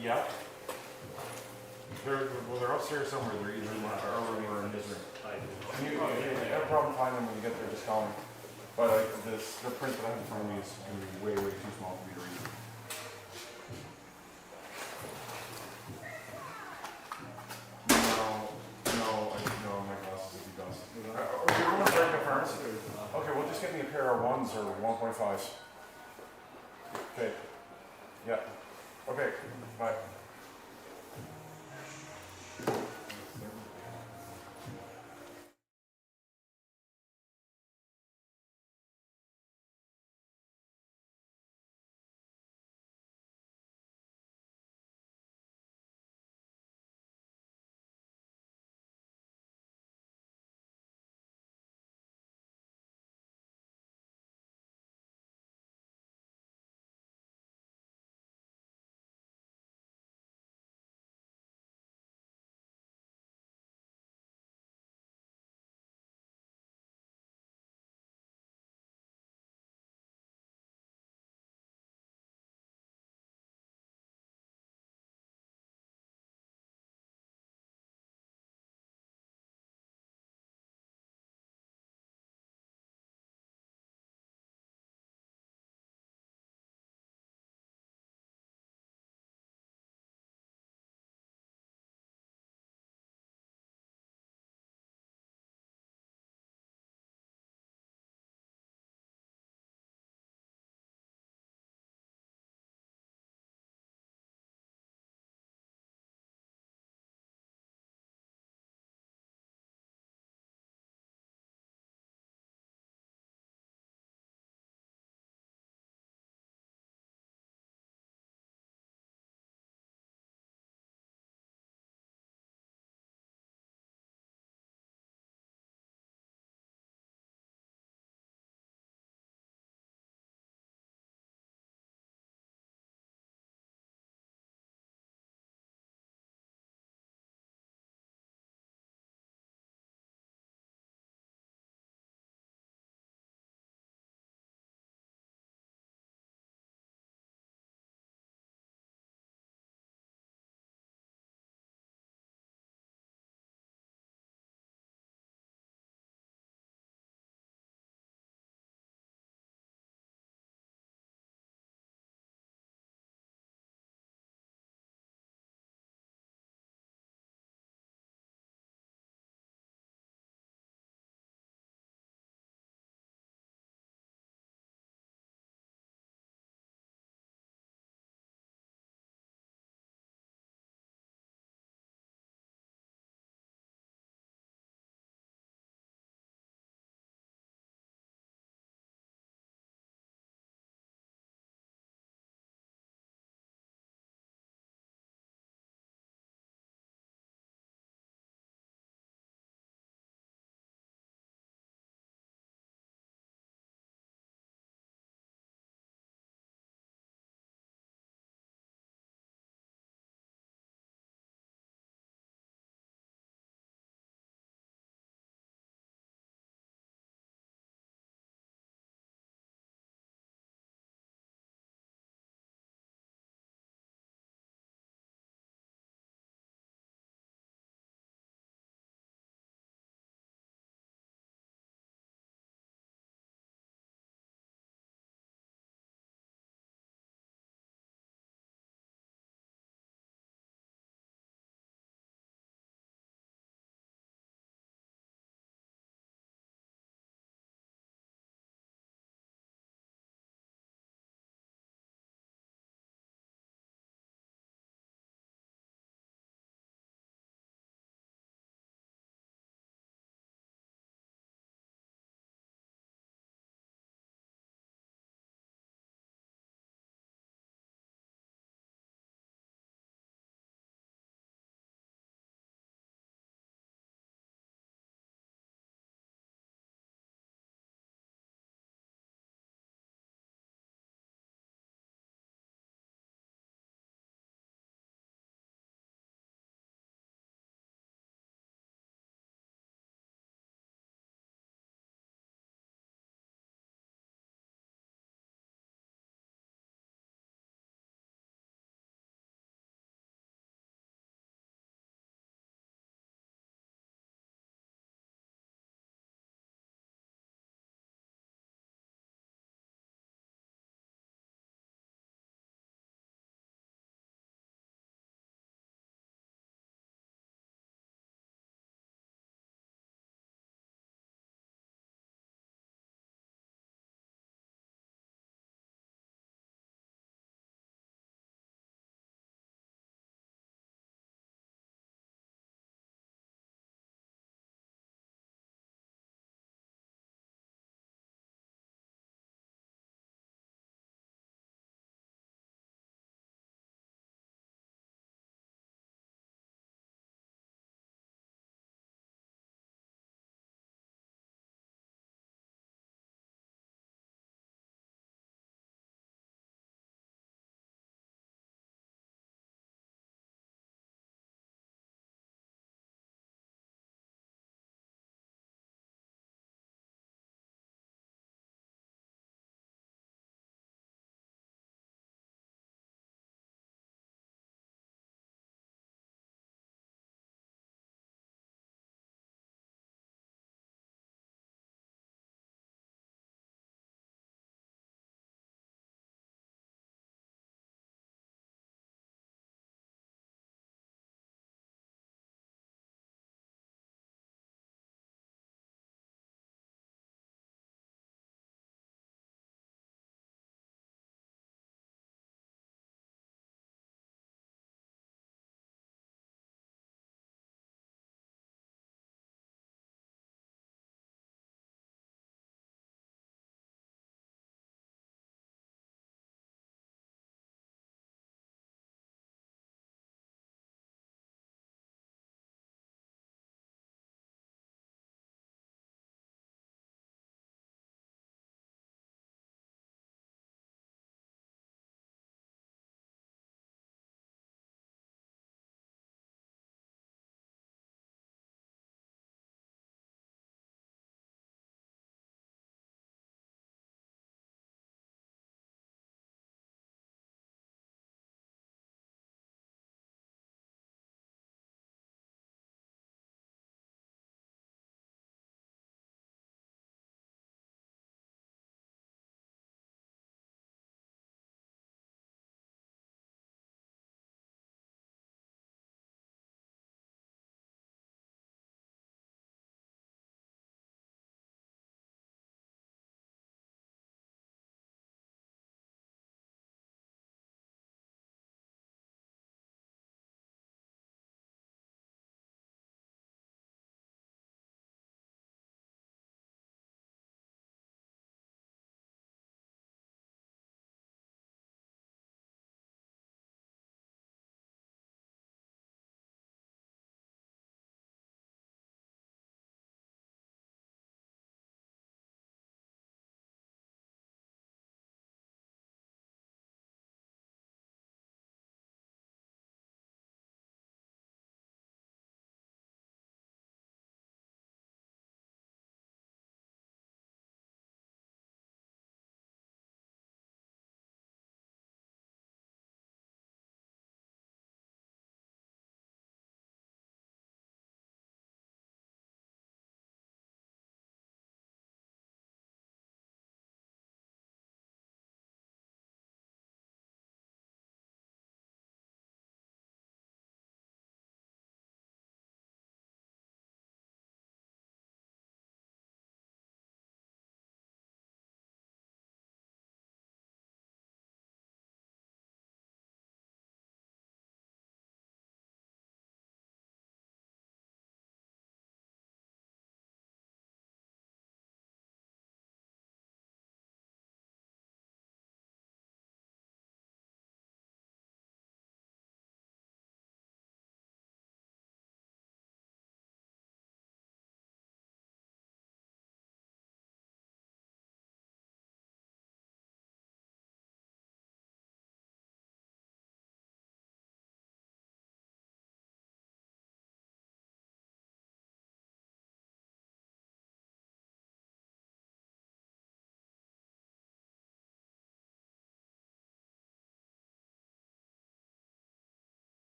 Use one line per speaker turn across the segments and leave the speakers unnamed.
Yeah. They're upstairs somewhere. They're either in our room or in his room. And you have a problem finding them when you get there, just call me. But the print that I have in front of me is going to be way, way too small for me to read. No, my glasses if he does. Everyone's very different. Okay, well just get me a pair of 1s or 1.5s. Okay. Yeah. Okay, bye.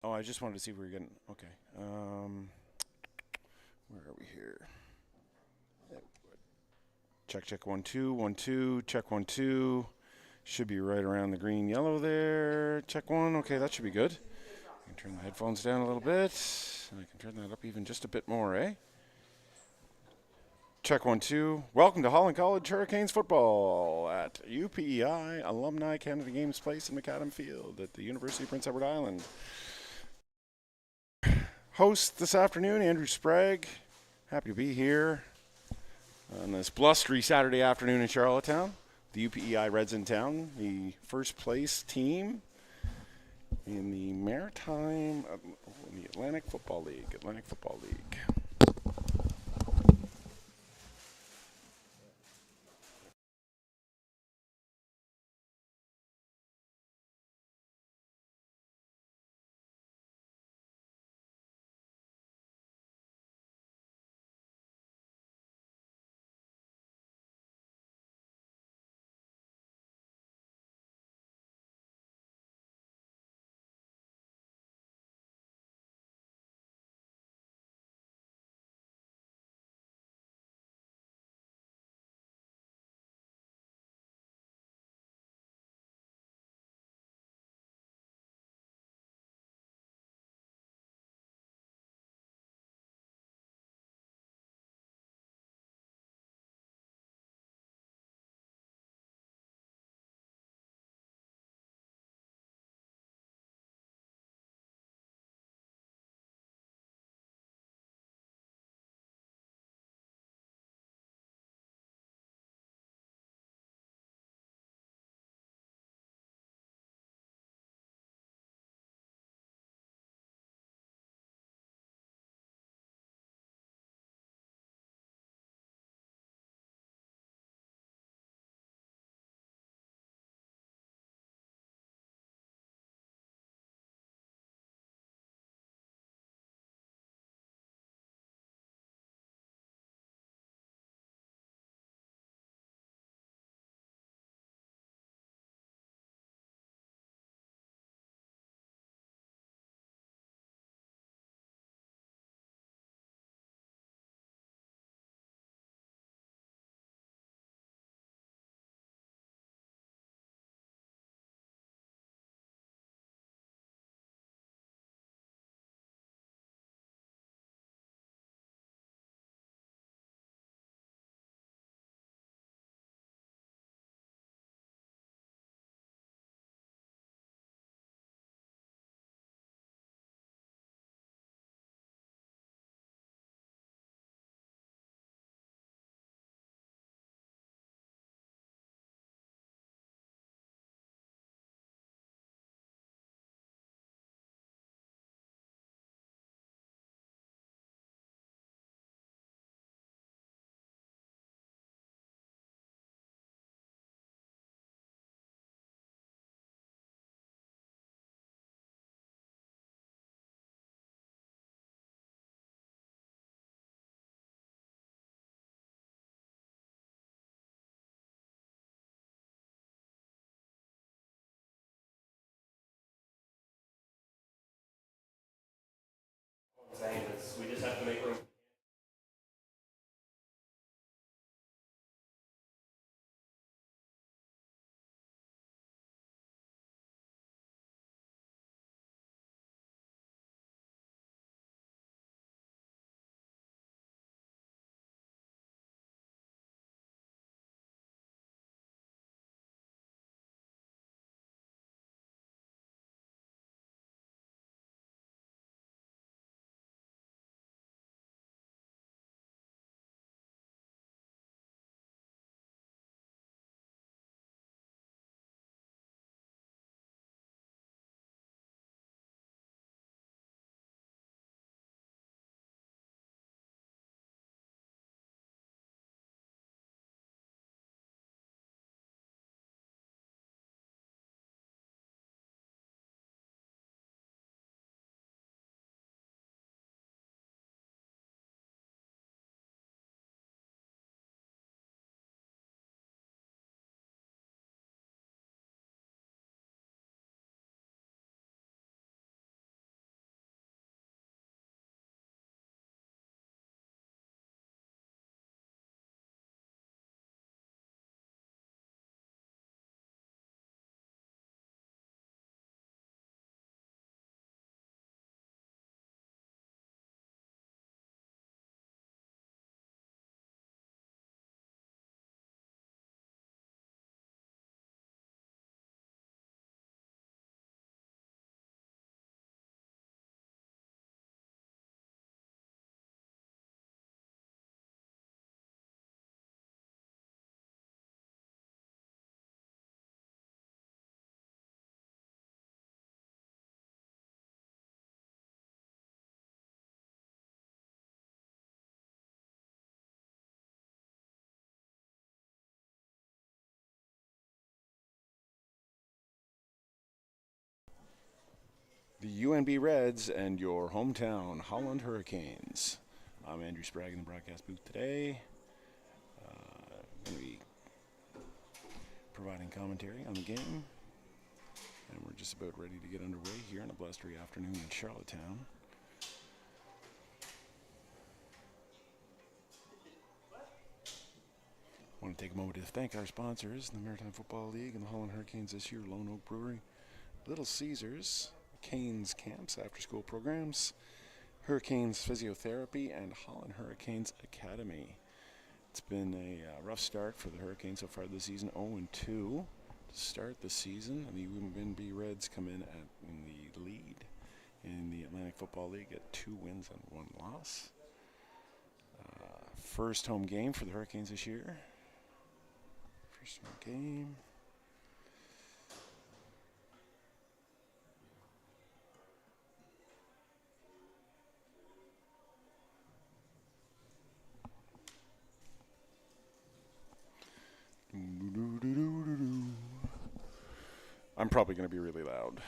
Oh, I just wanted to see if we were getting. Okay. Where are we here? Check, check, 1 2, 1 2, check 1 2. Should be right around the green yellow there. Check 1. Okay, that should be good. I can turn the headphones down a little bit. And I can turn that up even just a bit more, eh? Check 1 2. Welcome to Holland College Hurricanes football at UPEI Alumni Canada Games Place in McAdam Field at the University of Prince Edward Island. Host this afternoon, Andrew Sprague. Happy to be here on this blustery Saturday afternoon in Charlottetown. The UPEI Reds in town, the first place team in the Maritime, the Atlantic Football League.
Saying is we just have to make room.
the UNB Reds and your hometown Holland Hurricanes. I'm Andrew Sprague in the broadcast booth today. Going to be providing commentary on the game. And we're just about ready to get underway here on a blustery afternoon in Charlottetown. I want to take a moment to thank our sponsors, the Maritime Football League and the Holland Hurricanes this year, Lone Oak Brewery, Little Caesars, Canes Camps after-school programs, Hurricanes Physiotherapy, and Holland Hurricanes Academy. It's been a rough start for the Hurricanes so far this season, 0-2 to start the season. And the UNB Reds come in the lead in the Atlantic Football League at 2 wins and 1 loss. First home game for the Hurricanes this year. First home game. I'm probably going to be really loud.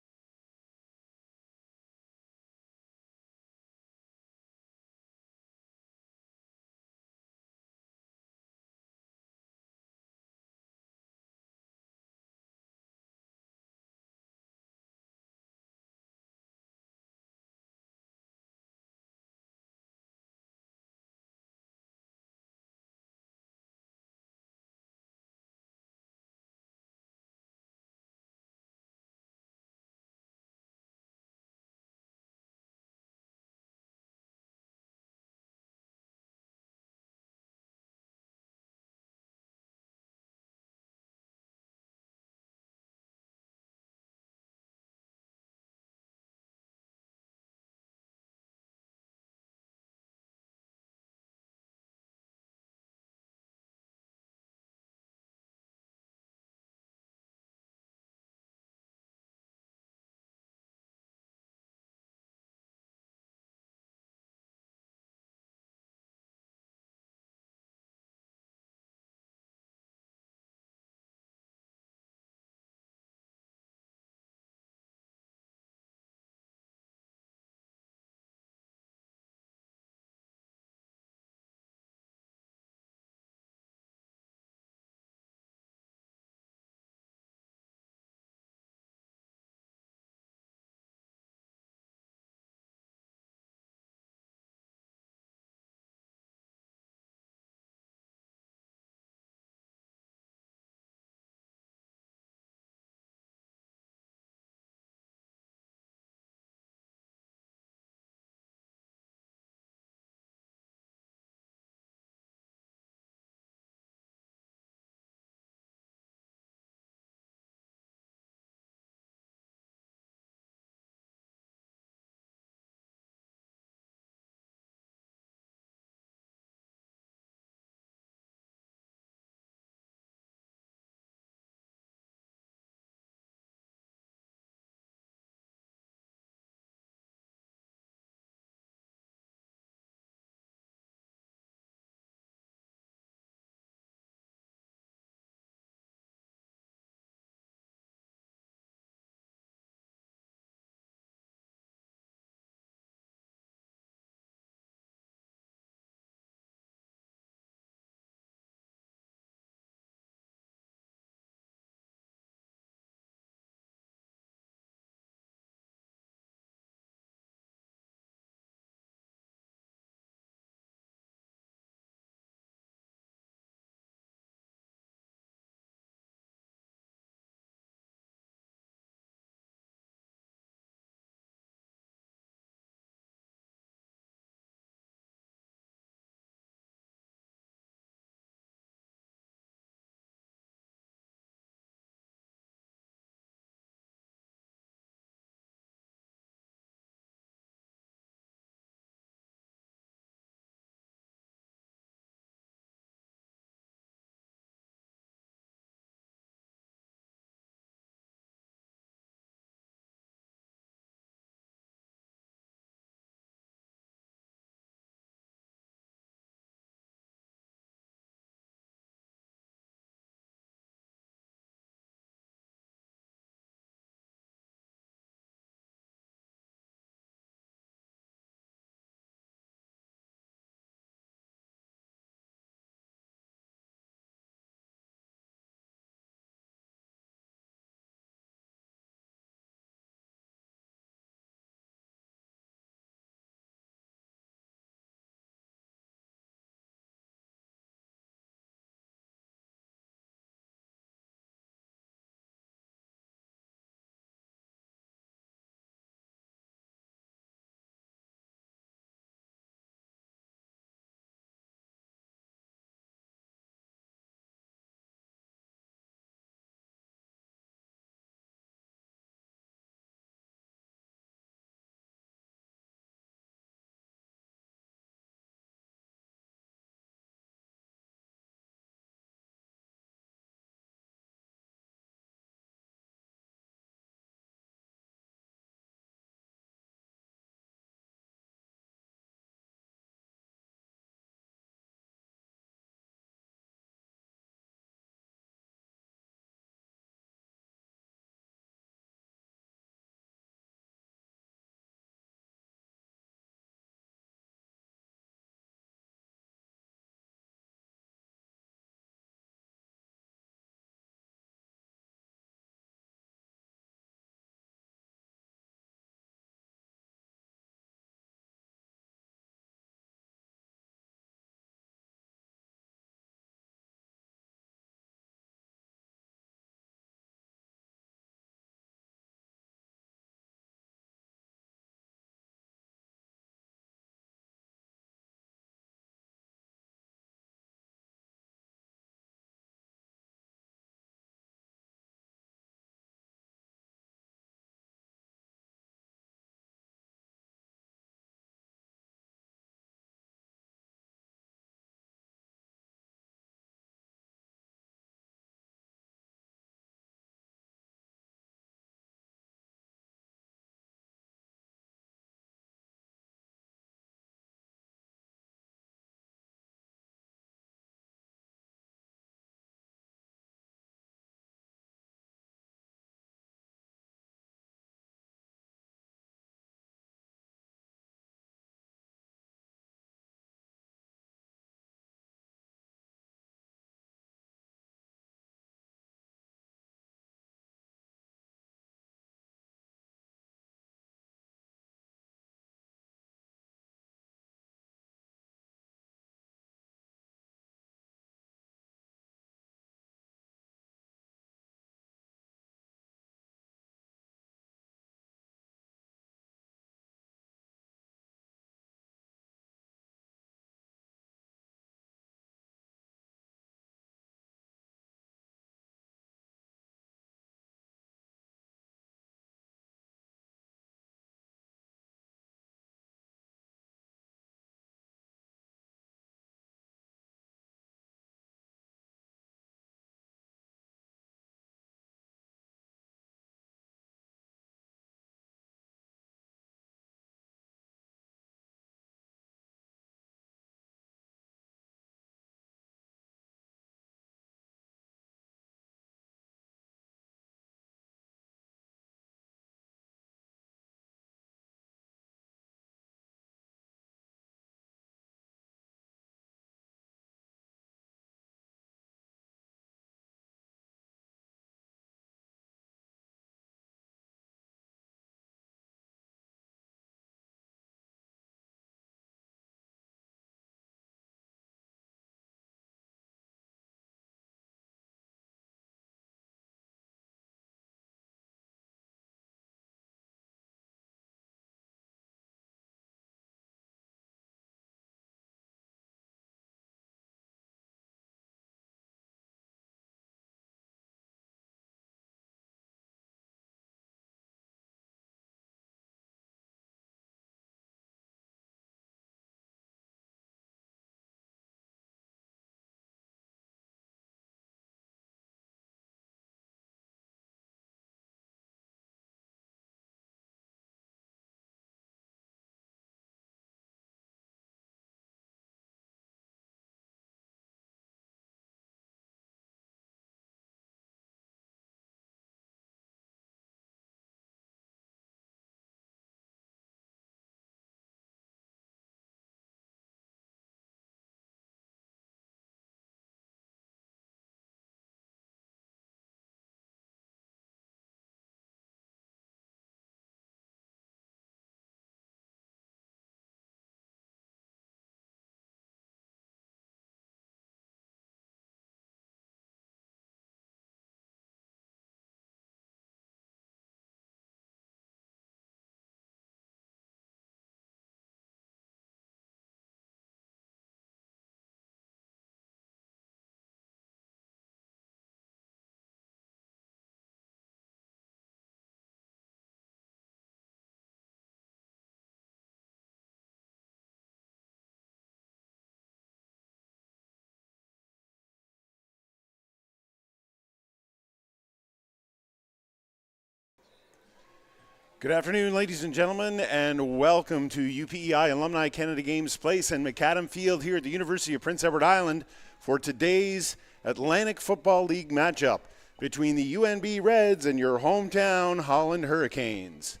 Good afternoon, ladies and gentlemen, and welcome to UPEI Alumni Canada Games Place and McAdam Field here at the University of Prince Edward Island for today's Atlantic Football League matchup between the UNB Reds and your hometown Holland Hurricanes.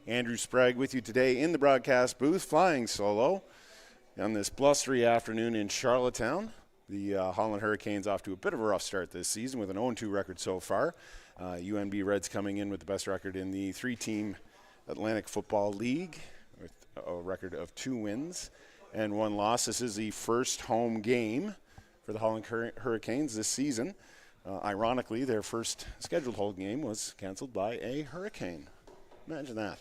Andrew Sprague with you today in the broadcast booth, flying solo on this blustery afternoon in Charlottetown. The Holland Hurricanes off to a bit of a rough start this season with an 0-2 record so far. UNB Reds coming in with the best record in the three-team Atlantic Football League with a record of 2 wins and 1 loss. This is the first home game for the Holland Hurricanes this season. Ironically, their first scheduled home game was canceled by a hurricane. Imagine that.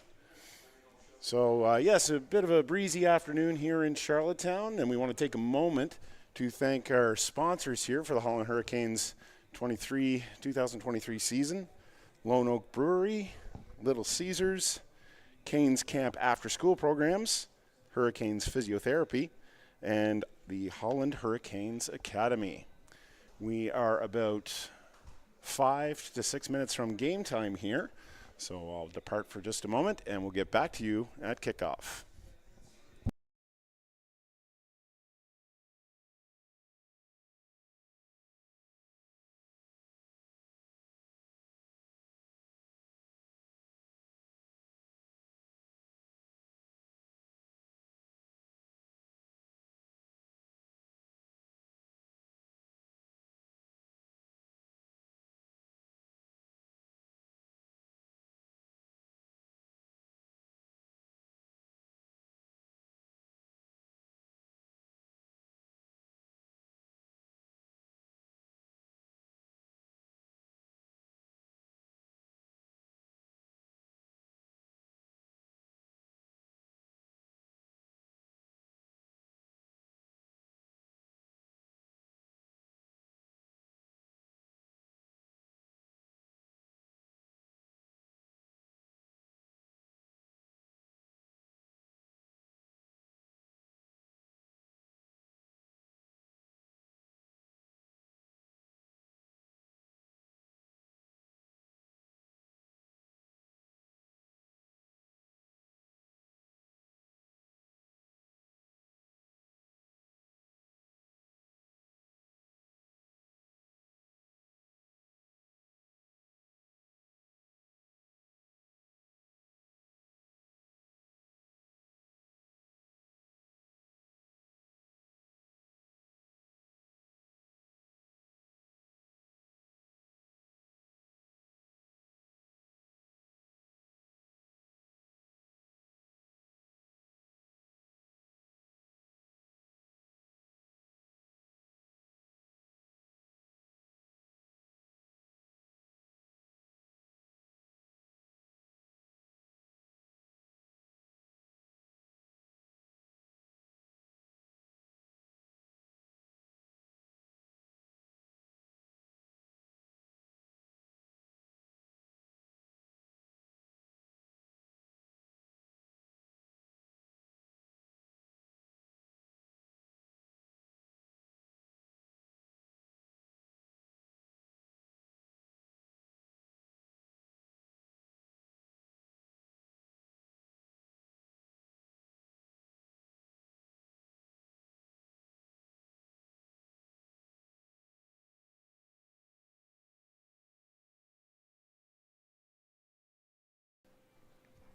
So, yes, a bit of a breezy afternoon here in Charlottetown, and we want to take a moment to thank our sponsors here for the Holland Hurricanes 2023 season: Lone Oak Brewery, Little Caesars, Canes Camp After School Programs, Hurricanes Physiotherapy, and the Holland Hurricanes Academy. We are about 5 to 6 minutes from game time here, so I'll depart for just a moment and we'll get back to you at kickoff.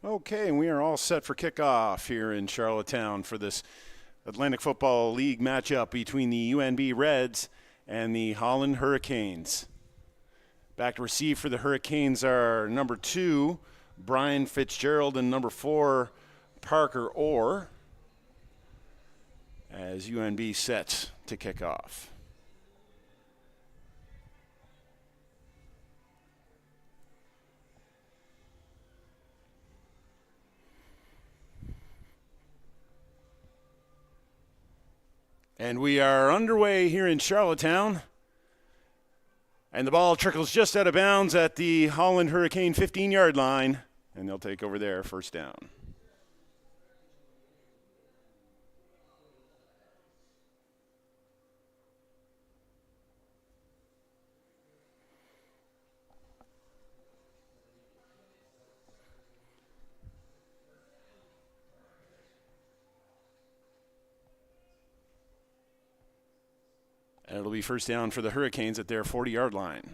Okay, and we are all set for kickoff here in Charlottetown for this Atlantic Football League matchup between the UNB Reds and the Holland Hurricanes. Back to receive for the Hurricanes are number 2, Brian Fitzgerald, and number 4, Parker Orr, as UNB sets to kick off. And we are underway here in Charlottetown. And the ball trickles just out of bounds at the Holland Hurricane 15-yard line. And they'll take over there, first down. And it'll be first down for the Hurricanes at their 40-yard line.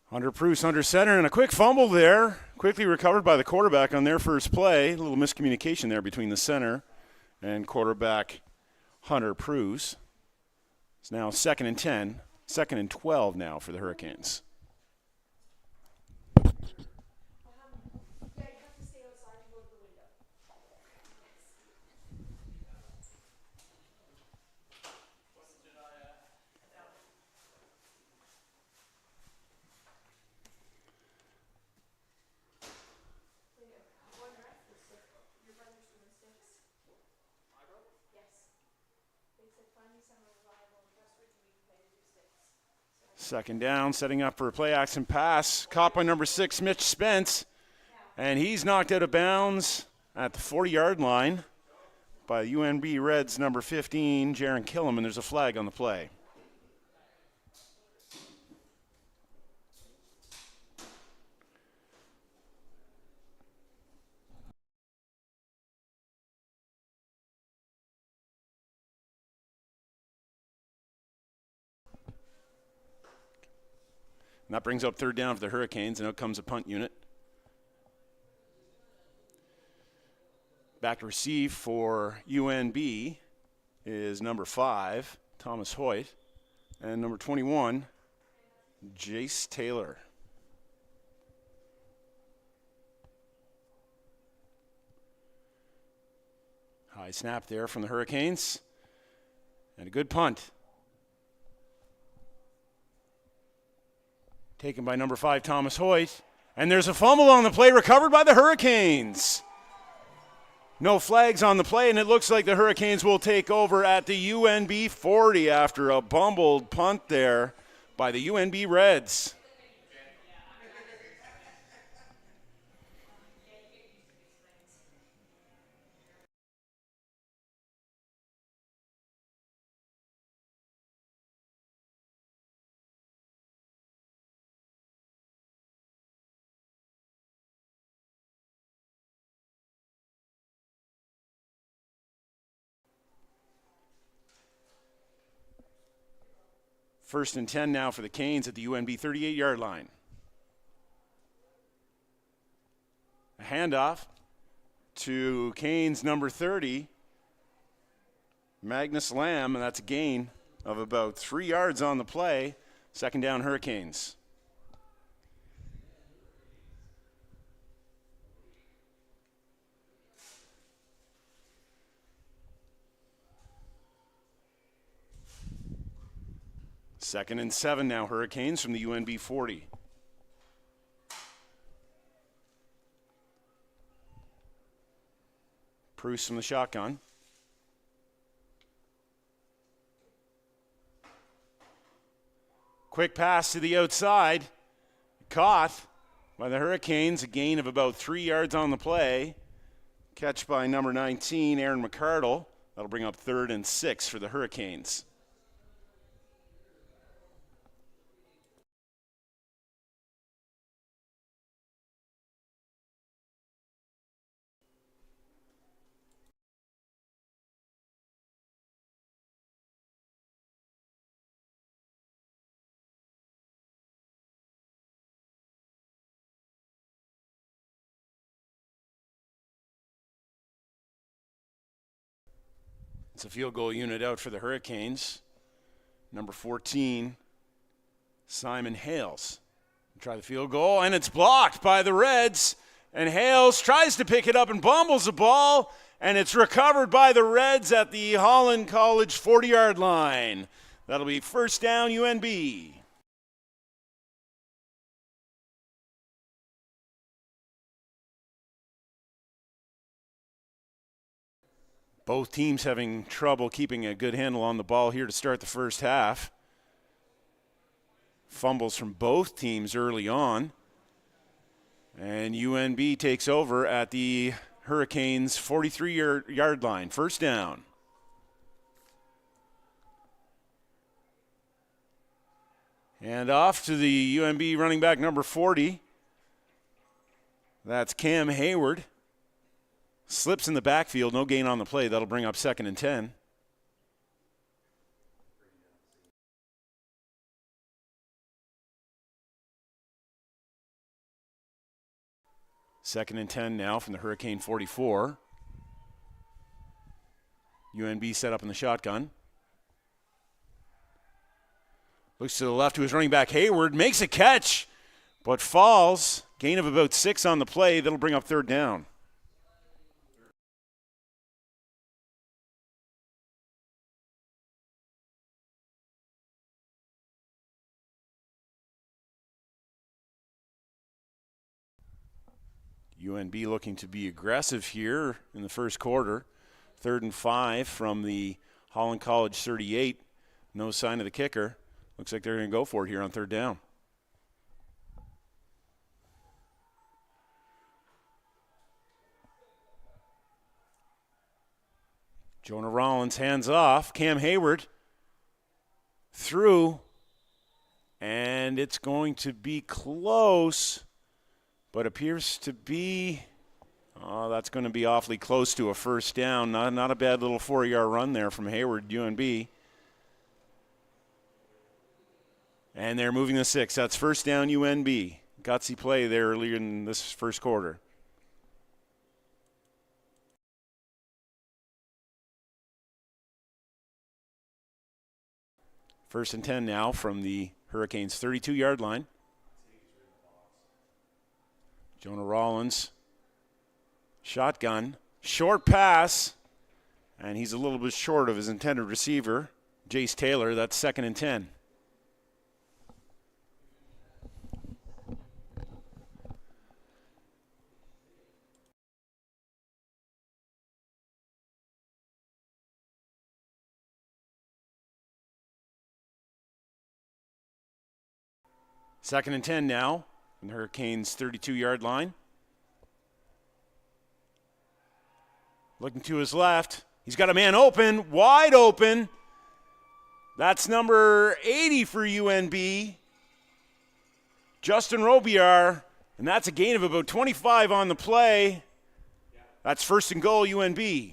Hunter Pruce under center, and a quick fumble there. Quickly recovered by the quarterback on their first play. A little miscommunication there between the center and quarterback Hunter Pruce. It's now 2nd and 10, 2nd and 12 now for the Hurricanes. Second down, setting up for a play action pass. Caught by number 6, Mitch Spence. And he's knocked out of bounds at the 40-yard line by UNB Reds number 15, Jaron Killam, and there's a flag on the play. And that brings up 3rd down for the Hurricanes, and out comes a punt unit. Back to receive for UNB is number 5, Thomas Hoyt, and number 21, Jace Taylor. High snap there from the Hurricanes, and a good punt. Taken by number 5, Thomas Hoyt. And there's a fumble on the play, recovered by the Hurricanes. No flags on the play, and it looks like the Hurricanes will take over at the UNB 40 after a bumbled punt there by the UNB Reds. First and 10 now for the Canes at the UNB 38-yard line. A handoff to Canes number 30, Magnus Lamb, and that's a gain of about 3 yards on the play. 2nd down, Hurricanes. Second and 7 now, Hurricanes from the UNB 40. Pruce from the shotgun. Quick pass to the outside. Caught by the Hurricanes, a gain of about 3 yards on the play. Catch by number 19, Aaron McCardle. That'll bring up 3rd and 6 for the Hurricanes. It's a field goal unit out for the Hurricanes. Number 14, Simon Hales. Try the field goal, and it's blocked by the Reds. And Hales tries to pick it up and bumbles the ball, and it's recovered by the Reds at the Holland College 40-yard line. That'll be first down, UNB. Both teams having trouble keeping a good handle on the ball here to start the first half. Fumbles from both teams early on. And UNB takes over at the Hurricanes 43-yard line. First down. And off to the UNB running back number 40. That's Cam Hayward. Slips in the backfield, no gain on the play. That'll bring up 2nd and 10. Second and 10 now from the Hurricane 44. UNB set up in the shotgun. Looks to the left to his running back Hayward. Makes a catch, but falls. Gain of about 6 on the play. That'll bring up 3rd down. UNB looking to be aggressive here in the first quarter. 3rd and 5 from the Holland College 38. No sign of the kicker. Looks like they're going to go for it here on 3rd down. Jonah Rollins hands off. Cam Hayward through. And it's going to be close, but appears to be, that's going to be awfully close to a first down. Not a bad little 4-yard run there from Hayward, UNB. And they're moving the 6. That's first down UNB. Gutsy play there earlier in this first quarter. First and 10 now from the Hurricanes' 32-yard line. Jonah Rollins, shotgun, short pass, and he's a little bit short of his intended receiver, Jace Taylor. That's 2nd and 10. Second and 10 now from the Hurricanes' 32-yard line. Looking to his left. He's got a man open, wide open. That's number 80 for UNB, Justin Robillard, and that's a gain of about 25 on the play. That's 1st and goal, UNB.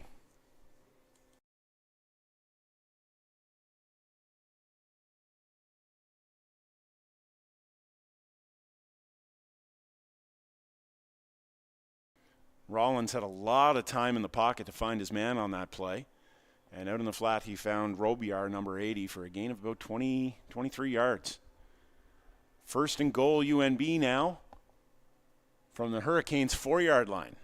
Rollins had a lot of time in the pocket to find his man on that play. And out in the flat, he found Robillard, number 80, for a gain of about 23 yards. 1st and goal, UNB now from the Hurricanes' 4-yard line.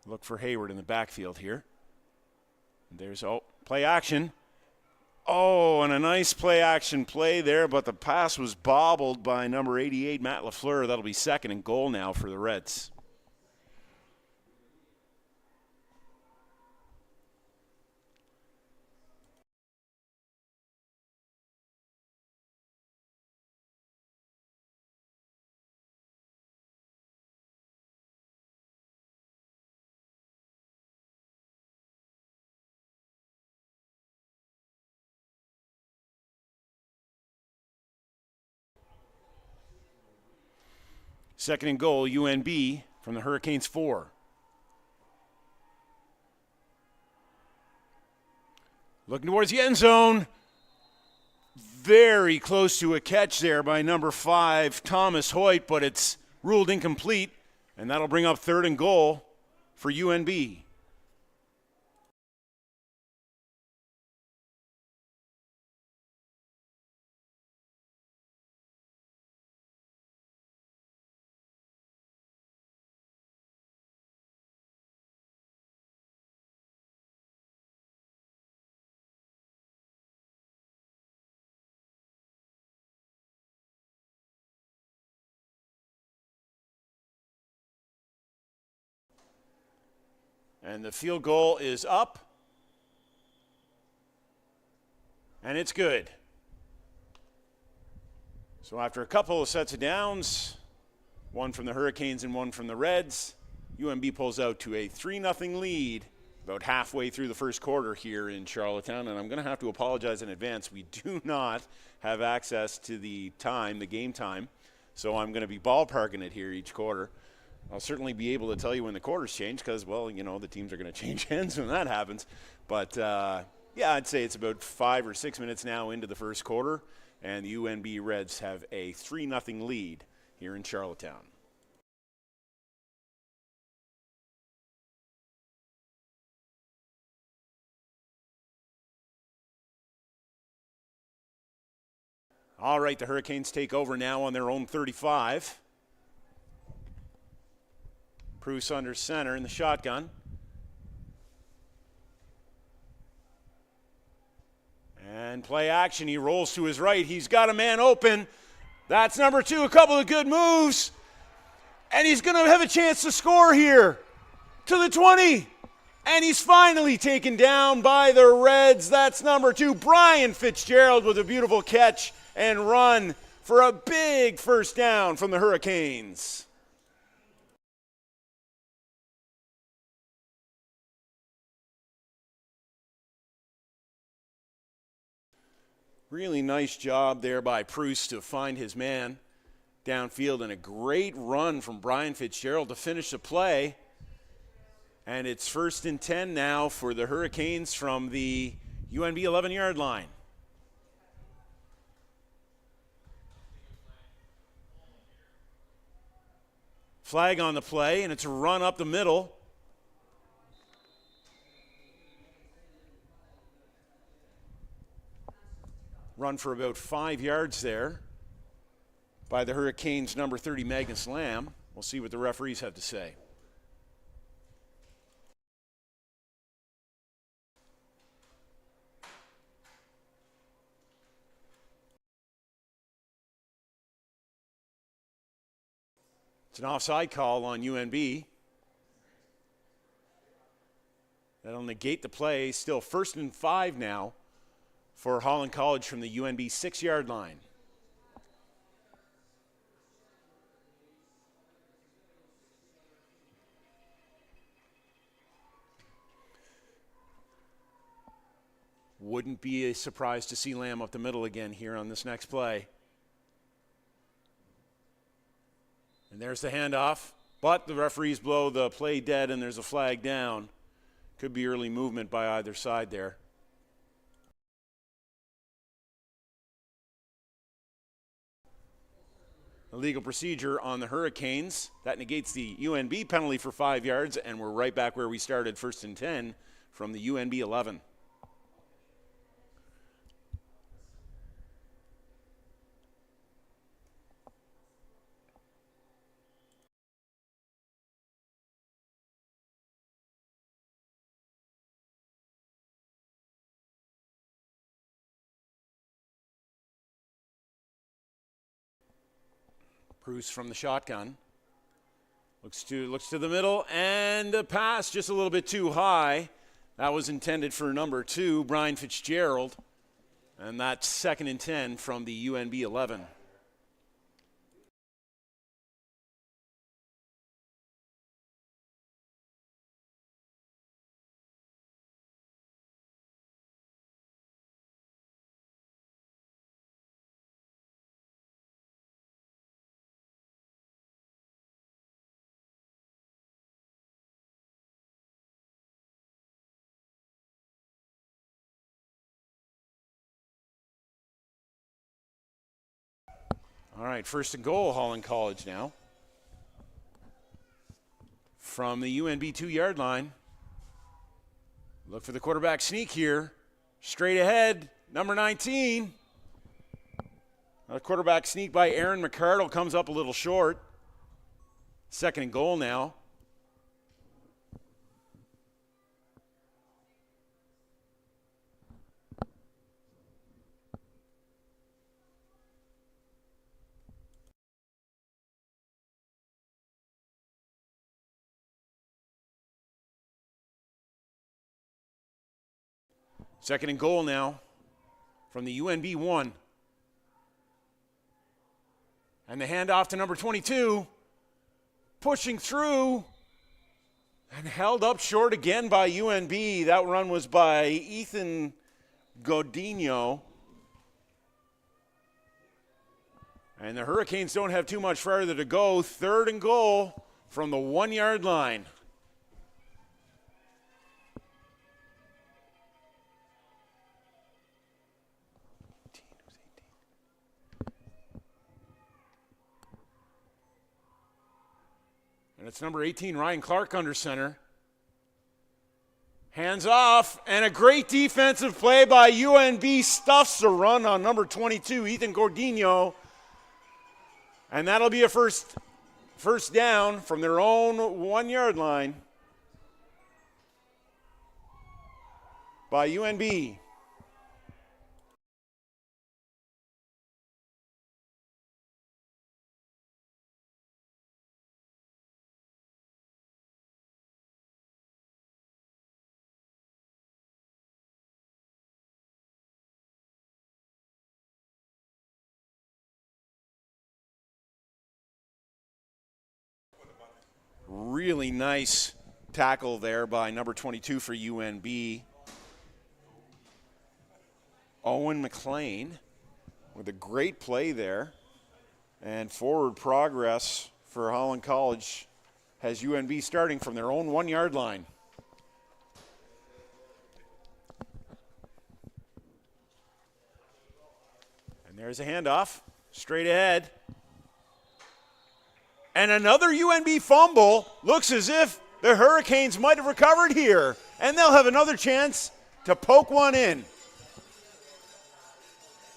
Look for Hayward in the backfield here. There's, play action. Oh, and a nice play-action play there, but the pass was bobbled by number 88, Matt LaFleur. That'll be 2nd and goal now for the Reds. Second and goal, UNB from the Hurricanes' 4. Looking towards the end zone. Very close to a catch there by number 5, Thomas Hoyt, but it's ruled incomplete, and that'll bring up 3rd and goal for UNB. And the field goal is up. And it's good. So after a couple of sets of downs, one from the Hurricanes and one from the Reds. UNB pulls out to a 3-0 lead about halfway through the first quarter here in Charlottetown, and I'm going to have to apologize in advance. We do not have access to the game time, so I'm going to be ballparking it here each quarter. I'll certainly be able to tell you when the quarters change because, well, you know, the teams are going to change hands when that happens. But, yeah, I'd say it's about 5 or 6 minutes now into the first quarter, and the UNB Reds have a 3-0 lead here in Charlottetown. All right, the Hurricanes take over now on their own 35. Bruce under center in the shotgun. And play action. He rolls to his right. He's got a man open. That's number 2. A couple of good moves. And he's going to have a chance to score here. To the 20. And he's finally taken down by the Reds. That's number 2. Brian Fitzgerald with a beautiful catch and run for a big first down from the Hurricanes. Really nice job there by Bruce to find his man downfield, and a great run from Brian Fitzgerald to finish the play. And it's 1st and 10 now for the Hurricanes from the UNB 11-yard line. Flag on the play, and it's a run up the middle. Run for about 5 yards there by the Hurricanes' number 30, Magnus Lamb. We'll see what the referees have to say. It's an offside call on UNB. That'll negate the play. Still 1st and 5 now for Holland College from the UNB 6-yard line. Wouldn't be a surprise to see Lamb up the middle again here on this next play. And there's the handoff, but the referees blow the play dead and there's a flag down. Could be early movement by either side there. Illegal procedure on the Hurricanes. That negates the UNB penalty for 5 yards, and we're right back where we started, 1st and 10 from the UNB 11. Bruce from the shotgun. Looks to the middle, and the pass just a little bit too high. That was intended for number 2, Brian Fitzgerald. And that's 2nd and 10 from the UNB 11. All right, 1st and goal, Holland College now. From the UNB 2-yard line. Look for the quarterback sneak here. Straight ahead, number 19. A quarterback sneak by Aaron McCardle comes up a little short. 2nd and goal now. Second and goal now from the UNB 1. And the handoff to number 22. pushing through and held up short again by UNB. That run was by Ethan Godinho. And the Hurricanes don't have too much farther to go. 3rd and goal from the 1-yard line. And it's number 18, Ryan Clark, under center. Hands off, and a great defensive play by UNB stuffs the run on number 22, Ethan Gordino. And that'll be a first down from their own 1-yard line by UNB. Really nice tackle there by number 22 for UNB. Owen McLean with a great play there. And forward progress for Holland College has UNB starting from their own 1-yard line. And there's a handoff, straight ahead. And another UNB fumble. Looks as if the Hurricanes might have recovered here. And they'll have another chance to poke one in.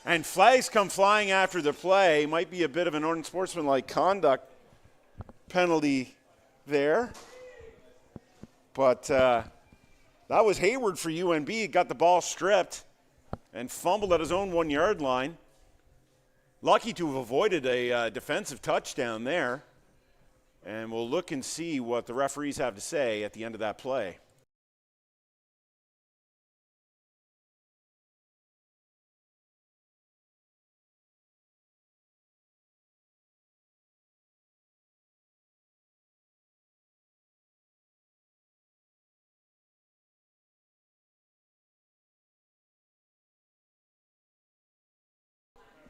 And flags come flying after the play. Might be a bit of an unsportsmanlike conduct penalty there. But that was Hayward for UNB. He got the ball stripped and fumbled at his own 1-yard line. Lucky to have avoided a defensive touchdown there. And we'll look and see what the referees have to say at the end of that play.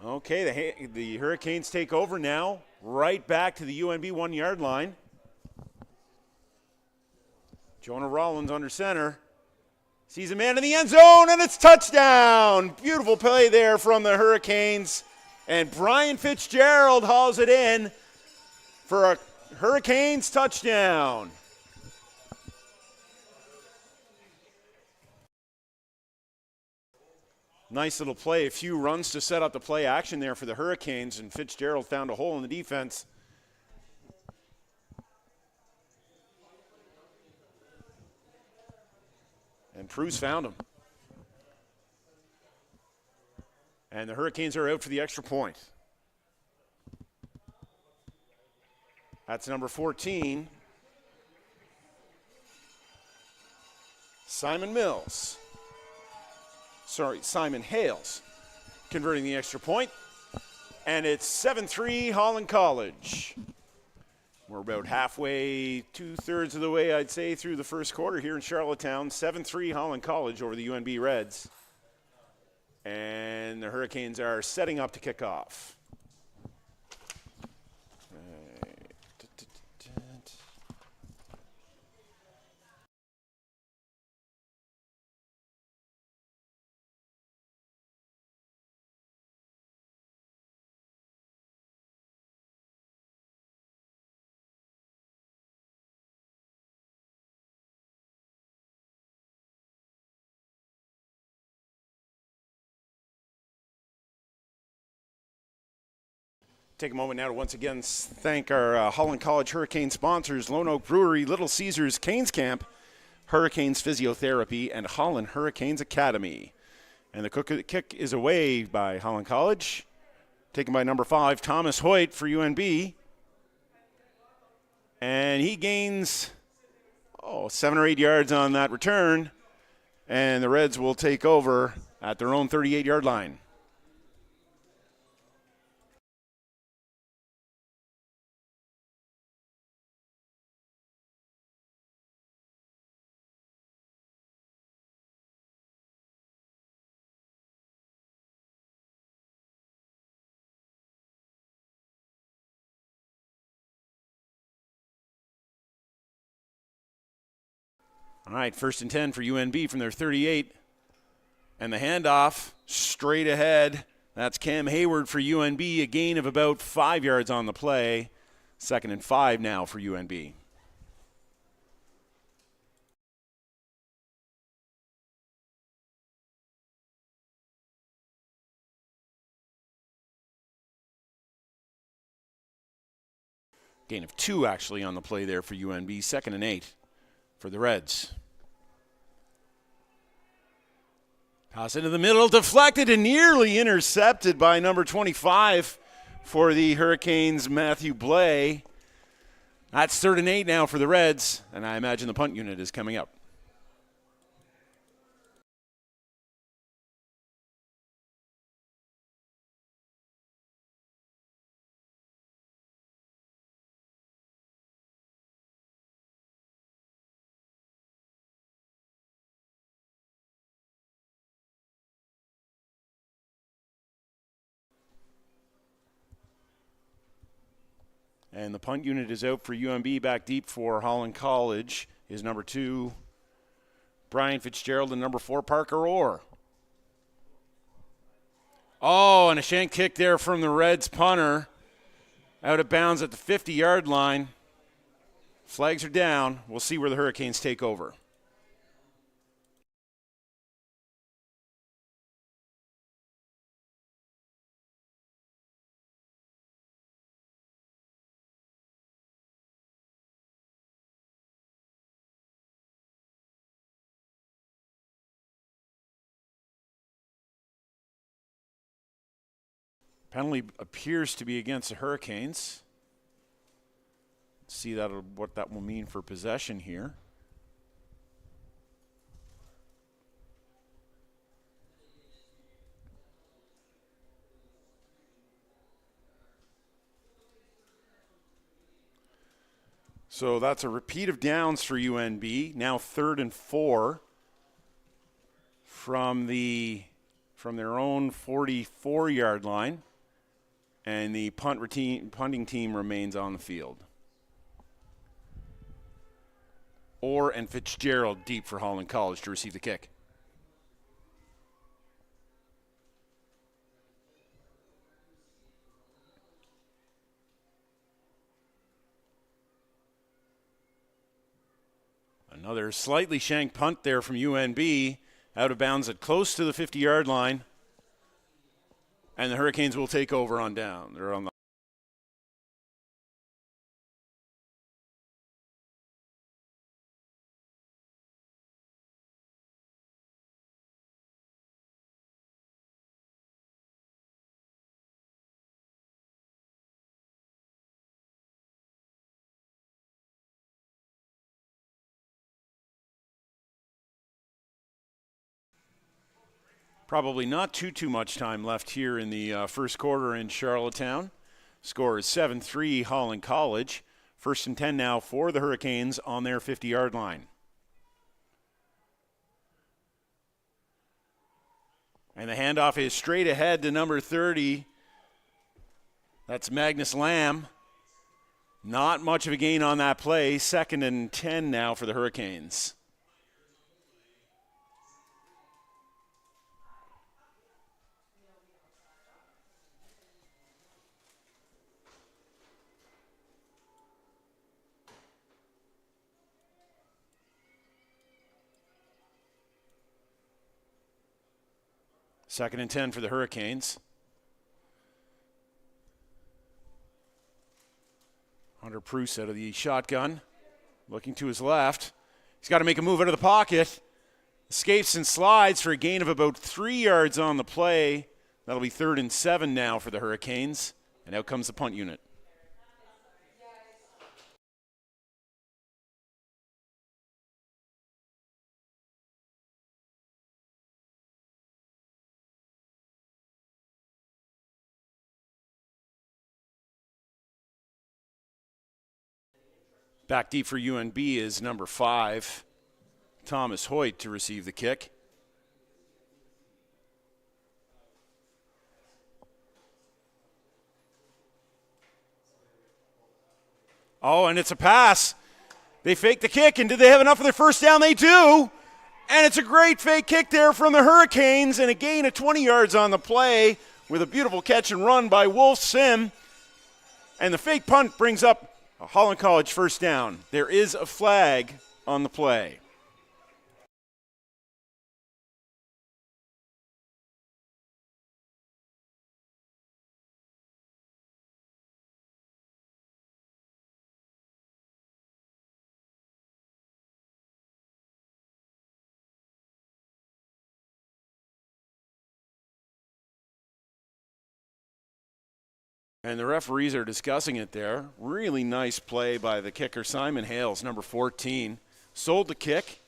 Okay, the Hurricanes take over now, right back to the UNB 1-yard line. Jonah Rollins under center. Sees a man in the end zone, and it's touchdown. Beautiful play there from the Hurricanes. And Brian Fitzgerald hauls it in for a Hurricanes touchdown. Nice little play. A few runs to set up the play action there for the Hurricanes, and Fitzgerald found a hole in the defense. And Pruse found him. And the Hurricanes are out for the extra point. That's number 14, Simon Hales, converting the extra point. And it's 7-3 Holland College. We're about halfway, 2/3 of the way, I'd say, through the first quarter here in Charlottetown. 7-3 Holland College over the UNB Reds. And the Hurricanes are setting up to kick off. Take a moment now to once again thank our Holland College Hurricane sponsors, Lone Oak Brewery, Little Caesars Canes Camp, Hurricanes Physiotherapy, and Holland Hurricanes Academy. And the kick is away by Holland College, taken by number 5, Thomas Hoyt for UNB. And he gains 7 or 8 yards on that return, and the Reds will take over at their own 38-yard line. All right, 1st and 10 for UNB from their 38. And the handoff straight ahead. That's Cam Hayward for UNB, a gain of about 5 yards on the play. 2nd and 5 now for UNB. Gain of 2 actually on the play there for UNB. 2nd and 8 for the Reds. Pass into the middle, deflected and nearly intercepted by number 25 for the Hurricanes, Matthew Blay. That's 3rd and 8 now for the Reds, and I imagine the punt unit is coming up. And the punt unit is out for UNB. Back deep for Holland College is number 2, Brian Fitzgerald, and number 4, Parker Orr. Oh, and a shank kick there from the Reds punter. Out of bounds at the 50-yard line. Flags are down. We'll see where the Hurricanes take over. Penalty appears to be against the Hurricanes. See what that will mean for possession here. So that's a repeat of downs for UNB. Now 3rd and 4 from their own 44-yard line. And the punting team remains on the field. Orr and Fitzgerald deep for Holland College to receive the kick. Another slightly shanked punt there from UNB, out of bounds at close to the 50-yard line. And the Hurricanes will take over on down. They're on the probably not too much time left here in the first quarter in Charlottetown. Score is 7-3 Holland College. 1st and 10 now for the Hurricanes on their 50-yard line. And the handoff is straight ahead to number 30. That's Magnus Lamb. Not much of a gain on that play. 2nd and 10 now for the Hurricanes. Second and 10 for the Hurricanes. Hunter Pruce out of the shotgun. Looking to his left. He's got to make a move out of the pocket. Escapes and slides for a gain of about 3 yards on the play. That'll be 3rd and 7 now for the Hurricanes. And out comes the punt unit. Back deep for UNB is number 5, Thomas Hoyt, to receive the kick. Oh, and it's a pass. They fake the kick, and do they have enough for their first down? They do. And it's a great fake kick there from the Hurricanes, and a gain of 20 yards on the play with a beautiful catch and run by Wolf Sim. And the fake punt brings up a Holland College first down. There is a flag on the play. And the referees are discussing it there. Really nice play by the kicker, Simon Hales, number 14. Sold the kick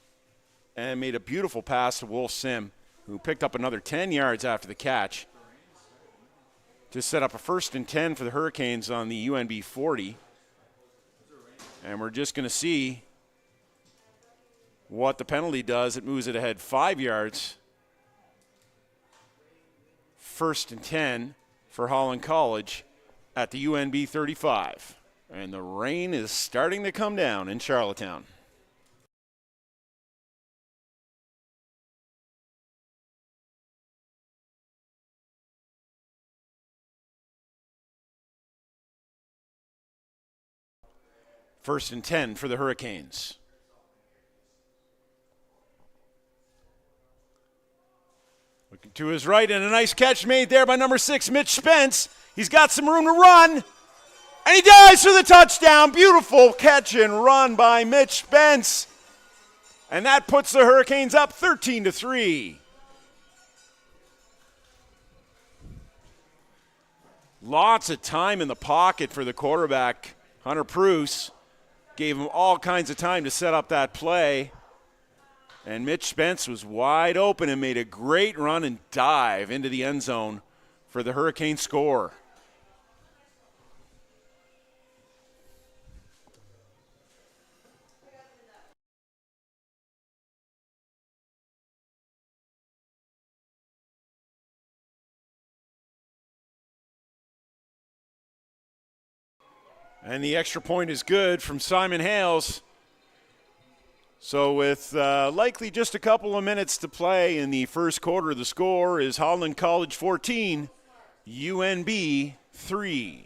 and made a beautiful pass to Wolf Sim, who picked up another 10 yards after the catch to set up a 1st and 10 for the Hurricanes on the UNB 40. And we're just going to see what the penalty does. It moves it ahead 5 yards. 1st and 10 for Holland College at the UNB 35. And the rain is starting to come down in Charlottetown. First and 10 for the Hurricanes. Looking to his right, and a nice catch made there by number 6, Mitch Spence. He's got some room to run, and he dives for the touchdown. Beautiful catch and run by Mitch Spence. And that puts the Hurricanes up 13-3. Lots of time in the pocket for the quarterback, Hunter Pruce. Gave him all kinds of time to set up that play. And Mitch Spence was wide open and made a great run and dive into the end zone for the Hurricane score. And the extra point is good from Simon Hales. So with likely just a couple of minutes to play in the first quarter, the score is Holland College 14, UNB 3.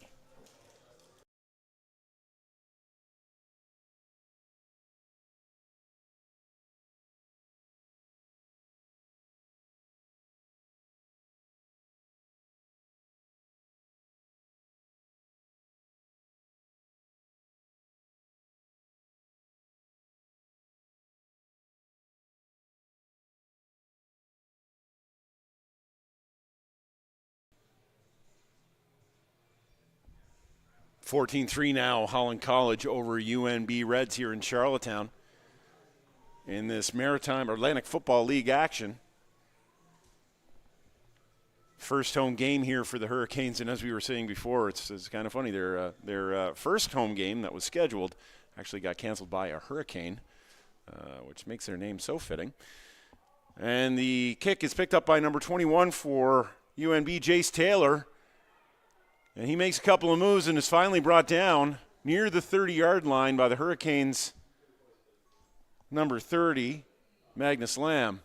(14-3) now, Holland College over UNB Reds here in Charlottetown in this Maritime Atlantic Football League action. First home game here for the Hurricanes, and as we were saying before, it's kind of funny. Their first home game that was scheduled actually got canceled by a hurricane, which makes their name so fitting. And the kick is picked up by number 21 for UNB, Jace Taylor. And he makes a couple of moves and is finally brought down near the 30-yard line by the Hurricanes' number 30, Magnus Lamb.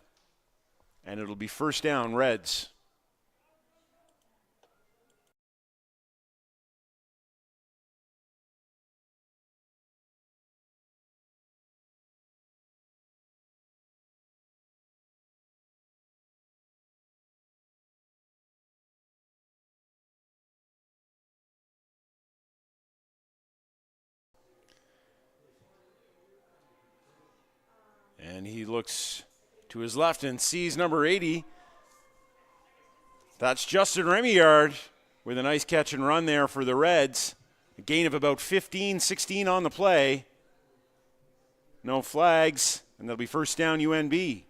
And it'll be first down, Reds. And he looks to his left and sees number 80. That's Justin Remillard with a nice catch and run there for the Reds. A gain of about 15, 16 on the play. No flags, and that'll be first down UNB.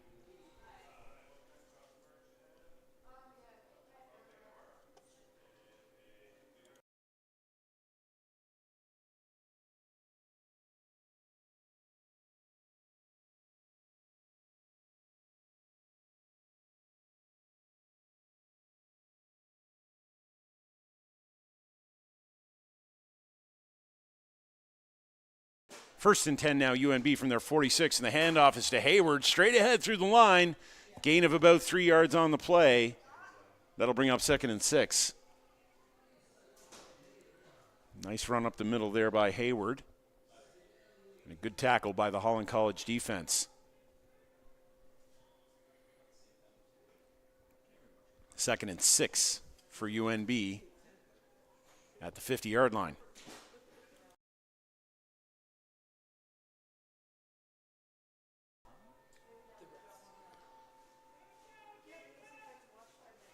First and 10 now, UNB from their 46, and the handoff is to Hayward, straight ahead through the line. Gain of about 3 yards on the play. That'll bring up 2nd and 6. Nice run up the middle there by Hayward. And a good tackle by the Holland College defense. 2nd and 6 for UNB at the 50-yard line.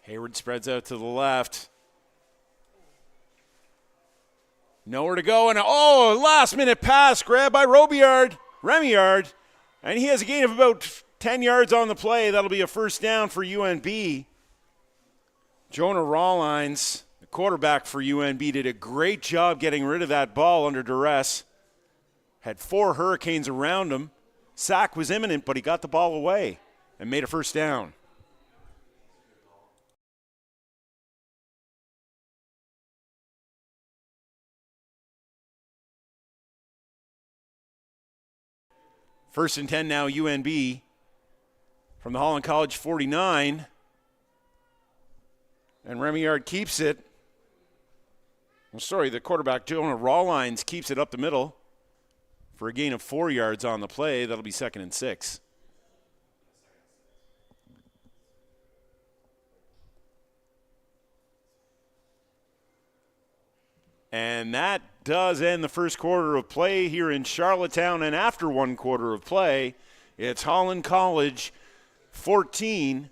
Hayward spreads out to the left. Nowhere to go, and last-minute pass grabbed by Remillard, and he has a gain of about 10 yards on the play. That'll be a first down for UNB. Jonah Rawlines, the quarterback for UNB, did a great job getting rid of that ball under duress. Had 4 Hurricanes around him. Sack was imminent, but he got the ball away and made a first down. First and 10 now, UNB from the Holland College 49. And Remillard keeps it. The quarterback, Jonah Rawlines, keeps it up the middle for a gain of 4 yards on the play. That'll be 2nd and 6. And that does end the first quarter of play here in Charlottetown. And after 1 quarter of play, it's Holland College 14,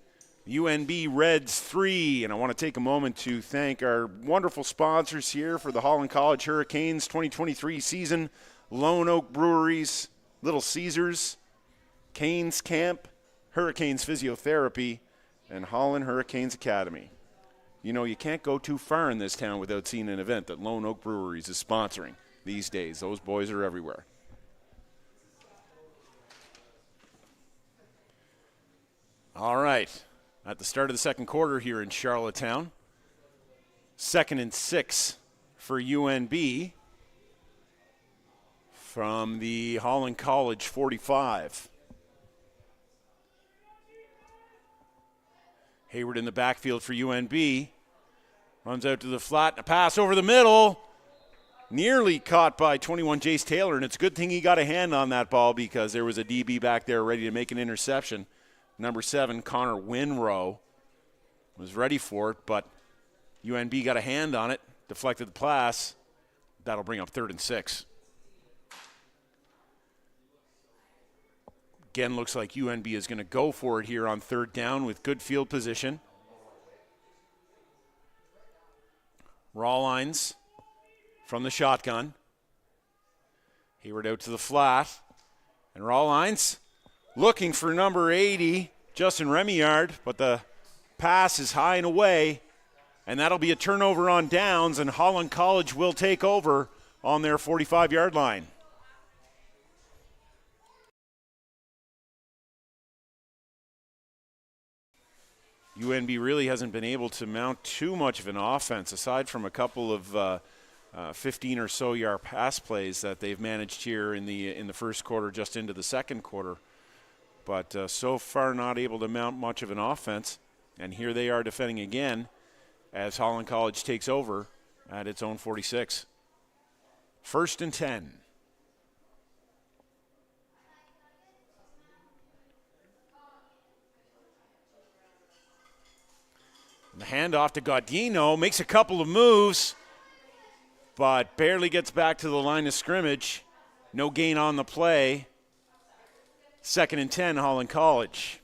UNB Reds 3. And I want to take a moment to thank our wonderful sponsors here for the Holland College Hurricanes 2023 season: Lone Oak Breweries, Little Caesars, Canes Camp, Hurricanes Physiotherapy, and Holland Hurricanes Academy. You know, you can't go too far in this town without seeing an event that Lone Oak Breweries is sponsoring these days. Those boys are everywhere. All right. At the start of the second quarter here in Charlottetown, 2nd and 6 for UNB from the Holland College 45. Hayward in the backfield for UNB. Runs out to the flat, and a pass over the middle. Nearly caught by 21 Jace Taylor, and it's a good thing he got a hand on that ball because there was a DB back there ready to make an interception. Number 7, Connor Winrow, was ready for it, but UNB got a hand on it, deflected the pass. That'll bring up 3rd and 6. Again, looks like UNB is going to go for it here on 3rd down with good field position. Rawlines from the shotgun. Hayward out to the flat. And Rawlines looking for number 80, Justin Remillard, but the pass is high and away, and that'll be a turnover on downs, and Holland College will take over on their 45-yard line. UNB really hasn't been able to mount too much of an offense, aside from a couple of 15 or so yard pass plays that they've managed here in the first quarter, just into the second quarter. But so far not able to mount much of an offense. And here they are defending again as Holland College takes over at its own 46. 1st and 10. And the handoff to Gaudino, makes a couple of moves, but barely gets back to the line of scrimmage. No gain on the play. 2nd and 10, Holland College.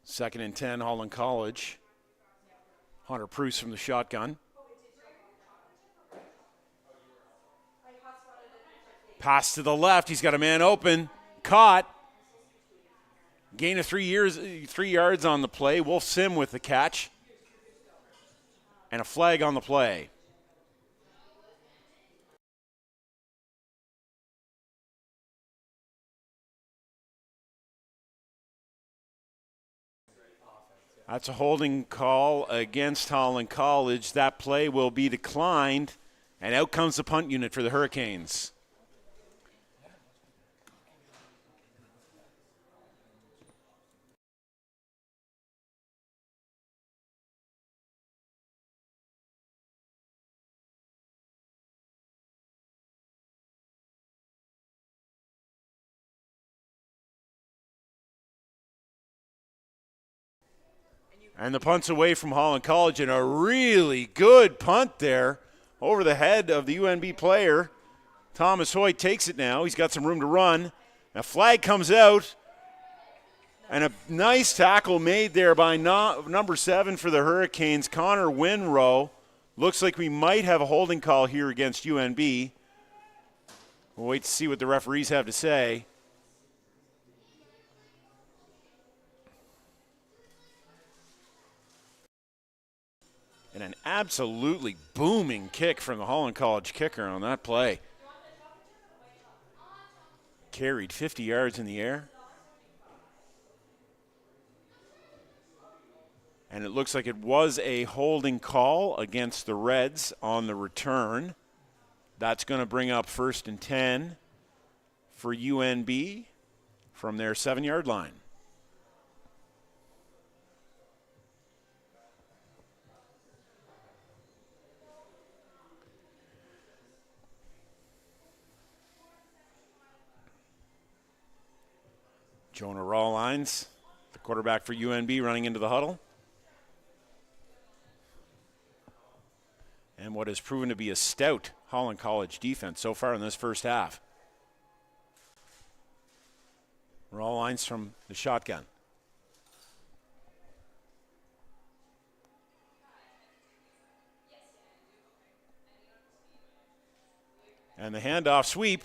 Second and 10, Holland College. Hunter Pruce from the shotgun. Pass to the left. He's got a man open. Caught. Gain of 3 yards on the play. Wolf Sim with the catch. and a flag on the play. That's a holding call against Holland College. That play will be declined, and out comes the punt unit for the Hurricanes. And the punt's away from Holland College, and a really good punt there over the head of the UNB player. Thomas Hoyt takes it now. He's got some room to run. A flag comes out, and a nice tackle made there by number 7 for the Hurricanes, Connor Winrow. Looks like we might have a holding call here against UNB. We'll wait to see what the referees have to say. And an absolutely booming kick from the Holland College kicker on that play. Carried 50 yards in the air. And it looks like it was a holding call against the Reds on the return. That's going to bring up 1st and 10 for UNB from their 7-yard line. Jonah Rawlines, the quarterback for UNB, running into the huddle. And what has proven to be a stout Holland College defense so far in this first half. Rawlines from the shotgun. And the handoff sweep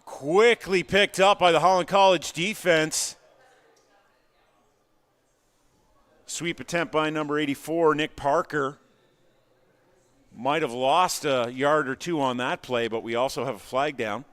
quickly picked up by the Holland College defense. Sweep attempt by number 84, Nick Parker. Might have lost a yard or two on that play, but we also have a flag down.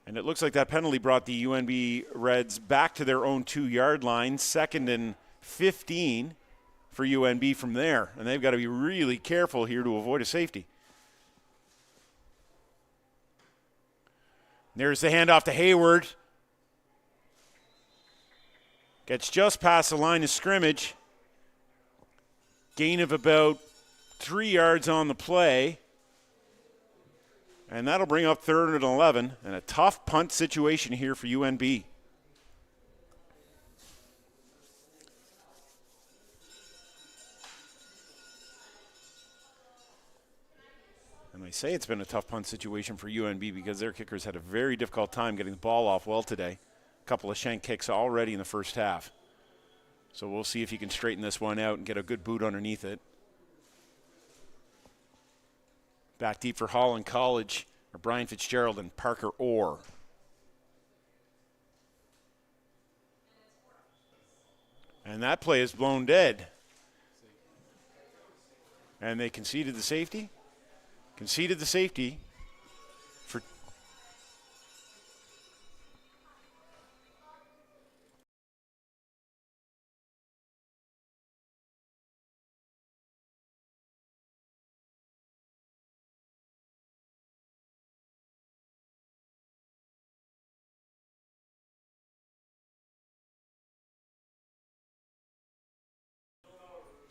And it looks like that penalty brought the UNB Reds back to their own 2-yard line, 2nd and 15 for UNB from there. And they've got to be really careful here to avoid a safety. There's the handoff to Hayward. Gets just past the line of scrimmage. Gain of about 3 yards on the play. And that'll bring up 3rd and 11, and a tough punt situation here for UNB. And I say it's been a tough punt situation for UNB because their kickers had a very difficult time getting the ball off well today. A couple of shank kicks already in the first half. So we'll see if he can straighten this one out and get a good boot underneath it. Back deep for Holland College are Brian Fitzgerald and Parker Orr. And that play is blown dead. And they conceded the safety. Conceded the safety for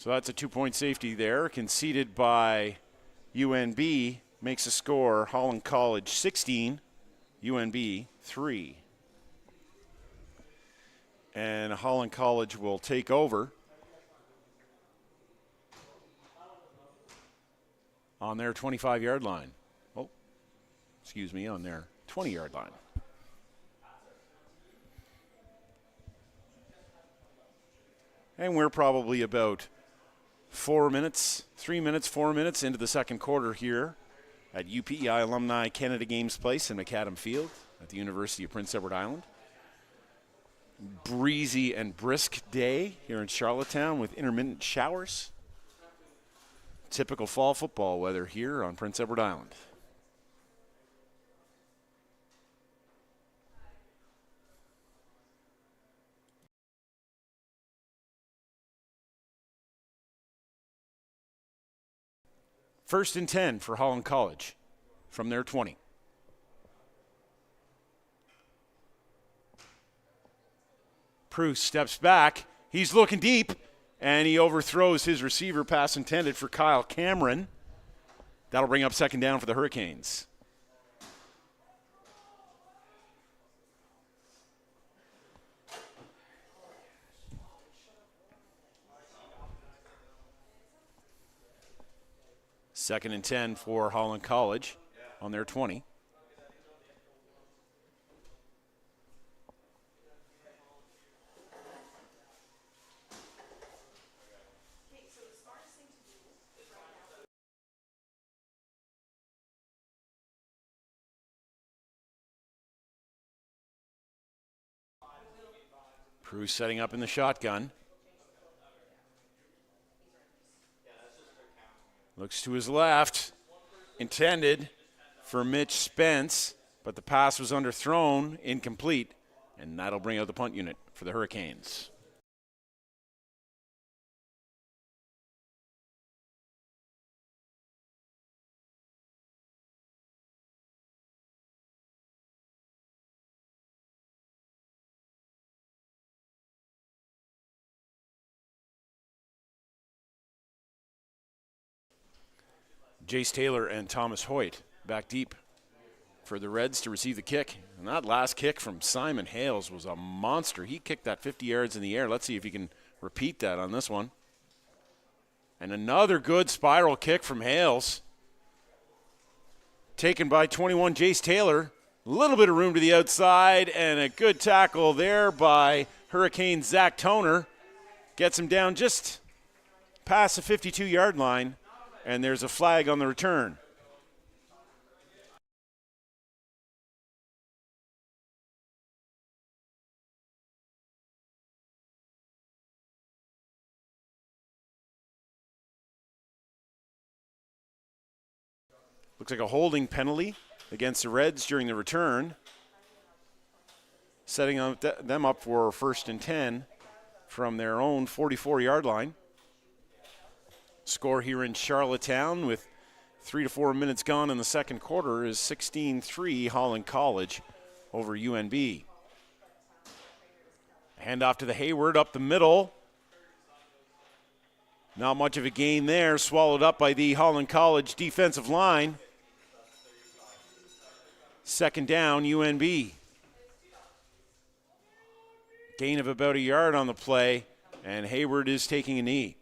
So that's a 2-point safety there, conceded by UNB. makes a score Holland College 16, UNB 3. And Holland College will take over on their 25-yard line. Oh, excuse me, on their 20-yard line. And we're probably about 4 minutes into the second quarter here at UPEI Alumni Canada Games Place in McAdam Field at the University of Prince Edward Island. Breezy and brisk day here in Charlottetown with intermittent showers. Typical fall football weather here on Prince Edward Island. First and 10 for Holland College from their 20. Pruce steps back. He's looking deep, and he overthrows his receiver, pass intended for Kyle Cameron. That'll bring up second down for the Hurricanes. Second and 10 for Holland College on their 20. Pruce setting up in the shotgun. Looks to his left. Intended for Mitch Spence, but the pass was underthrown, incomplete, and that'll bring out the punt unit for the Hurricanes. Jace Taylor and Thomas Hoyt back deep for the Reds to receive the kick. And that last kick from Simon Hales was a monster. He kicked that 50 yards in the air. Let's see if he can repeat that on this one. And another good spiral kick from Hales. Taken by 21 Jace Taylor. A little bit of room to the outside, and a good tackle there by Hurricane Zach Toner. Gets him down just past the 52-yard line. And there's a flag on the return. Looks like a holding penalty against the Reds during the return, setting them up for first and 10 from their own 44-yard line. Score here in Charlottetown with 3 to 4 minutes gone in the second quarter is 16-3 Holland College over UNB. Handoff to the Hayward up the middle. Not much of a gain there, swallowed up by the Holland College defensive line. Second down, UNB. Gain of about a yard on the play, and Hayward is taking a knee.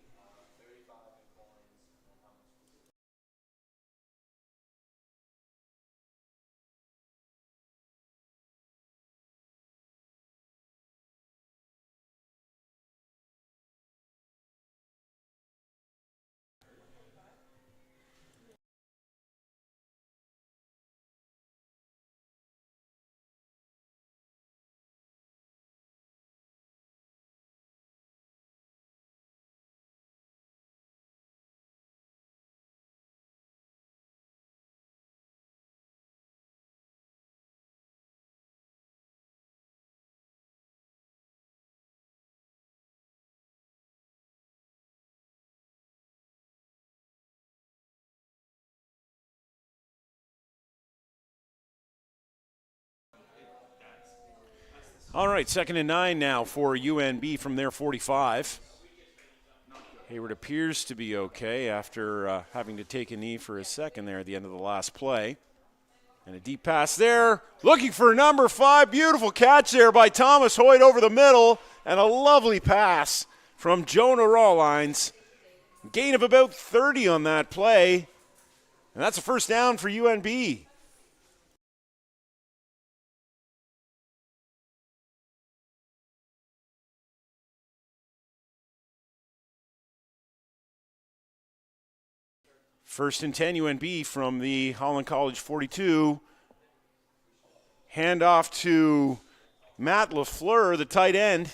All right, second and 9 now for UNB from their 45. Hayward appears to be okay after having to take a knee for a second there at the end of the last play. And a deep pass there, looking for number 5. Beautiful catch there by Thomas Hoyt over the middle, and a lovely pass from Jonah Rawlines. Gain of about 30 on that play, and that's a first down for UNB. First and 10 UNB from the Holland College 42. Hand off to Matt LaFleur, the tight end.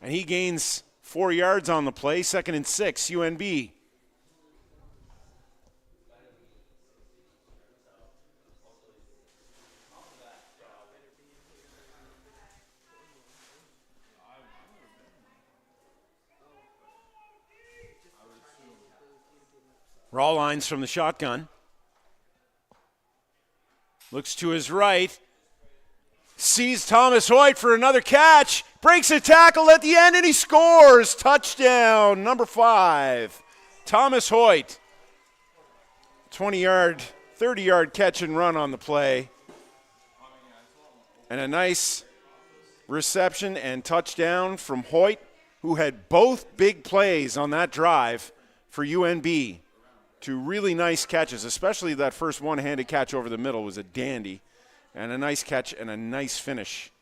And he gains 4 yards on the play. Second and 6, UNB. Rawlines from the shotgun. Looks to his right. Sees Thomas Hoyt for another catch. Breaks a tackle at the end and he scores. Touchdown, number 5. Thomas Hoyt. 20-yard, 30-yard catch and run on the play. And a nice reception and touchdown from Hoyt, who had both big plays on that drive for UNB. 2 really nice catches, especially that first one-handed catch over the middle was a dandy. And a nice catch and a nice finish.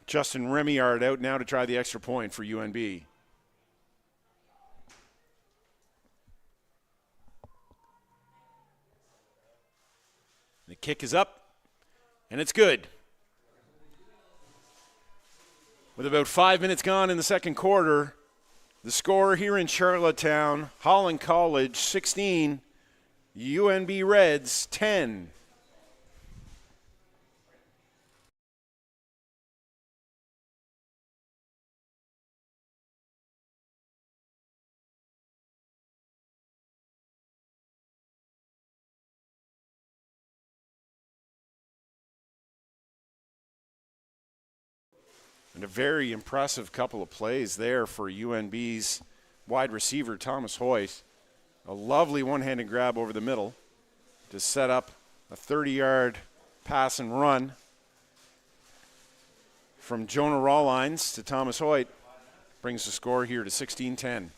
Justin Remillard out now to try the extra point for UNB. The kick is up, and it's good. With about 5 minutes gone in the second quarter, the score here in Charlottetown, Holland College 16, UNB Reds 10. And a very impressive couple of plays there for UNB's wide receiver, Thomas Hoyt. A lovely one-handed grab over the middle to set up a 30-yard pass and run from Jonah Rawlines to Thomas Hoyt. Brings the score here to 16-10.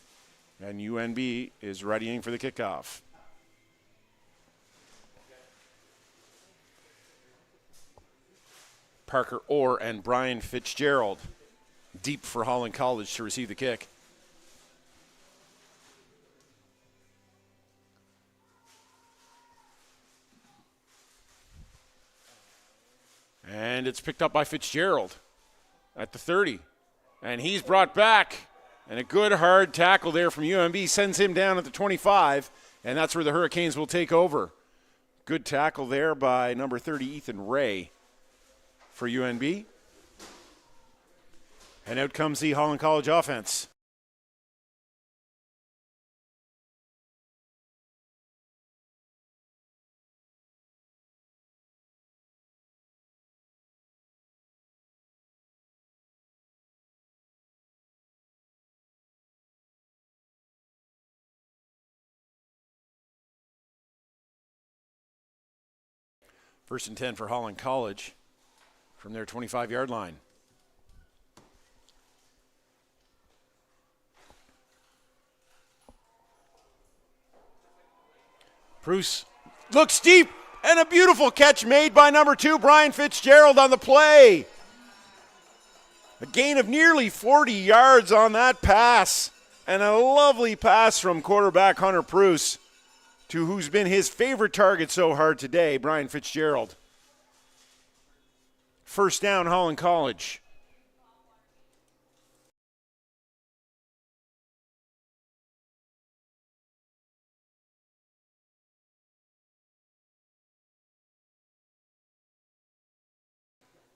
And UNB is readying for the kickoff. Parker Orr and Brian Fitzgerald deep for Holland College to receive the kick. And it's picked up by Fitzgerald at the 30. And he's brought back. And a good hard tackle there from UNB sends him down at the 25. And that's where the Hurricanes will take over. Good tackle there by number 30, Ethan Ray, for UNB. And out comes the Holland College offense. First and 10 for Holland College from their 25-yard line. Bruce looks deep, and a beautiful catch made by number 2, Brian Fitzgerald, on the play. A gain of nearly 40 yards on that pass, and a lovely pass from quarterback Hunter Bruce to who's been his favorite target so hard today, Brian Fitzgerald. First down, Holland College.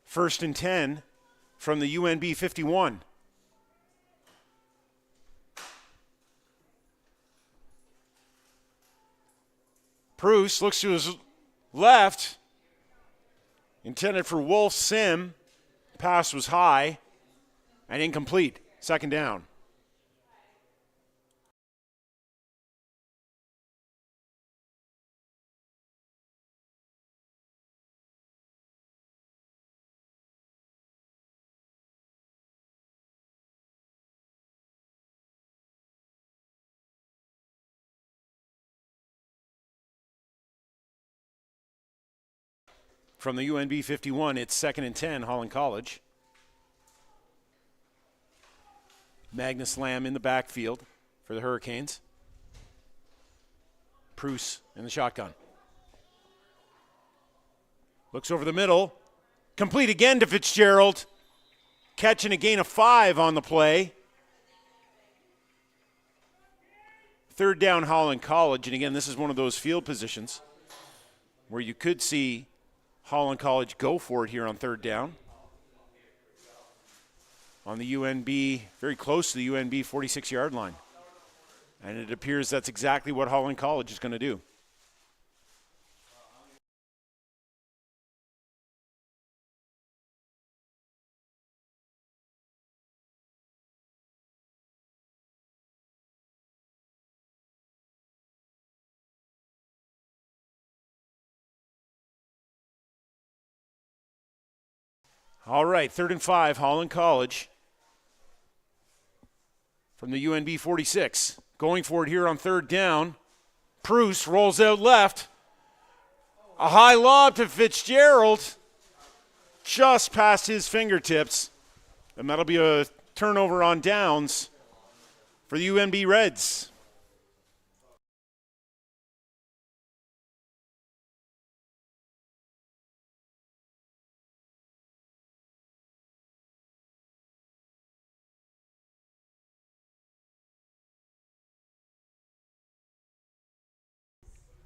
First and 10 from the UNB 51. Bruce looks to his left. Intended for Wolf Sim. Pass was high and incomplete. Second down. From the UNB 51, it's 2nd and 10, Holland College. Magnus Lamb in the backfield for the Hurricanes. Bruce in the shotgun. Looks over the middle. Complete again to Fitzgerald. Catch and a gain of 5 on the play. Third down, Holland College. And again, this is one of those field positions where you could see Holland College go for it here on third down. On the UNB, very close to the UNB 46-yard line. And it appears that's exactly what Holland College is going to do. All right, 3rd and 5, Holland College. From the UNB 46. Going for it here on third down. Bruce rolls out left. A high lob to Fitzgerald. Just past his fingertips. And that'll be a turnover on downs for the UNB Reds.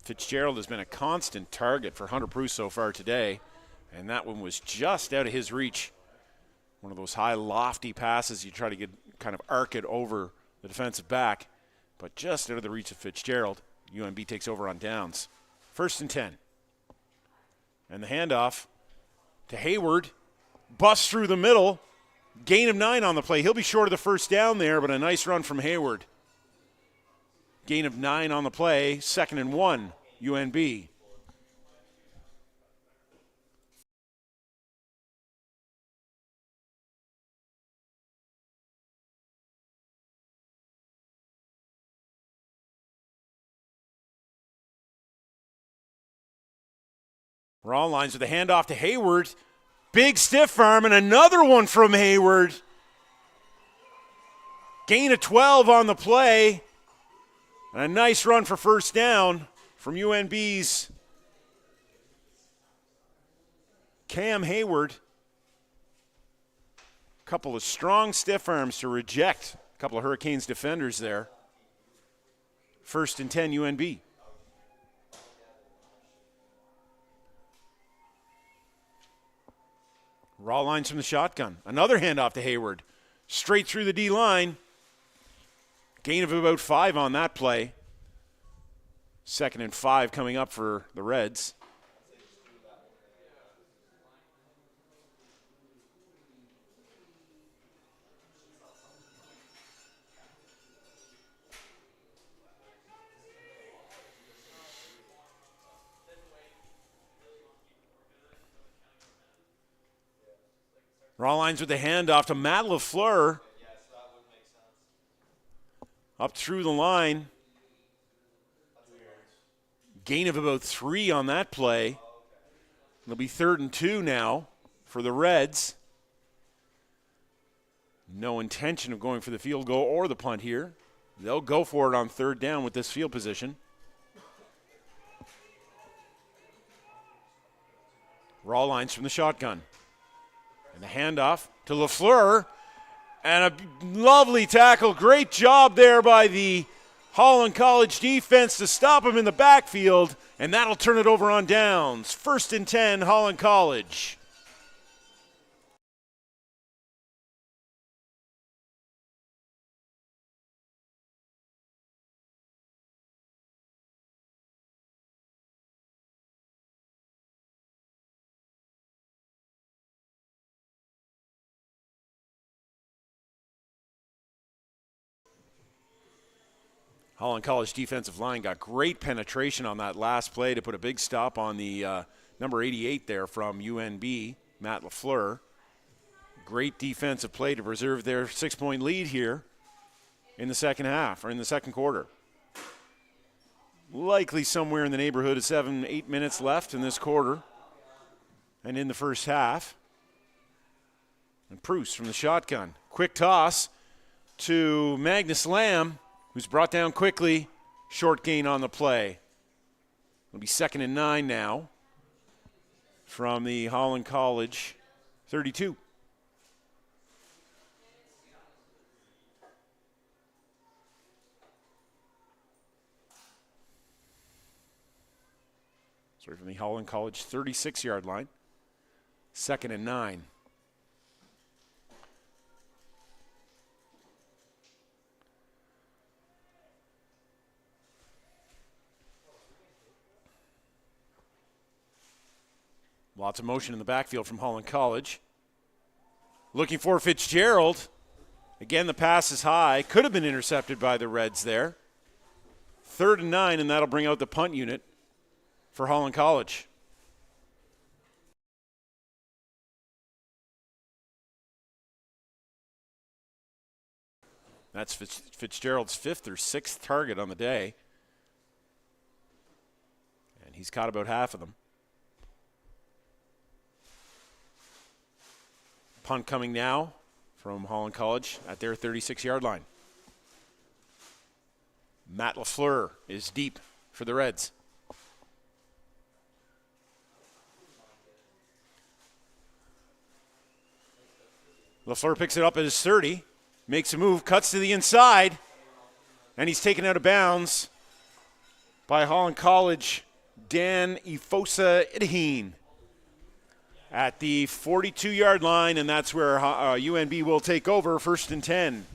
Fitzgerald has been a constant target for Hunter Bruce so far today, and that one was just out of his reach. One of those high, lofty passes you try to get kind of arc it over the defensive back, but just out of the reach of Fitzgerald. UNB takes over on downs. 1st and 10. And the handoff to Hayward. Busts through the middle. Gain of 9 on the play. He'll be short of the first down there, but a nice run from Hayward. Gain of 9 on the play. 2nd and 1, UNB. Raw lines with a handoff to Hayward. Big stiff arm and another one from Hayward. Gain of 12 on the play. And a nice run for first down from UNB's Cam Hayward. A couple of strong stiff arms to reject a couple of Hurricanes defenders there. 1st and 10, UNB. Raw lines from the shotgun. Another handoff to Hayward. Straight through the D-line. Gain of about 5 on that play. 2nd and 5 coming up for the Reds. Raw lines with the handoff to Matt LaFleur. Up through the line. Gain of about 3 on that play. It'll be 3rd and 2 now for the Reds. No intention of going for the field goal or the punt here. They'll go for it on 3rd down with this field position. Raw lines from the shotgun. And the handoff to LaFleur. And a lovely tackle. Great job there by the Holland College defense to stop him in the backfield. And that'll turn it over on downs. 1st and 10, Holland College. Holland College defensive line got great penetration on that last play to put a big stop on the number 88 there from UNB, Matt LaFleur. Great defensive play to preserve their 6-point lead here in the second half, or in the second quarter. Likely somewhere in the neighborhood of 7-8 minutes left in this quarter and in the first half. And Proust from the shotgun. Quick toss to Magnus Lamb, who's brought down quickly. Short gain on the play. It'll be 2nd and 9 now from the Holland College 32. Sorry, from the Holland College 36-yard line. 2nd and 9. Lots of motion in the backfield from Holland College. Looking for Fitzgerald. Again, the pass is high. Could have been intercepted by the Reds there. 3rd and 9, and that'll bring out the punt unit for Holland College. That's Fitzgerald's 5th or 6th target on the day. And he's caught about half of them. Punt coming now from Holland College at their 36-yard line. Matt LaFleur is deep for the Reds. LaFleur picks it up at his 30, makes a move, cuts to the inside, and he's taken out of bounds by Holland College Dan Ifosa Idaheen at the 42-yard line, and that's where UNB will take over, 1st and 10.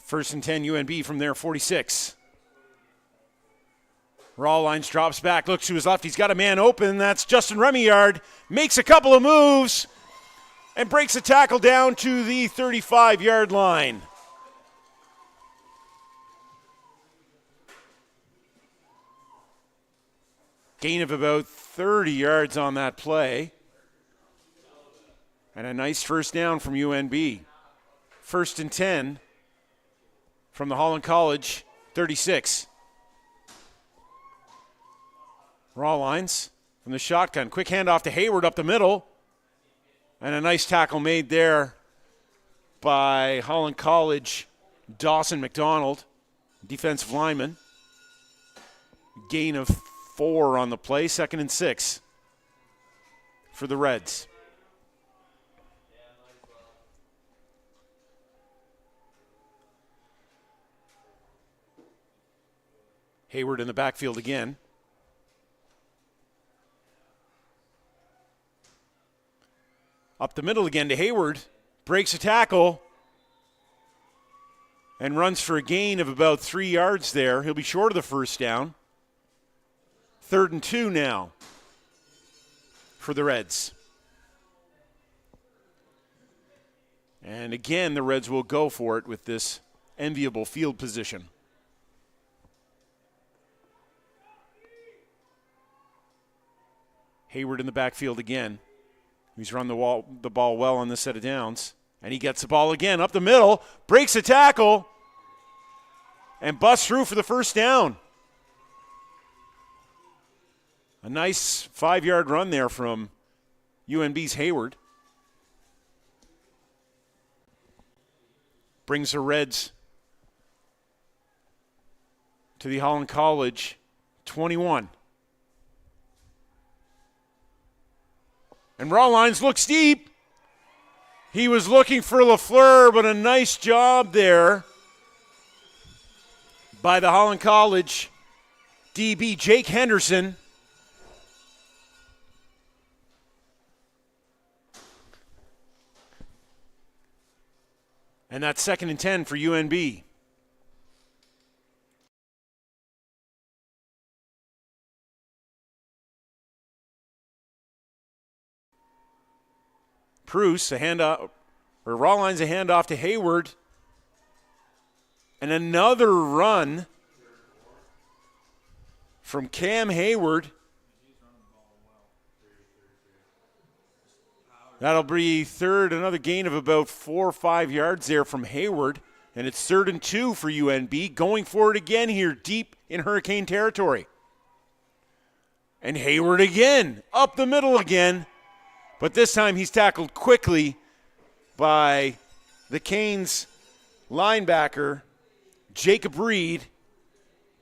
First and 10, UNB from their 46. Rawlines drops back, looks to his left. He's got a man open. That's Justin Remillard. Makes a couple of moves and breaks a tackle down to the 35-yard line. Gain of about 30 yards on that play. And a nice first down from UNB. 1st and 10. From the Holland College 36. Rawlines from the shotgun. Quick handoff to Hayward up the middle. And a nice tackle made there by Holland College Dawson McDonald, defensive lineman. Gain of 4 on the play, 2nd and 6 for the Reds. Hayward in the backfield again. Up the middle again to Hayward. Breaks a tackle. And runs for a gain of about 3 yards there. He'll be short of the first down. 3rd and 2 now for the Reds. And again, the Reds will go for it with this enviable field position. Hayward in the backfield again. He's run the ball well on this set of downs. And he gets the ball again up the middle, breaks a tackle, and busts through for the first down. A nice 5-yard run there from UNB's Hayward. Brings the Reds to the Holland College 21. And Rawlines looks deep. He was looking for LaFleur, but a nice job there by the Holland College DB Jake Henderson. And that's 2nd and 10 for UNB. Bruce, a handoff, or Rawlines a handoff to Hayward. And another run from Cam Hayward. That'll be third, another gain of about 4 or 5 yards there from Hayward. And it's 3rd and 2 for UNB, going forward again here deep in Hurricane territory. And Hayward again, up the middle again. But this time he's tackled quickly by the Canes linebacker, Jacob Reed.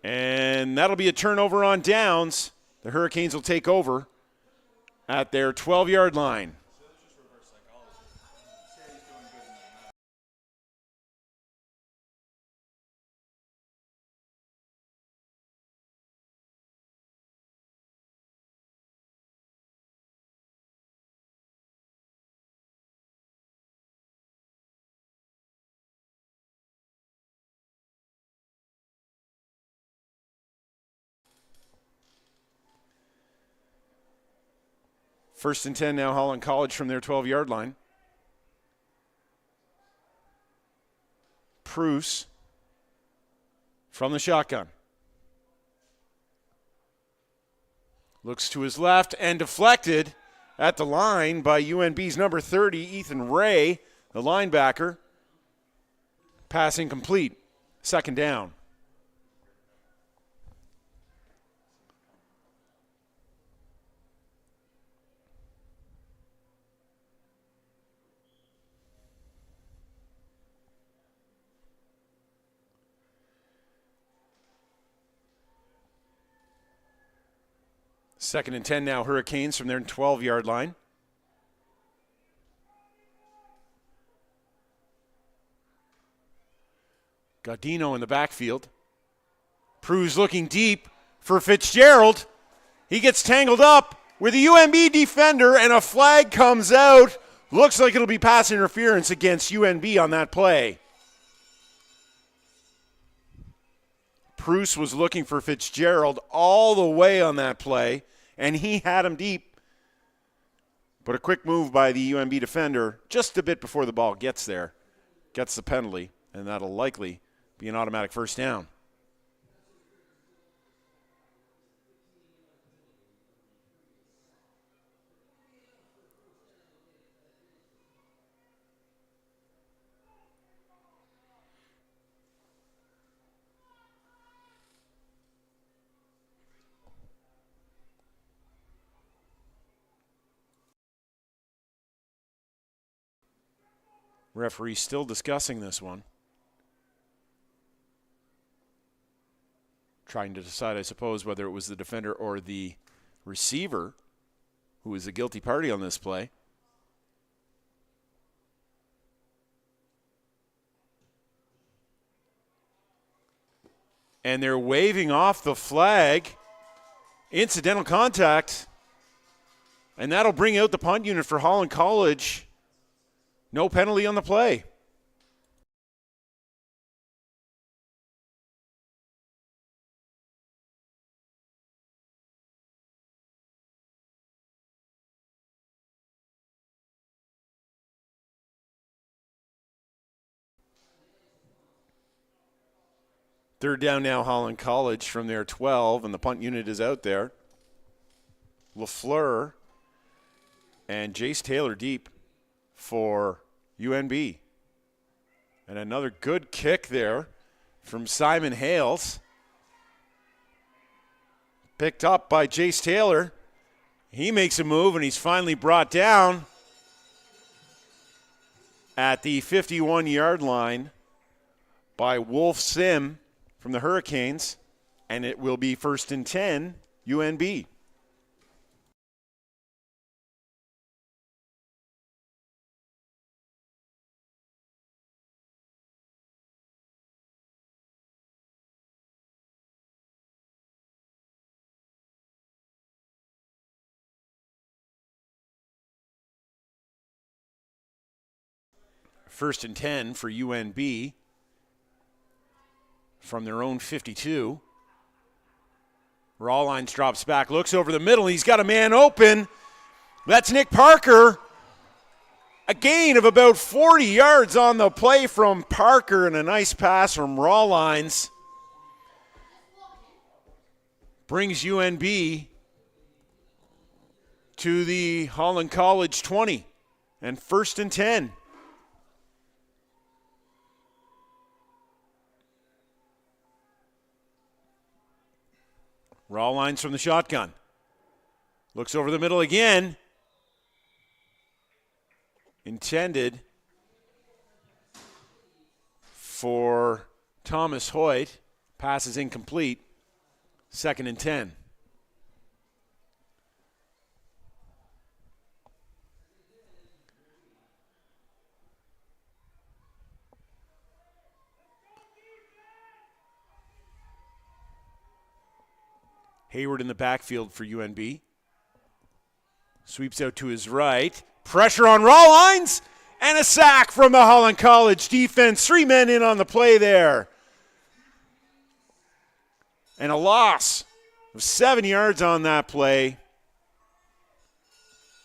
And that'll be a turnover on downs. The Hurricanes will take over at their 12-yard line. First and 10 now, Holland College from their 12-yard line. Bruce from the shotgun. Looks to his left and deflected at the line by UNB's number 30, Ethan Ray, the linebacker. Pass incomplete. 2nd down. Second and 10 now, Hurricanes from their 12-yard line. Gaudino in the backfield. Pruz looking deep for Fitzgerald. He gets tangled up with a UNB defender, and a flag comes out. Looks like it'll be pass interference against UNB on that play. Pruz was looking for Fitzgerald all the way on that play, and he had him deep. But a quick move by the UNB defender just a bit before the ball gets there, gets the penalty, and that'll likely be an automatic first down. Referee still discussing this one. Trying to decide, I suppose, whether it was the defender or the receiver who was the guilty party on this play. And they're waving off the flag. Incidental contact. And that'll bring out the punt unit for Holland College. No penalty on the play. Third down now, Holland College from their 12, and the punt unit is out there. LaFleur and Jace Taylor deep for UNB. And another good kick there from Simon Hales. Picked up by Jace Taylor. He makes a move, and he's finally brought down at the 51-yard line by Wolf Sim from the Hurricanes, and it will be 1st and 10, UNB. First and 10 for UNB from their own 52. Rawlines drops back, looks over the middle. He's got a man open. That's Nick Parker. A gain of about 40 yards on the play from Parker and a nice pass from Rawlines. Brings UNB to the Holland College 20 and first and 10. Rawlines from the shotgun. Looks over the middle again. Intended for Thomas Hoyt. Pass is incomplete. Second and 10. Hayward in the backfield for UNB. Sweeps out to his right. Pressure on Rawlines. And a sack from the Holland College defense. 3 men in on the play there. And a loss of 7 yards on that play.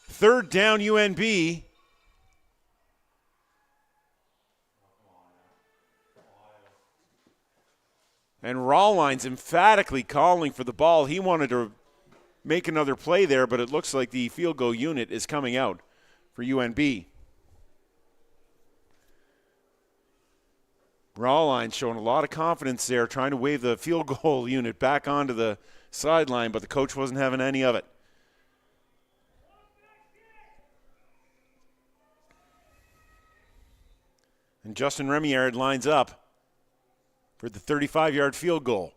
Third down UNB. And Rawlines emphatically calling for the ball. He wanted to make another play there, but it looks like the field goal unit is coming out for UNB. Rawlines showing a lot of confidence there, trying to wave the field goal unit back onto the sideline, but the coach wasn't having any of it. And Justin Remiard lines up for the 35-yard field goal.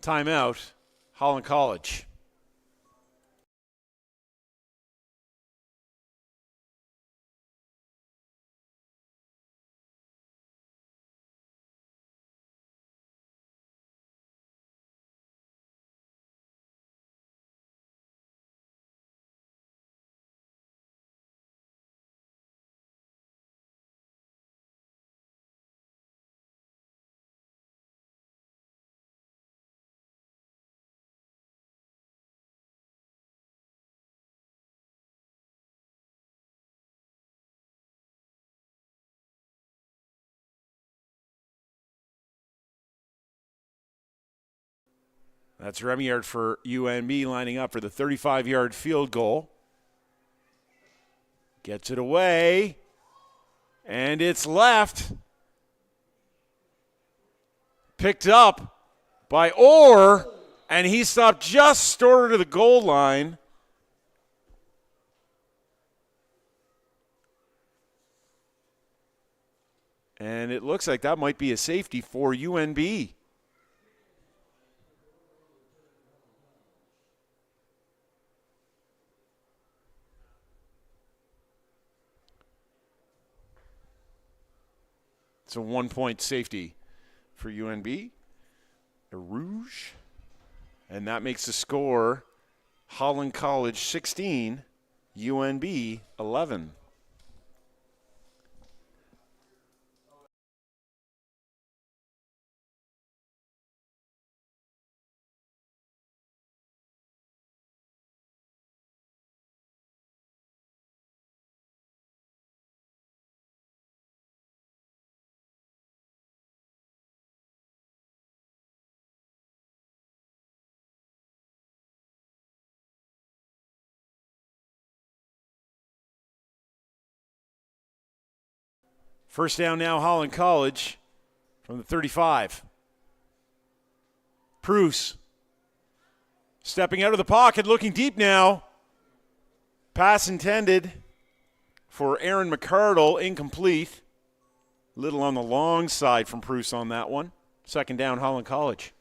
Timeout, Holland College. That's Remiard for UNB lining up for the 35-yard field goal. Gets it away. And it's left. Picked up by Orr. And he stopped just short of the goal line. And it looks like that might be a safety for UNB. It's a 1-point safety for UNB. A rouge. And that makes the score Holland College 16, UNB 11. First down now, Holland College from the 35. Pruce stepping out of the pocket, looking deep now. Pass intended for Aaron McCardle, incomplete. Little on the long side from Pruce on that one. Second down, Holland College.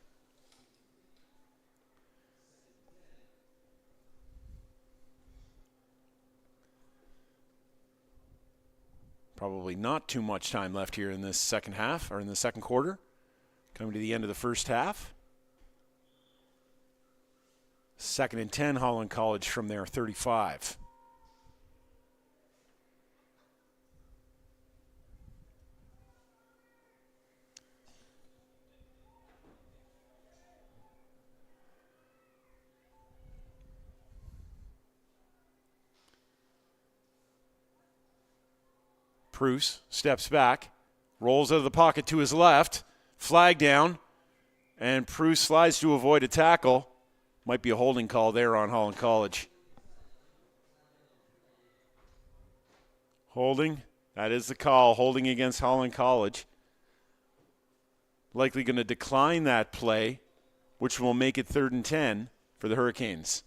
Probably not too much time left here in this second half, or in the second quarter. Coming to the end of the first half. Second and 10, Holland College from their 35. Preuss steps back, rolls out of the pocket to his left, flag down, and Preuss slides to avoid a tackle. Might be a holding call there on Holland College. Holding, that is the call, holding against Holland College. Likely going to decline that play, which will make it 3rd and 10 for the Hurricanes.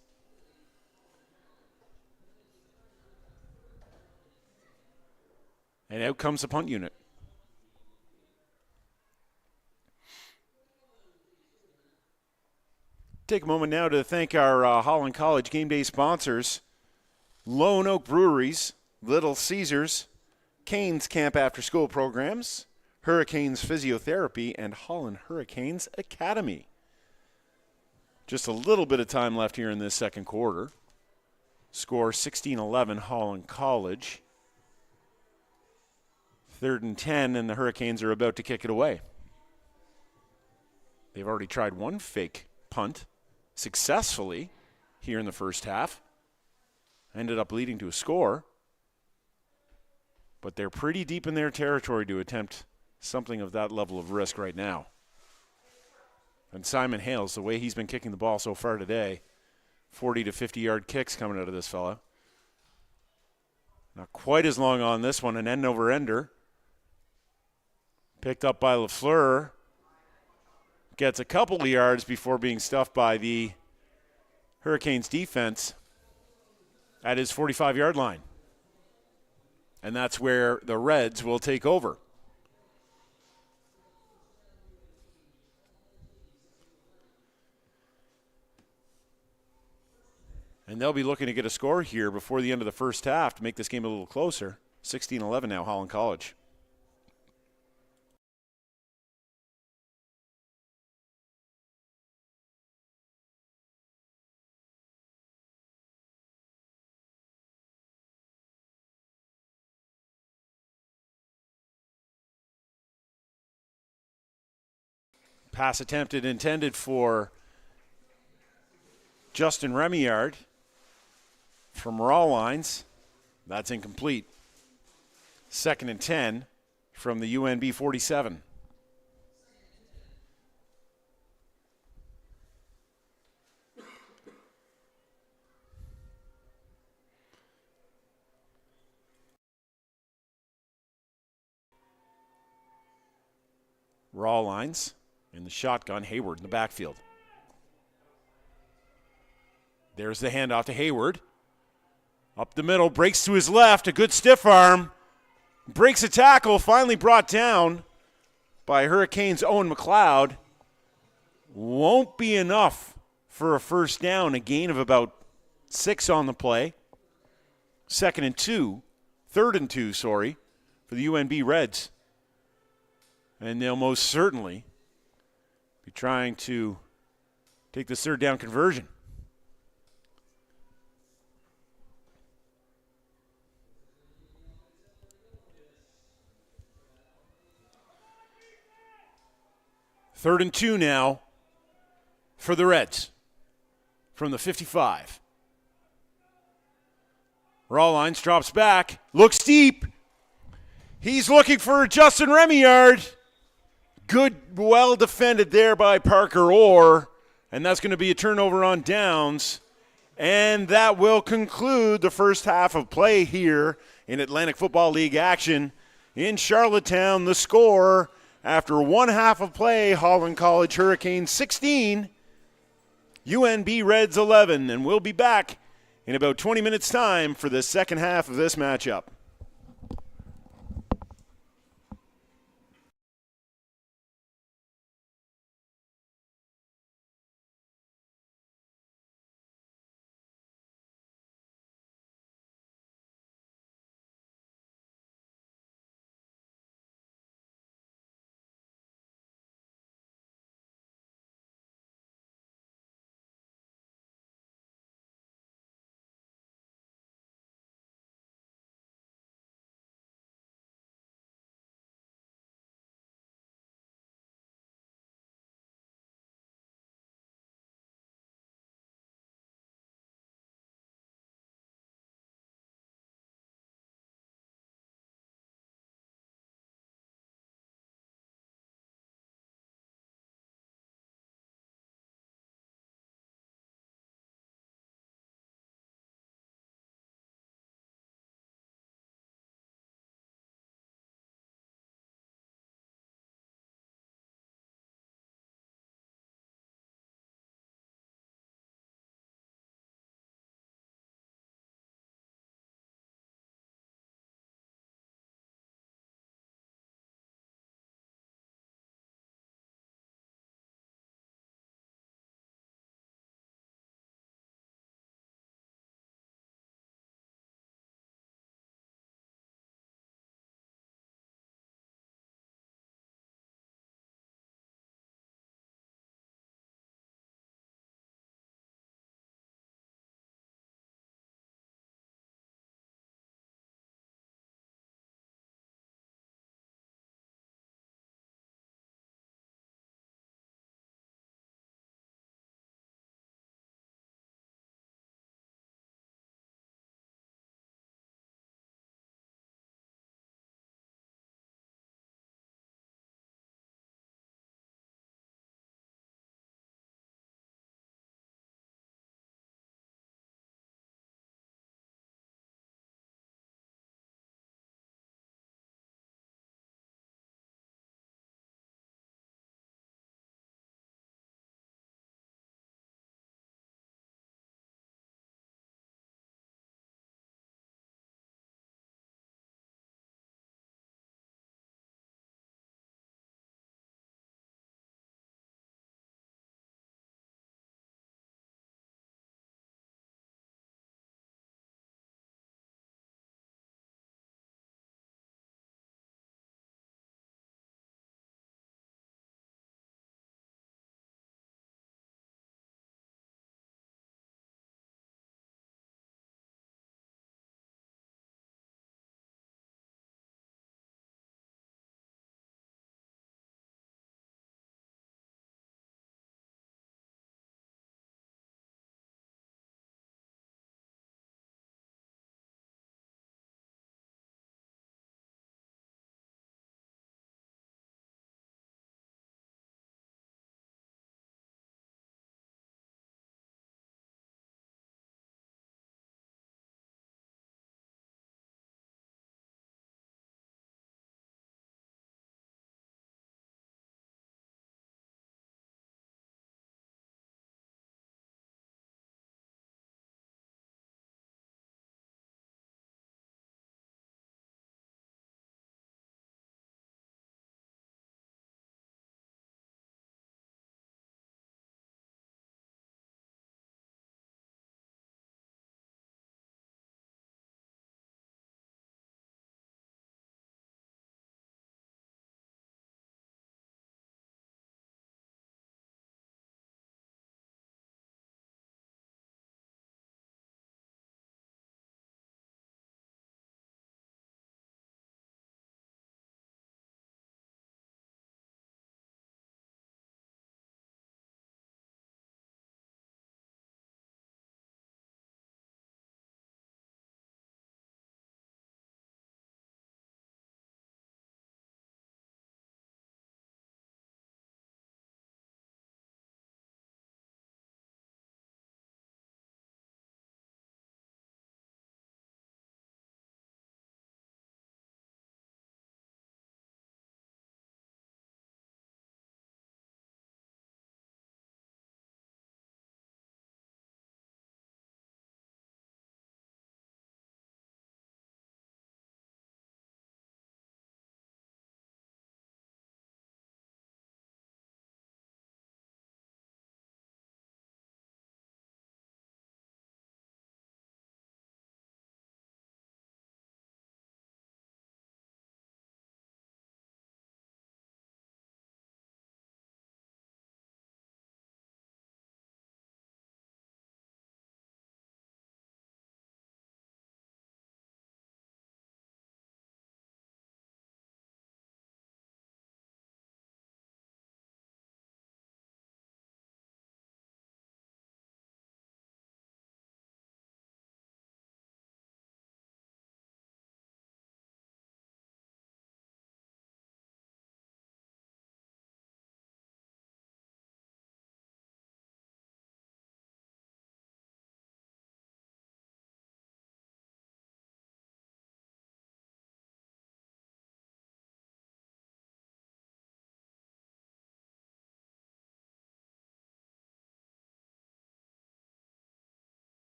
And out comes the punt unit. Take a moment now to thank our Holland College game day sponsors, Lone Oak Breweries, Little Caesars, Canes Camp After School Programs, Hurricanes Physiotherapy, and Holland Hurricanes Academy. Just a little bit of time left here in this second quarter. Score 16-11 Holland College. 3rd and 10, and the Hurricanes are about to kick it away. They've already tried one fake punt successfully here in the first half. Ended up leading to a score. But they're pretty deep in their territory to attempt something of that level of risk right now. And Simon Hales, the way he's been kicking the ball so far today, 40 to 50-yard kicks coming out of this fella. Not quite as long on this one, an end-over-ender. Picked up by LaFleur. Gets a couple of yards before being stuffed by the Hurricanes defense at his 45-yard line. And that's where the Reds will take over. And they'll be looking to get a score here before the end of the first half to make this game a little closer. 16-11 now, Holland College. Pass attempted intended for Justin Remillard from Rawlines. That's incomplete. 2nd and 10 from the UNB 47. Rawlines in the shotgun, Hayward in the backfield. There's the handoff to Hayward. Up the middle, breaks to his left, a good stiff arm. Breaks a tackle, finally brought down by Hurricanes' Owen McLeod. Won't be enough for a first down, a gain of about 6 on the play. 3rd and 2, for the UNB Reds. And they'll most certainly be trying to take this 3rd down conversion. Third and 2 now for the Reds from the 55. Rawlines drops back, looks deep. He's looking for Justin Remillard. Good, well defended there by Parker Orr, and that's going to be a turnover on downs. And that will conclude the first half of play here in Atlantic Football League action in Charlottetown. The score after one half of play, Holland College Hurricanes 16, UNB Reds 11. And we'll be back in about 20 minutes' time for the second half of this matchup.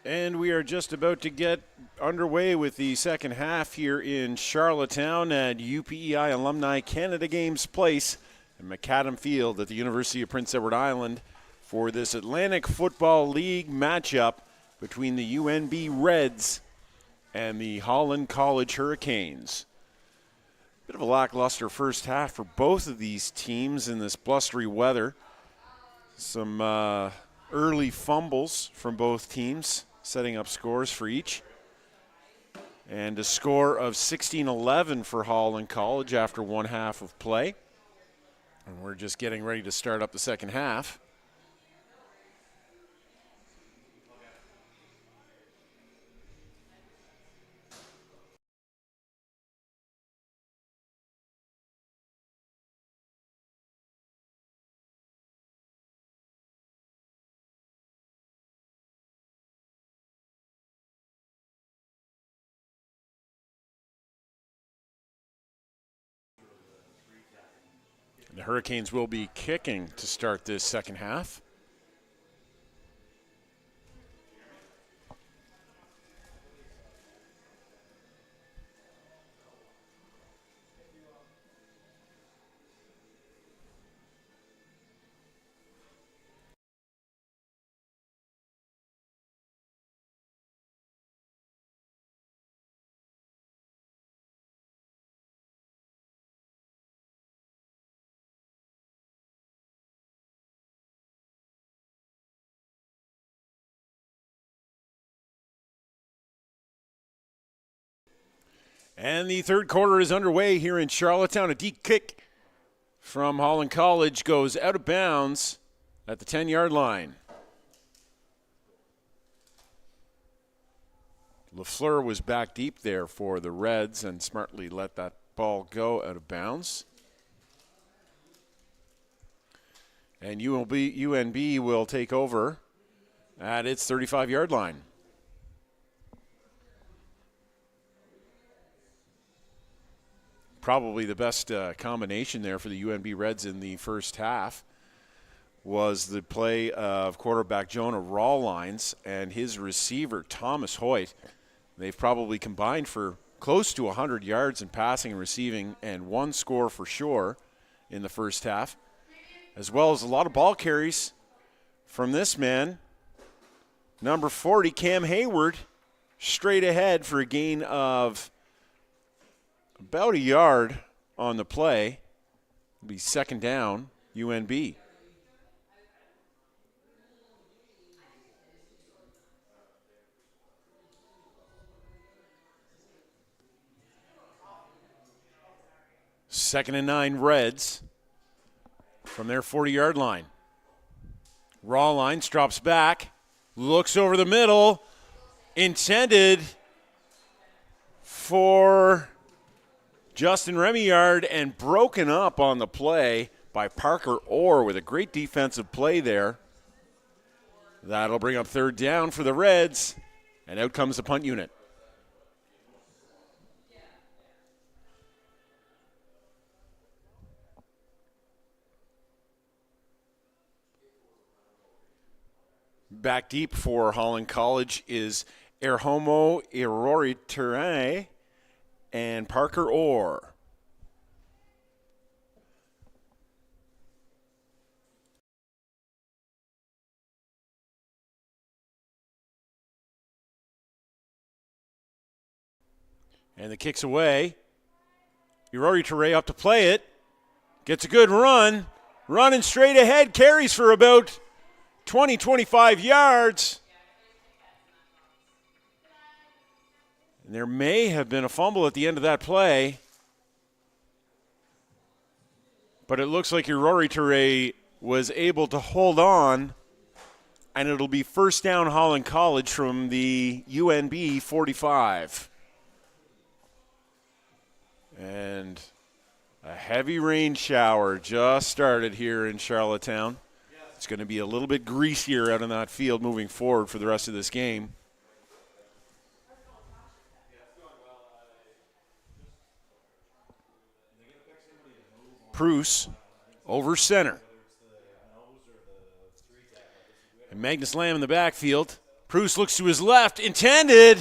And we are just about to get underway with the second half here in Charlottetown at UPEI Alumni Canada Games Place and Macadam Field at the University of Prince Edward Island for this Atlantic Football League matchup between the UNB Reds and the Holland College Hurricanes. Bit of a lackluster first half for both of these teams in this blustery weather. Some early fumbles from both teams, setting up scores for each. And a score of 16-11 for Holland College after one half of play. And we're just getting ready to start up the second half. The Hurricanes will be kicking to start this second half. And the third quarter is underway here in Charlottetown. A deep kick from Holland College goes out of bounds at the 10-yard line. LaFleur was back deep there for the Reds and smartly let that ball go out of bounds. And UNB will take over at its 35-yard line. Probably the best combination there for the UNB Reds in the first half was the play of quarterback Jonah Rawlines and his receiver Thomas Hoyt. They've probably combined for close to 100 yards in passing and receiving and one score for sure in the first half, as well as a lot of ball carries from this man, number 40, Cam Hayward, straight ahead for a gain of about a yard on the play. It'll be second down, UNB. Second and 9 Reds from their 40-yard line. Rawlines drops back, looks over the middle, intended for Justin Remillard and broken up on the play by Parker Orr with a great defensive play there. That'll bring up third down for the Reds, and out comes the punt unit. Back deep for Holland College is Erhomo Iroritere and Parker Orr. And the kick's away. Iroritere up to play it. Gets a good run. Running straight ahead. Carries for about 20, 25 yards. And there may have been a fumble at the end of that play. But it looks like Iroritere was able to hold on. And it'll be first down Holland College from the UNB 45. And a heavy rain shower just started here in Charlottetown. It's going to be a little bit greasier out on that field moving forward for the rest of this game. Pruce over center. And Magnus Lamb in the backfield. Proust looks to his left, intended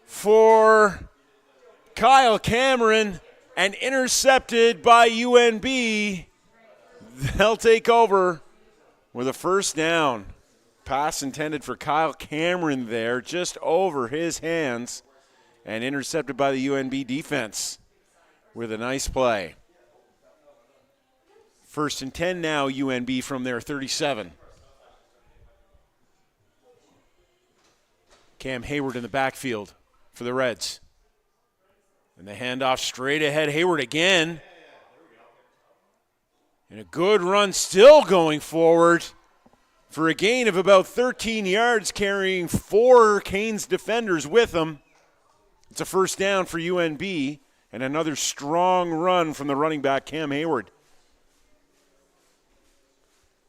for Kyle Cameron and intercepted by UNB. They'll take over with a first down. Pass intended for Kyle Cameron there, just over his hands, and intercepted by the UNB defense with a nice play. First and 10 now, UNB from their 37. Cam Hayward in the backfield for the Reds. And the handoff straight ahead. Hayward again. And a good run still going forward for a gain of about 13 yards, carrying 4 Canes defenders with him. It's a first down for UNB and another strong run from the running back, Cam Hayward.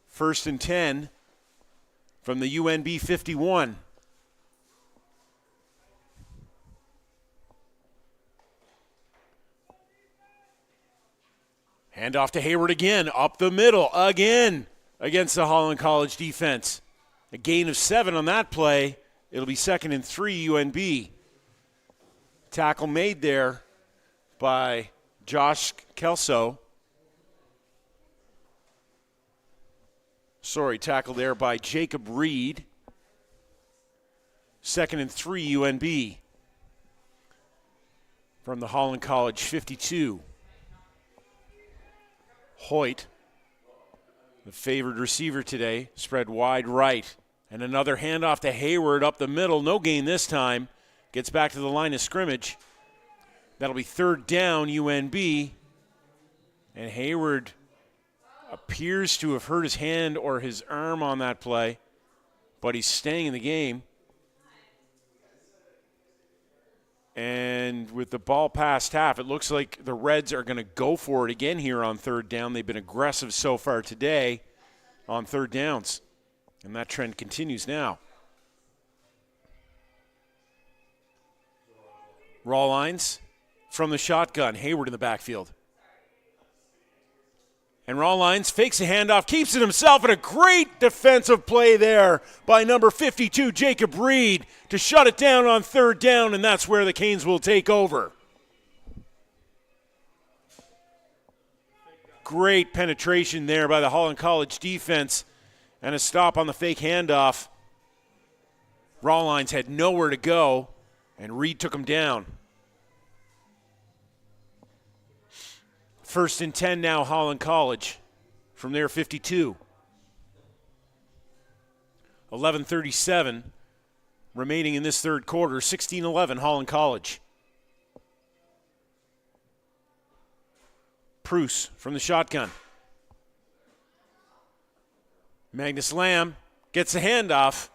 First and 10 from the UNB 51. Handoff to Hayward again, up the middle again against the Holland College defense. A gain of 7 on that play. It'll be 2nd and 3 UNB. Tackle made there by Josh Kelso. Tackle there by Jacob Reed. 2nd and 3 UNB from the Holland College 52. Hoyt, the favored receiver today, spread wide right. And another handoff to Hayward up the middle. No gain this time. Gets back to the line of scrimmage. That'll be 3rd down, UNB. And Hayward appears to have hurt his hand or his arm on that play, but he's staying in the game. And with the ball past half, it looks like the Reds are going to go for it again here on 3rd down. They've been aggressive so far today on 3rd downs, and that trend continues now. Raw lines from the shotgun. Hayward in the backfield. And Rawlines fakes a handoff, keeps it himself, and a great defensive play there by number 52, Jacob Reed, to shut it down on 3rd down, and that's where the Canes will take over. Great penetration there by the Holland College defense, and a stop on the fake handoff. Rawlines had nowhere to go, and Reed took him down. 1st and 10 now, Holland College from their 52. 11:37 remaining in this 3rd quarter. 16-11 Holland College. Proust from the shotgun. Magnus Lamb gets a handoff.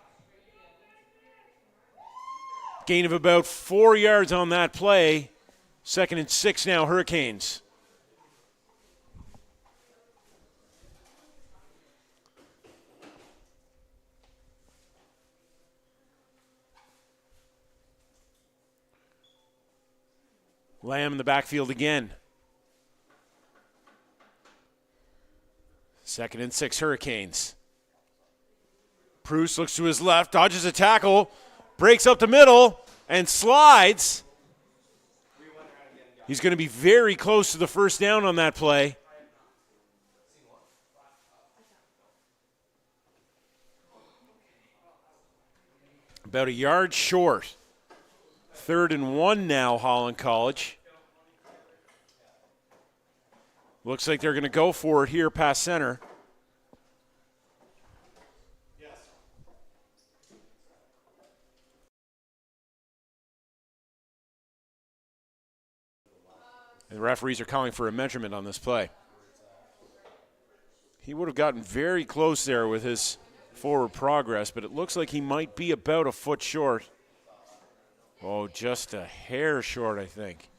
Gain of about 4 yards on that play. 2nd and 6 now, Hurricanes. Lamb in the backfield again. 2nd and 6 Hurricanes. Proust looks to his left, dodges a tackle, breaks up the middle, and slides. He's going to be very close to the first down on that play. About a yard short. 3rd and 1 now, Holland College. Looks like they're going to go for it here past center. And the referees are calling for a measurement on this play. He would have gotten very close there with his forward progress, but it looks like he might be about a foot short. Oh, just a hair short, I think.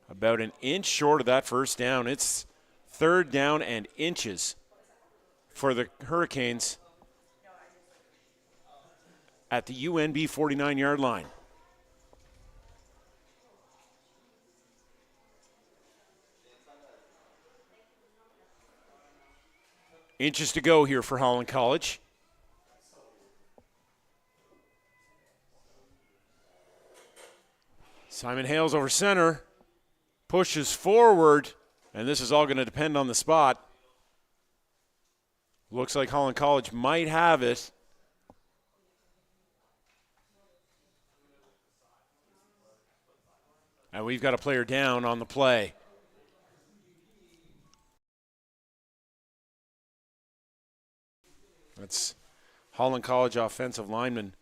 About an inch short of that first down. It's 3rd down and inches for the Hurricanes at the UNB 49-yard line. Inches to go here for Holland College. Simon Hales over center, pushes forward, and this is all going to depend on the spot. Looks like Holland College might have it. And we've got a player down on the play. That's Holland College offensive lineman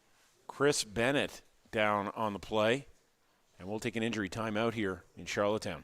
Chris Bennett down on the play. And we'll take an injury timeout here in Charlottetown.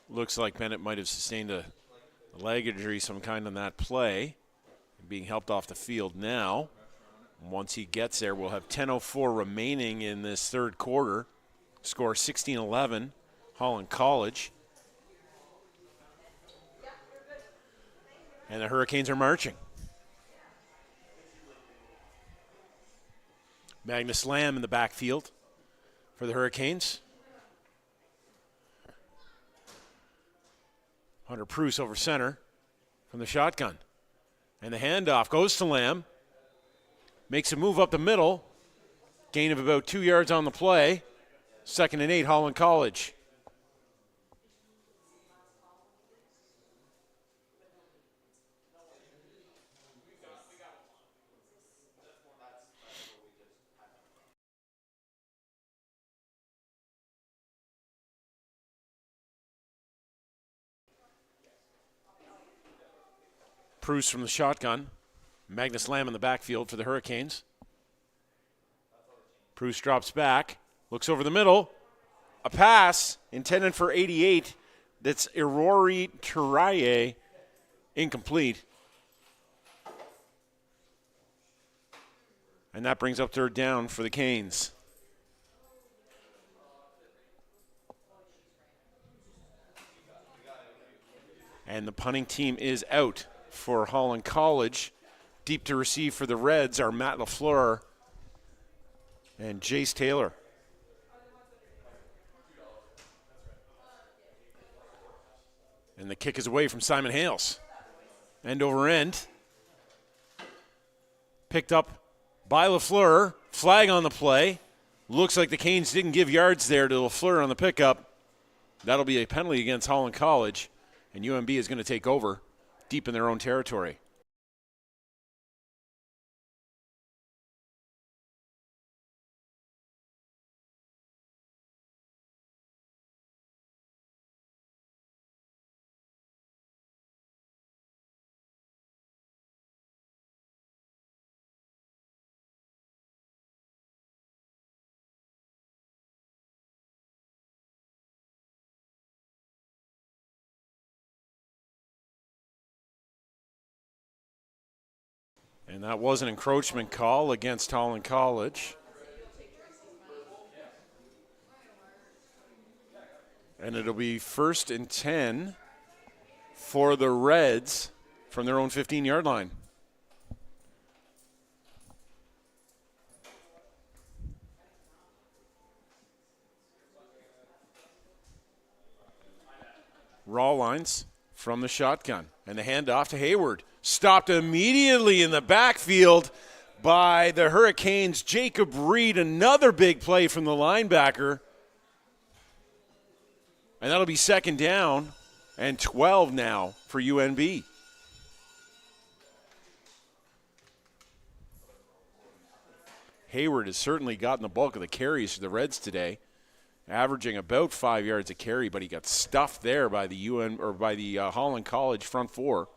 Looks like Bennett might have sustained a leg injury, some kind on that play. Being helped off the field now. Once he gets there, we'll have 10:04 remaining in this third quarter. Score 16-11, Holland College. And the Hurricanes are marching. Magnus Lamb in the backfield for the Hurricanes. Hunter Pruce over center from the shotgun. And the handoff goes to Lamb. Makes a move up the middle. Gain of about 2 yards on the play. 2nd and 8, Holland College. Pruce from the shotgun. Magnus Lamb in the backfield for the Hurricanes. Pruce drops back, looks over the middle. A pass intended for 88. That's Irori Turaye, incomplete. And that brings up third down for the Canes. And the punting team is out for Holland College. Deep to receive for the Reds are Matt LaFleur and Jace Taylor. And the kick is away from Simon Hales. End over end. Picked up by LaFleur. Flag on the play. Looks like the Canes didn't give yards there to LaFleur on the pickup. That'll be a penalty against Holland College. And UNB is going to take over deep in their own territory. And that was an encroachment call against Holland College. And it'll be 1st and 10 for the Reds from their own 15-yard line. Rawlines from the shotgun. And the handoff to Hayward. Stopped immediately in the backfield by the Hurricanes' Jacob Reed. Another big play from the linebacker. And that'll be second down and 12 now for UNB. Hayward has certainly gotten the bulk of the carries for the Reds today, averaging about 5 yards a carry, but he got stuffed there by the Holland College front four.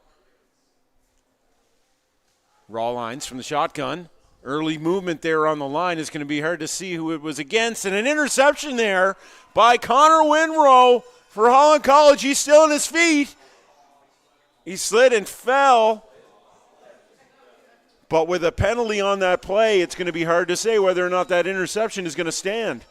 Rawlines from the shotgun. Early movement there on the line is going to be hard to see who it was against. And an interception there by Connor Winrow for Holland College. He's still on his feet. He slid and fell. But with a penalty on that play, it's going to be hard to say whether or not that interception is going to stand.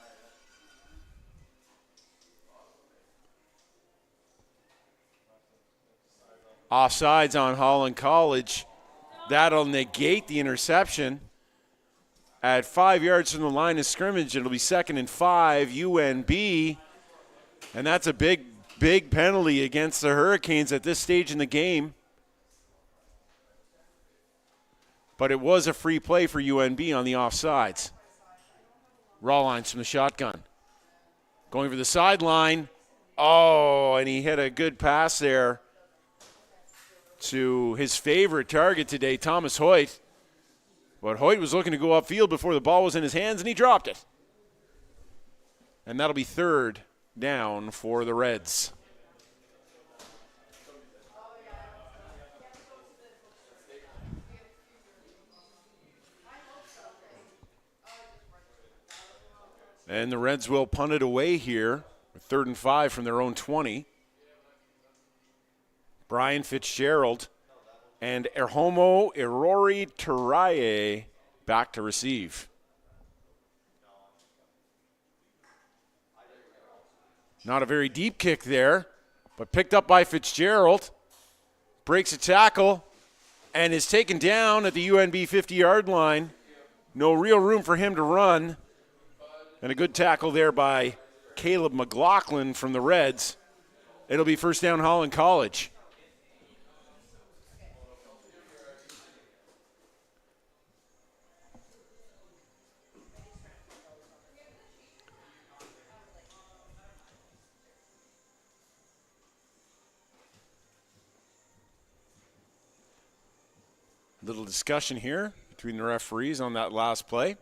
Offsides on Holland College. That'll negate the interception. At 5 yards from the line of scrimmage, it'll be 2nd and 5, UNB. And that's a big, big penalty against the Hurricanes at this stage in the game. But it was a free play for UNB on the offsides. Rawlines from the shotgun. Going for the sideline. Oh, and he hit a good pass there to his favorite target today, Thomas Hoyt. But Hoyt was looking to go upfield before the ball was in his hands, and he dropped it. And that'll be 3rd down for the Reds. And the Reds will punt it away here with 3rd and 5 from their own 20. Brian Fitzgerald and Erhomo Irori Turaye back to receive. Not a very deep kick there, but picked up by Fitzgerald. Breaks a tackle and is taken down at the UNB 50-yard line. No real room for him to run. And a good tackle there by Caleb McLaughlin from the Reds. It'll be 1st down Holland College. Little discussion here between the referees on that last play.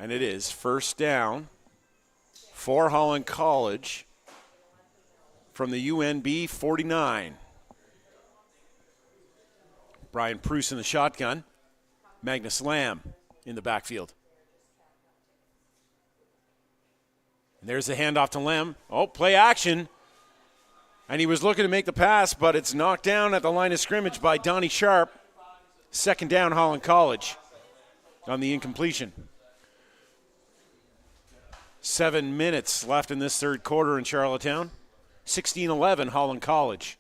And it is 1st down for Holland College from the UNB 49. Brian Pruce in the shotgun. Magnus Lamb in the backfield. And there's the handoff to Lamb. Oh, play action. And he was looking to make the pass, but it's knocked down at the line of scrimmage by Donnie Sharp. 2nd down Holland College on the incompletion. 7 minutes left in this 3rd quarter in Charlottetown. 16-11 Holland College.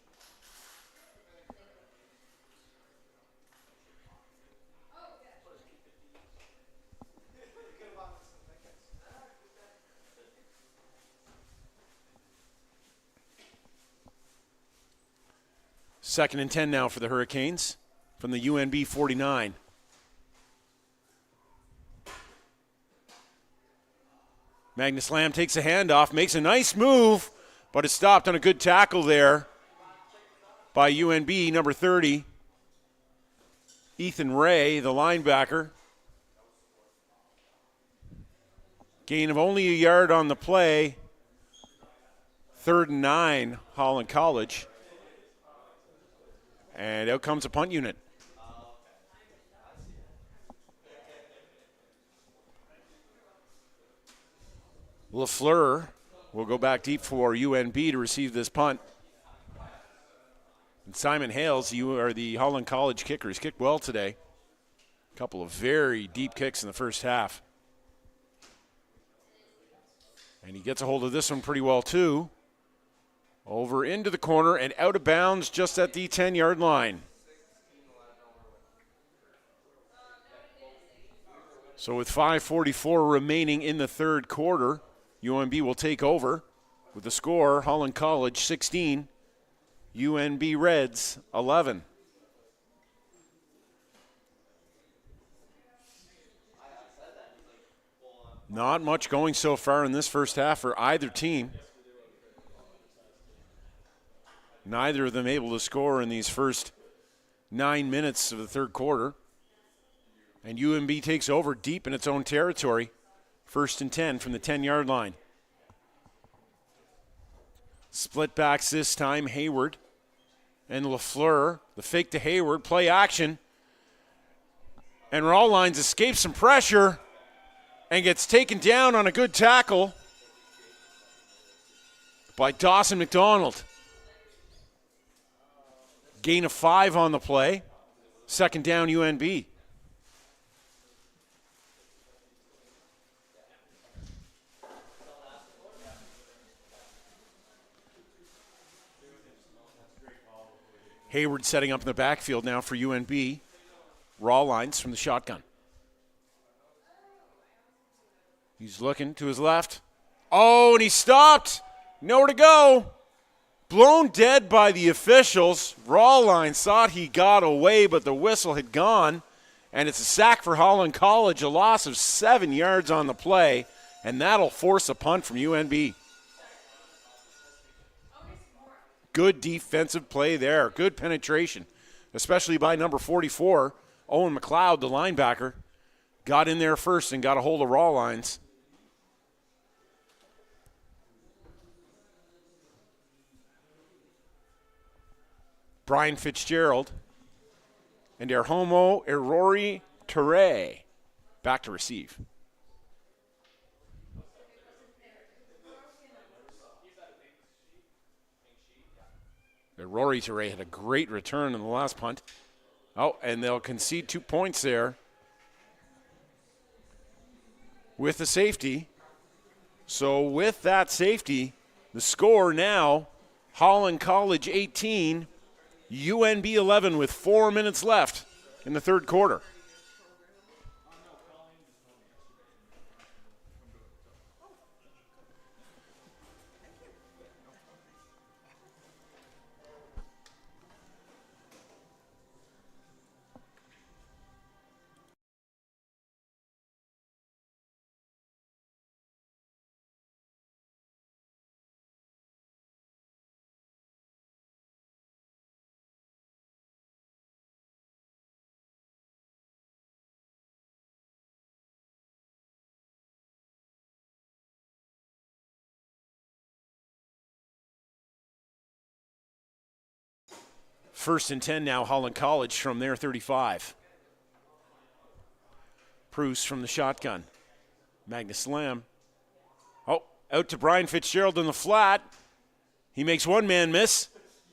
Second and 10 now for the Hurricanes from the UNB 49. Magnus Lamb takes a handoff, makes a nice move, but is stopped on a good tackle there by UNB, number 30, Ethan Ray, the linebacker. Gain of only a yard on the play. 3rd and 9, Holland College. And out comes a punt unit. LaFleur will go back deep for UNB to receive this punt. And Simon Hales, you are the Holland College kicker. He's kicked well today. A couple of very deep kicks in the first half. And he gets a hold of this one pretty well too. Over into the corner and out of bounds just at the 10-yard line. So with 5:44 remaining in the 3rd quarter, UNB will take over with the score, Holland College 16, UNB Reds 11. Not much going so far in this first half for either team. Neither of them able to score in these first 9 minutes of the third quarter. And UNB takes over deep in its own territory. 1st and 10 from the 10-yard line. Split backs this time, Hayward and LaFleur. The fake to Hayward, play action. And Rawlines escapes some pressure and gets taken down on a good tackle by Dawson McDonald. Gain of 5 on the play. 2nd down, UNB. Hayward setting up in the backfield now for UNB. Rawlines from the shotgun. He's looking to his left. Oh, and he stopped. Nowhere to go. Blown dead by the officials. Rawlines thought he got away, but the whistle had gone. And it's a sack for Holland College, a loss of 7 yards on the play. And that'll force a punt from UNB. Good defensive play there. Good penetration, especially by number 44, Owen McLeod, the linebacker. Got in there first and got a hold of Rawlines. Brian Fitzgerald and Erhomo Erori Ture back to receive. Rory Ture had a great return in the last punt. Oh, and they'll concede 2 points there with the safety. So with that safety, the score now, Holland College 18, UNB 11 with 4 minutes left in the third quarter. First and 10 now, Holland College from their 35. Bruce from the shotgun. Magnus Lamb. Oh, out to Brian Fitzgerald in the flat. He makes one man miss,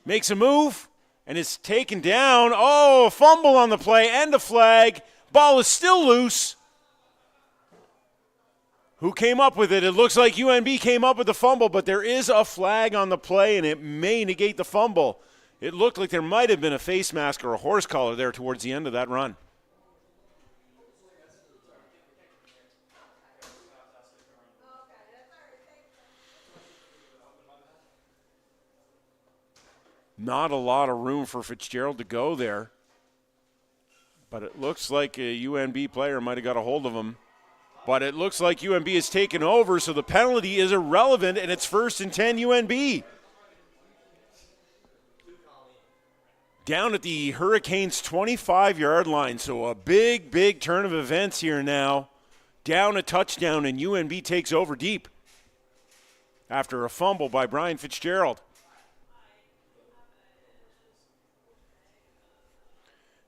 makes a move, and is taken down. Oh, a fumble on the play and a flag. Ball is still loose. Who came up with it? It looks like UNB came up with the fumble, but there is a flag on the play, and it may negate the fumble. It looked like there might have been a face mask or a horse collar there towards the end of that run. Not a lot of room for Fitzgerald to go there, but it looks like a UNB player might have got a hold of him. But it looks like UNB has taken over, so the penalty is irrelevant, and it's 1st and 10 UNB. Down at the Hurricanes' 25-yard line, so a big, big turn of events here now. Down a touchdown, and UNB takes over deep after a fumble by Brian Fitzgerald.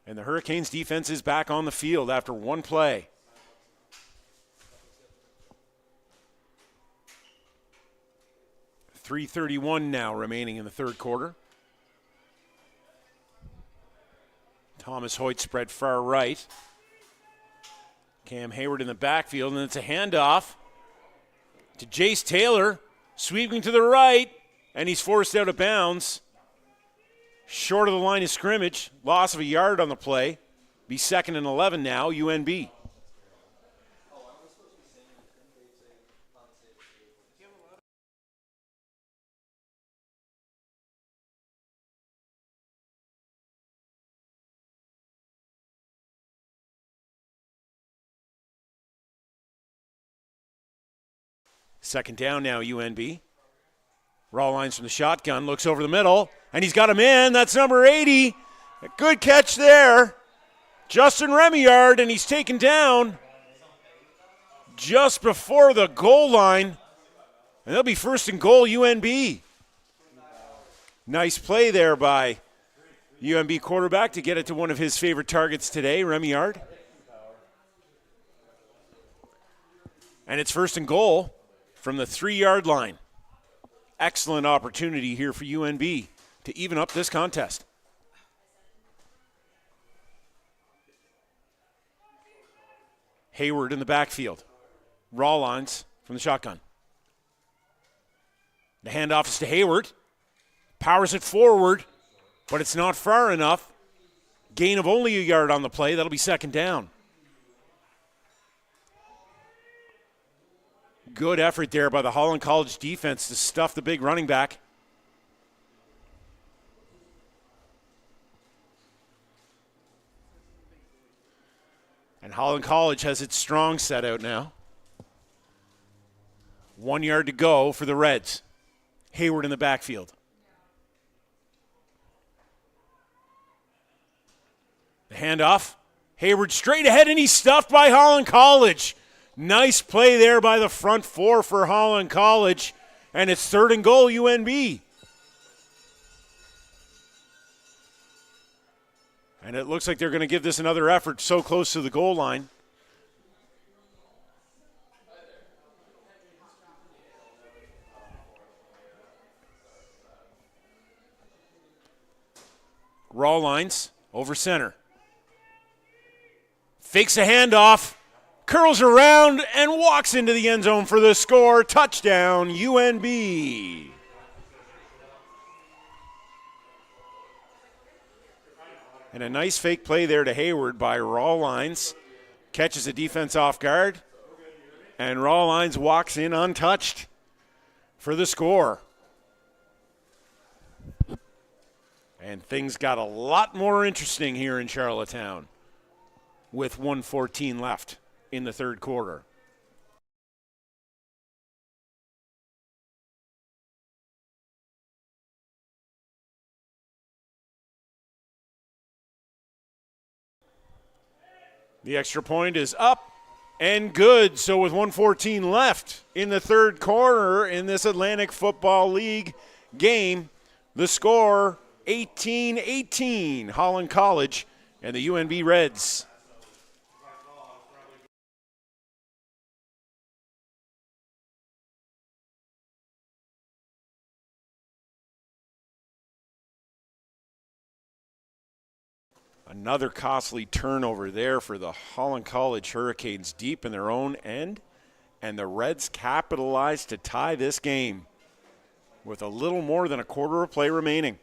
And the Hurricanes' defense is back on the field after one play. .331 now remaining in the third quarter. Thomas Hoyt spread far right. Cam Hayward in the backfield, and it's a handoff to Jace Taylor, sweeping to the right, and he's forced out of bounds. Short of the line of scrimmage, loss of a yard on the play. Be 2nd and 11 now, UNB. Second down now, UNB. Rawlines from the shotgun, looks over the middle, And he's got a man. That's number 80. A good catch there. Justin Remillard, and he's taken down just before the goal line. And they'll be first and goal, UNB. Nice play there by UNB quarterback to get it to one of his favorite targets today, Remillard. And it's first and goal from the 3-yard line. Excellent opportunity here for UNB to even up this contest. Hayward in the backfield. Rawlines from the shotgun. The handoff is to Hayward. Powers it forward, but it's not far enough. Gain of only a yard on the play. That'll be second down. Good effort there by the Holland College defense to stuff the big running back. And Holland College has its strong set out now. 1 yard to go for the Reds. Hayward in the backfield. The handoff. Hayward straight ahead, and he's stuffed by Holland College. Nice play there by the front four for Holland College. And it's third and goal, UNB. And it looks like they're going to give this another effort so close to the goal line. Rawlines over center. Fakes a handoff, curls around, and walks into the end zone for the score. Touchdown, UNB. And a nice fake play there to Hayward by Rawlines. Catches the defense off guard, and Rawlines walks in untouched for the score. And things got a lot more interesting here in Charlottetown with 1:14 left in the third quarter. The extra point is up and good. So with 1:14 left in the third quarter in this Atlantic Football League game, the score 18-18, Holland College and the UNB Reds. Another costly turnover there for the Holland College Hurricanes deep in their own end, and the Reds capitalized to tie this game with a little more than a quarter of play remaining.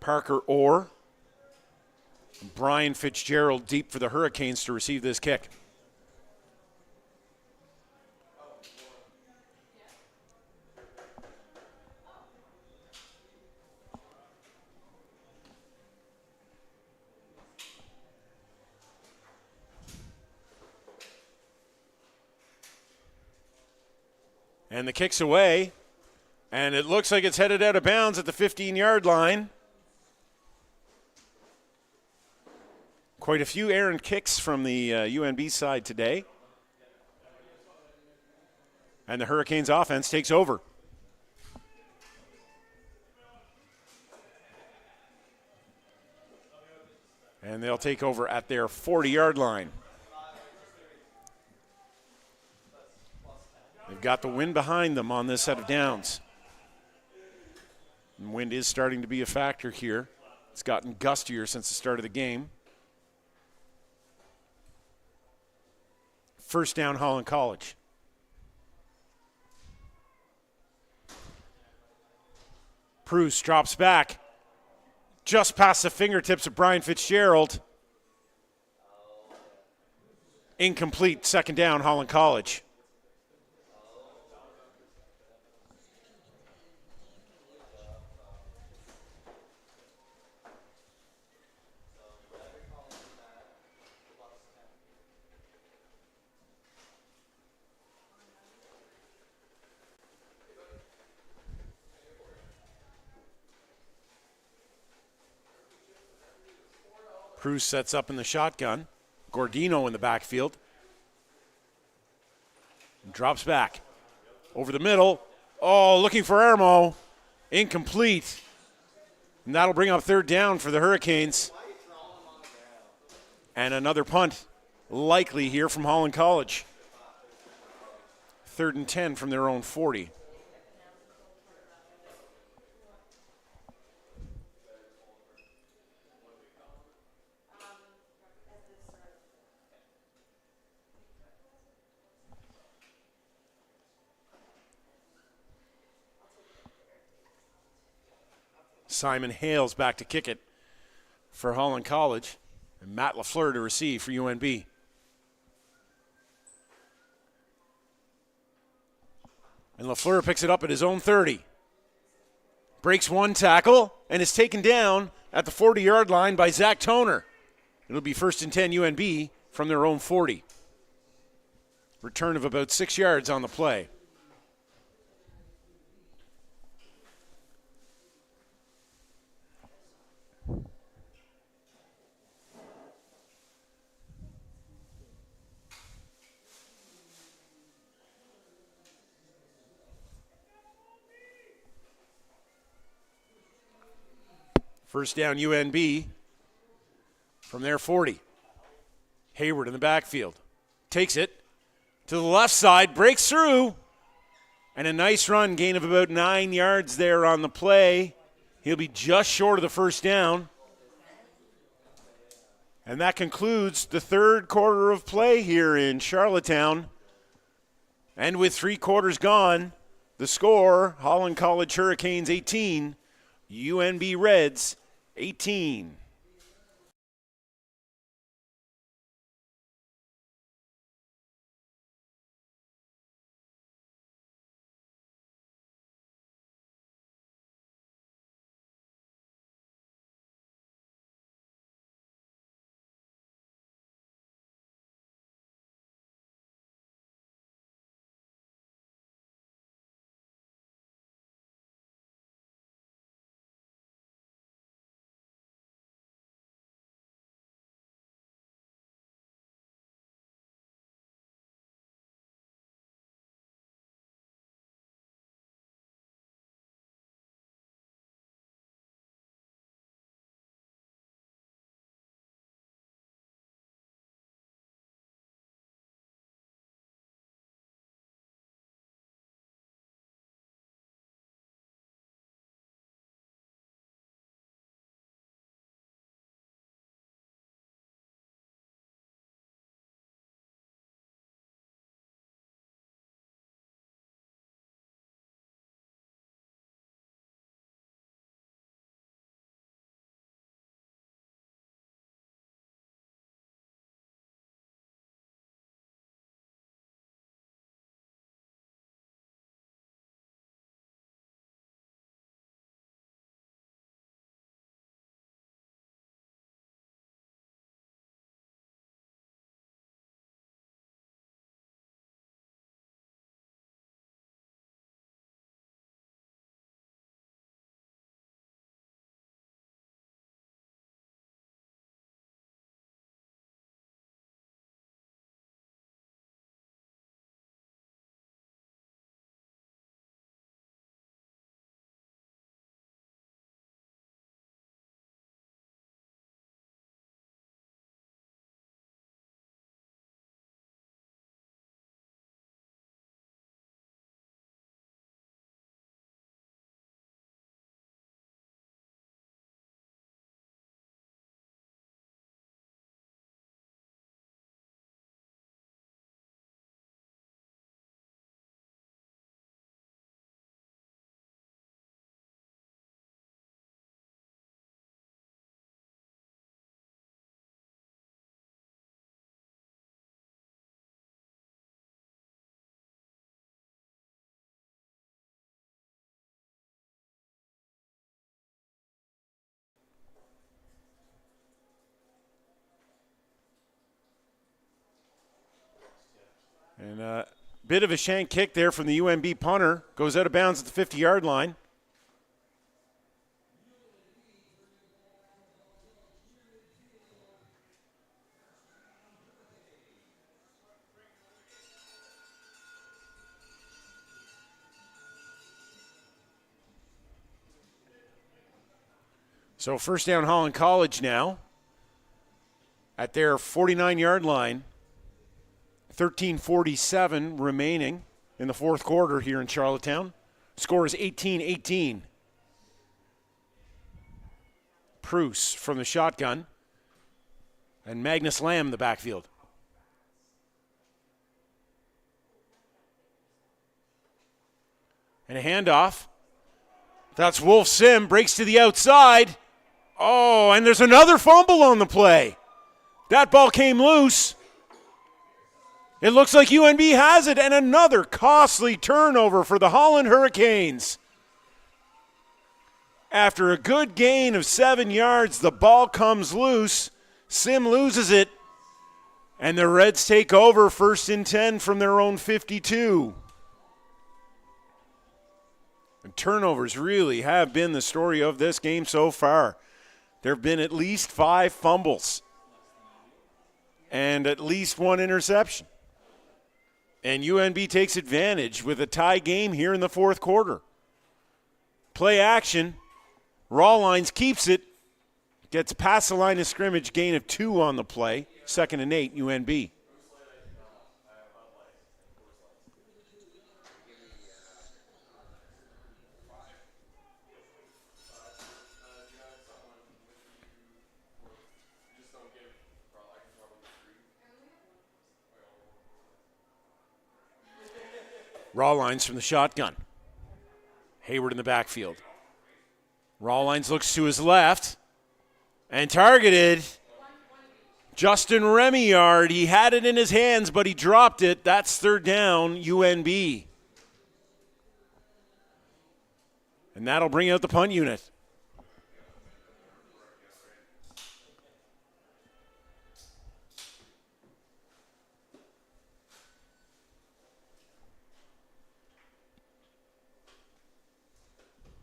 Parker Orr, Brian Fitzgerald deep for the Hurricanes to receive this kick. And the kick's away, and it looks like it's headed out of bounds at the 15-yard line. Quite a few errant kicks from the UNB side today. And the Hurricanes offense takes over. And they'll take over at their 40-yard line. They've got the wind behind them on this set of downs. And wind is starting to be a factor here. It's gotten gustier since the start of the game. First down, Holland College. Bruce drops back just past the fingertips of Brian Fitzgerald. Incomplete, second down, Holland College. Cruz sets up in the shotgun. Gordino in the backfield. Drops back. Over the middle. Oh, looking for Ermo. Incomplete. And that'll bring up third down for the Hurricanes. And another punt likely here from Holland College. 3rd and 10 from their own 40. Simon Hales back to kick it for Holland College. And Matt LaFleur to receive for UNB. And LaFleur picks it up at his own 30. Breaks one tackle and is taken down at the 40-yard line by Zach Toner. It'll be 1st and 10 UNB from their own 40. Return of about 6 yards on the play. First down UNB from their 40. Hayward in the backfield. Takes it to the left side, breaks through, and a nice run, gain of about 9 yards there on the play. He'll be just short of the first down. And that concludes the third quarter of play here in Charlottetown. And with 3 quarters gone, the score, Holland College Hurricanes 18, UNB Reds 18. And a bit of a shank kick there from the UNB punter. Goes out of bounds at the 50-yard line. So first down Holland College now at their 49-yard line. 13:47 remaining in the fourth quarter here in Charlottetown. Score is 18-18. Bruce from the shotgun. And Magnus Lamb in the backfield. And a handoff. That's Wolf Sim. Breaks to the outside. Oh, and there's another fumble on the play. That ball came loose. It looks like UNB has it, and another costly turnover for the Holland Hurricanes. After a good gain of 7 yards, the ball comes loose. Sim loses it, and the Reds take over 1st and 10 from their own 52. And turnovers really have been the story of this game so far. There have been at least 5 fumbles and at least 1 interception. And UNB takes advantage with a tie game here in the fourth quarter. Play action. Rawlines keeps it. Gets past the line of scrimmage, gain of 2 on the play. 2nd and 8, UNB. Rawlines from the shotgun. Hayward in the backfield. Rawlines looks to his left and targeted. Justin Remillard. He had it in his hands, but he dropped it. That's 3rd down, UNB. And that'll bring out the punt unit.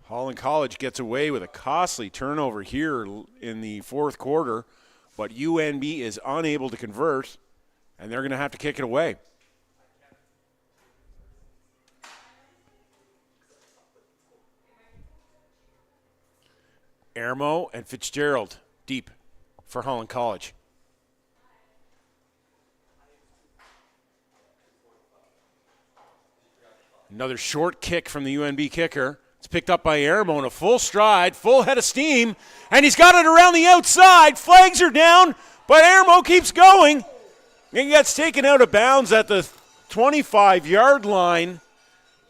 Holland College gets away with a costly turnover here in the fourth quarter, but UNB is unable to convert, and they're going to have to kick it away. Ermo and Fitzgerald deep for Holland College. Another short kick from the UNB kicker. It's picked up by Ermo in a full stride, full head of steam, and he's got it around the outside. Flags are down, but Ermo keeps going. And he gets taken out of bounds at the 25-yard line,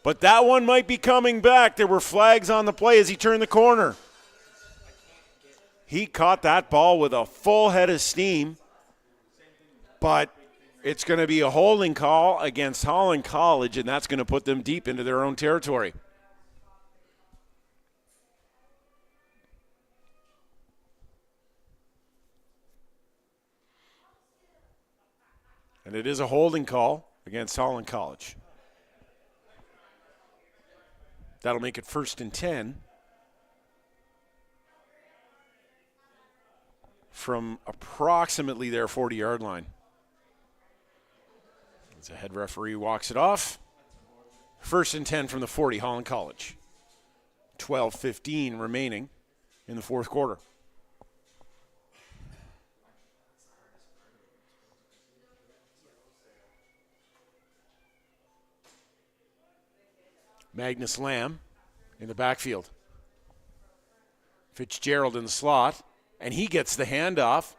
but that one might be coming back. There were flags on the play as he turned the corner. He caught that ball with a full head of steam, but it's going to be a holding call against Holland College, and that's going to put them deep into their own territory. And it is a holding call against Holland College. That'll make it 1st and 10 from approximately their 40-yard line. As the head referee walks it off. 1st and 10 from the 40, Holland College. 12:15 remaining in the fourth quarter. Magnus Lamb in the backfield. Fitzgerald in the slot, and he gets the handoff,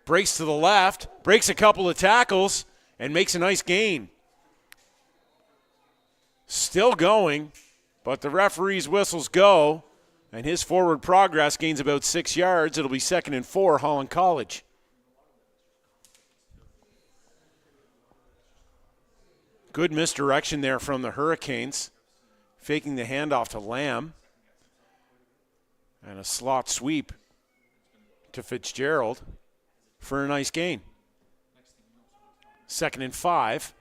breaks to the left, breaks a couple of tackles, and makes a nice gain. Still going, but the referee's whistles go, and his forward progress gains about 6 yards. It'll be 2nd and 4, Holland College. Good misdirection there from the Hurricanes. Faking the handoff to Lamb. And a slot sweep to Fitzgerald for a nice gain. 2nd and 5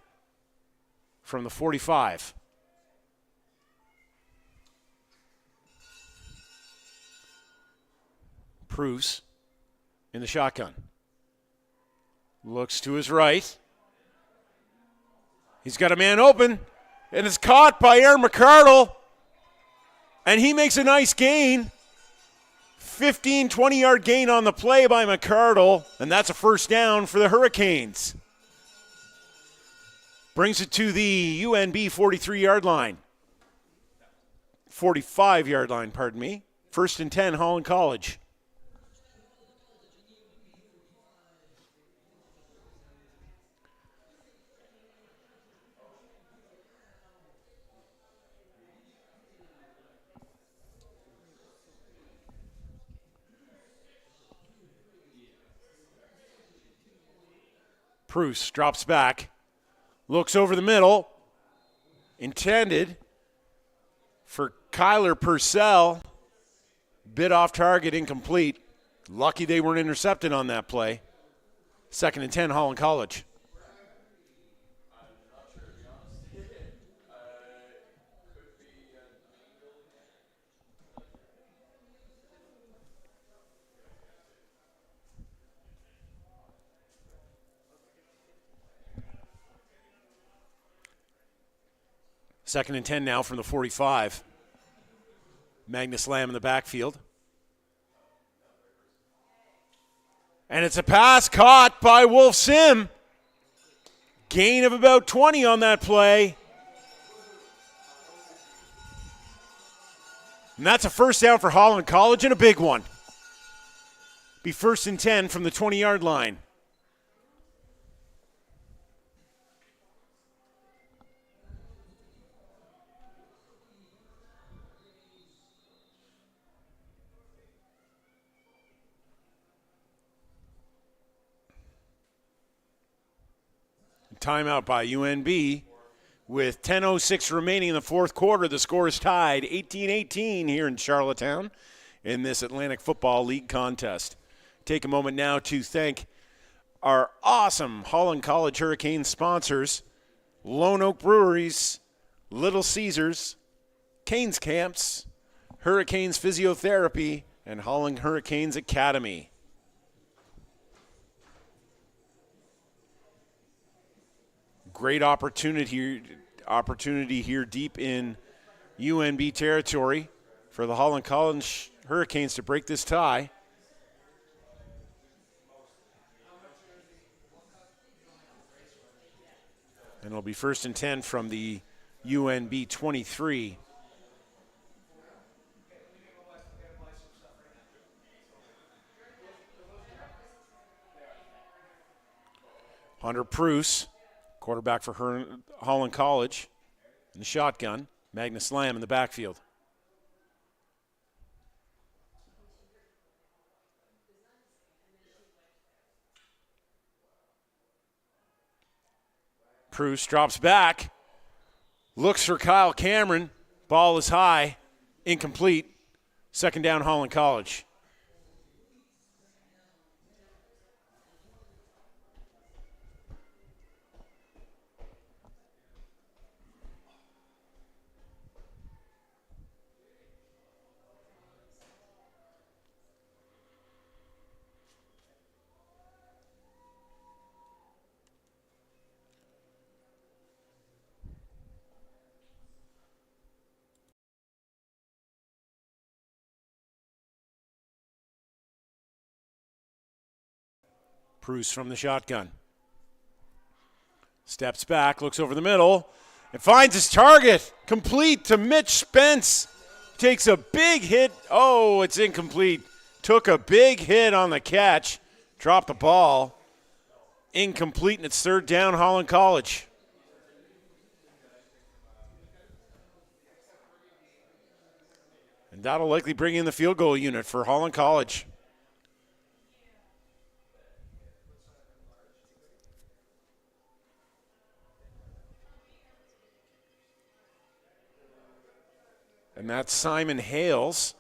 from the 45. Bruce in the shotgun. Looks to his right. He's got a man open. And it's caught by Aaron McCardle. And he makes a nice gain. 15, 20-yard gain on the play by McCardle, and that's a first down for the Hurricanes. Brings it to the UNB 43-yard line. 45-yard line, pardon me. First and 10, Holland College. Bruce drops back, looks over the middle, intended for Kyler Purcell, bit off target, incomplete. Lucky they weren't intercepted on that play. Second and 10, Holland College. Second and 10 now from the 45. Magnus Lamb in the backfield. And it's a pass caught by Wolf Sim. Gain of about 20 on that play. And that's a first down for Holland College and a big one. Be first and 10 from the 20-yard line. Timeout by UNB with 10:06 remaining in the fourth quarter. The score is tied 18-18 here in Charlottetown in this Atlantic Football League contest. Take a moment now to thank our awesome Holland College Hurricanes sponsors, Lone Oak Breweries, Little Caesars, Canes Camps, Hurricanes Physiotherapy, and Holland Hurricanes Academy. Great opportunity here deep in UNB territory for the Holland College Hurricanes to break this tie. And it'll be first and 10 from the UNB 23. Hunter Pruce, quarterback for Holland College, in the shotgun. Magnus Lamb in the backfield. Pruce drops back, looks for Kyle Cameron. Ball is high, incomplete. Second down, Holland College. Bruce from the shotgun. Steps back, looks over the middle, and finds his target. Complete to Mitch Spence. Takes a big hit. Oh, it's incomplete. Took a big hit on the catch. Dropped the ball. Incomplete, and it's third down, Holland College. And that'll likely bring in the field goal unit for Holland College. And that's Simon Hales,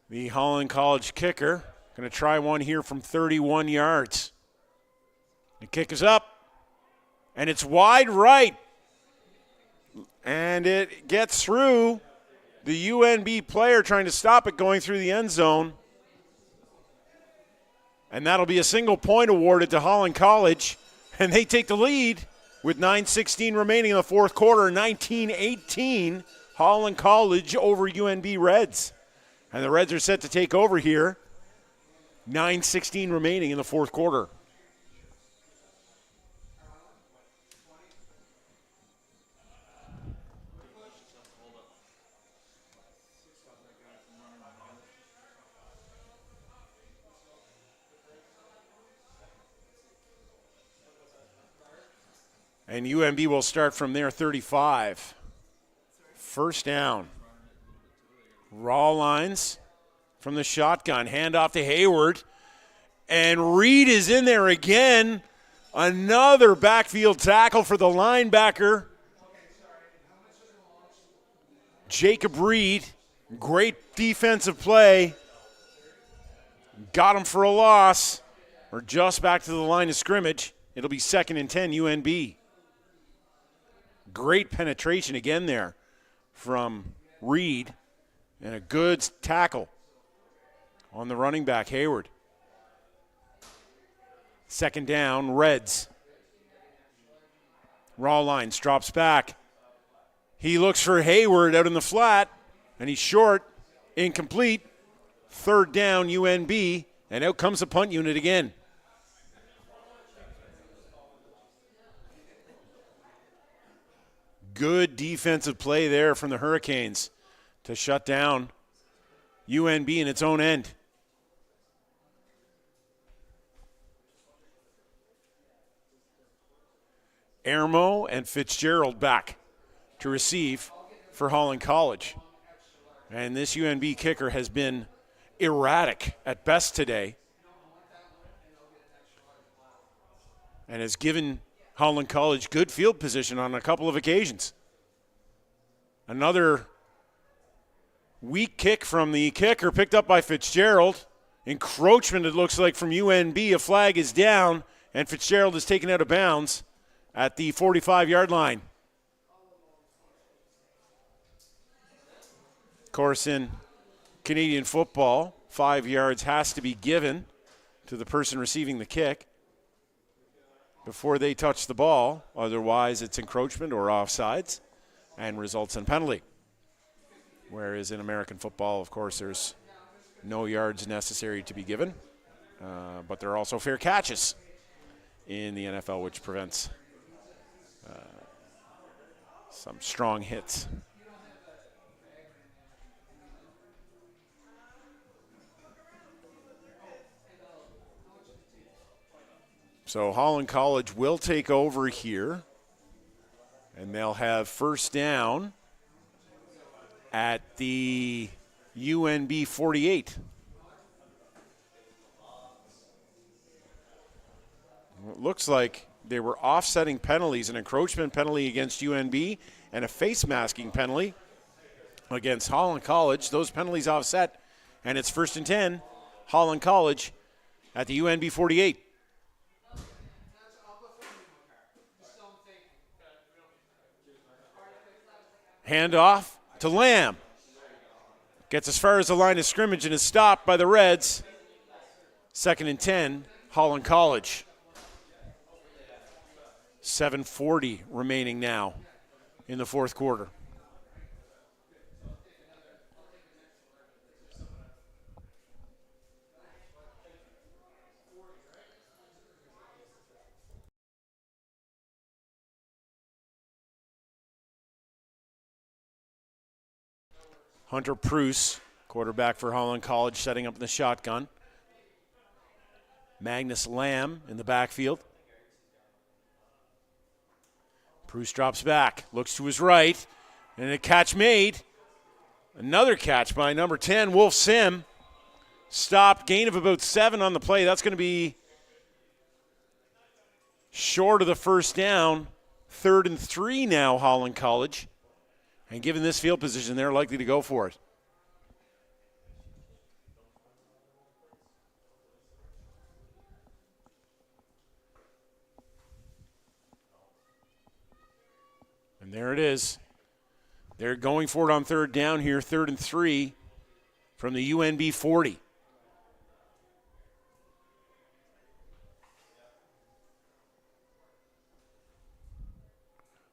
the Holland College kicker. Going to try one here from 31 yards. The kick is up, and it's wide right. And it gets through the UNB player trying to stop it going through the end zone. And that'll be a single point awarded to Holland College, and they take the lead with 9:16 remaining in the fourth quarter, 19-18, Holland College over UNB Reds. And the Reds are set to take over here. 9:16 remaining in the fourth quarter. And UNB will start from their 35. First down. Raw lines from the shotgun. Hand off to Hayward. And Reed is in there again. Another backfield tackle for the linebacker. Jacob Reed. Great defensive play. Got him for a loss. We're just back to the line of scrimmage. It'll be 2nd and 10, UNB. Great penetration again there from Reed. And a good tackle on the running back, Hayward. 2nd down, Reds. Raw lines, drops back. He looks for Hayward out in the flat, and he's short, incomplete. 3rd down, UNB, and out comes the punt unit again. Good defensive play there from the Hurricanes to shut down UNB in its own end. Ermo and Fitzgerald back to receive for Holland College. And this UNB kicker has been erratic at best today and has given Holland College good field position on a couple of occasions. Another weak kick from the kicker picked up by Fitzgerald. Encroachment, it looks like, from UNB. A flag is down, and Fitzgerald is taken out of bounds at the 45-yard line. Of course, in Canadian football, 5 yards has to be given to the person receiving the kick before they touch the ball. Otherwise, it's encroachment or offsides and results in penalty. Whereas in American football, of course, there's no yards necessary to be given. But there are also fair catches in the NFL, which prevents some strong hits. So Holland College will take over here, and they'll have first down at the UNB 48. It looks like they were offsetting penalties, an encroachment penalty against UNB and a face masking penalty against Holland College. Those penalties offset, and it's 1st and 10, Holland College at the UNB 48. Handoff to Lamb. Gets as far as the line of scrimmage and is stopped by the Reds. 2nd and 10, Holland College. 7:40 remaining now in the fourth quarter. Hunter Pruce, quarterback for Holland College, setting up in the shotgun. Magnus Lamb in the backfield. Pruce drops back, looks to his right, and a catch made. Another catch by number 10, Wolf Sim. Stopped, gain of about 7 on the play. That's going to be short of the first down. 3rd and 3 now, Holland College. And given this field position, they're likely to go for it. And there it is. They're going for it on 3rd down here, 3rd and 3 from the UNB 40.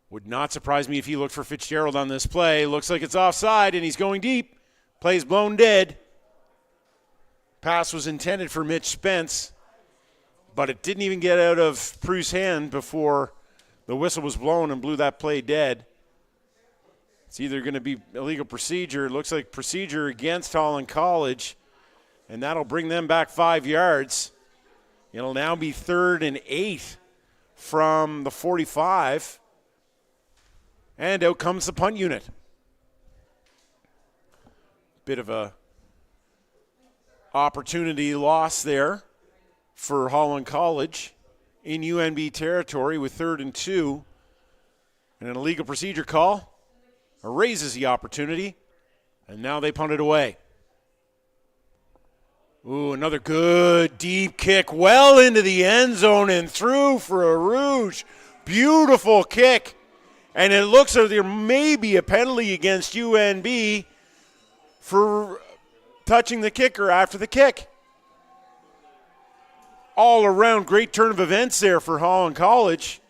Would Not surprise me if he looked for Fitzgerald on this play. Looks like it's offside, and he's going deep. Play's blown dead. Pass was intended for Mitch Spence, but it didn't even get out of Prue's hand before the whistle was blown and blew that play dead. It's either going to be illegal procedure. It looks like procedure against Holland College, and that'll bring them back 5 yards. It'll now be 3rd and 8 from the 45. And out comes the punt unit. Bit of a opportunity loss there for Holland College in UNB territory with 3rd and 2. And an illegal procedure call erases the opportunity. And now they punt it away. Ooh, another good deep kick well into the end zone and through for a Rouge. Beautiful kick. And it looks like there may be a penalty against UNB for touching the kicker after the kick. All around, great turn of events there for Holland College.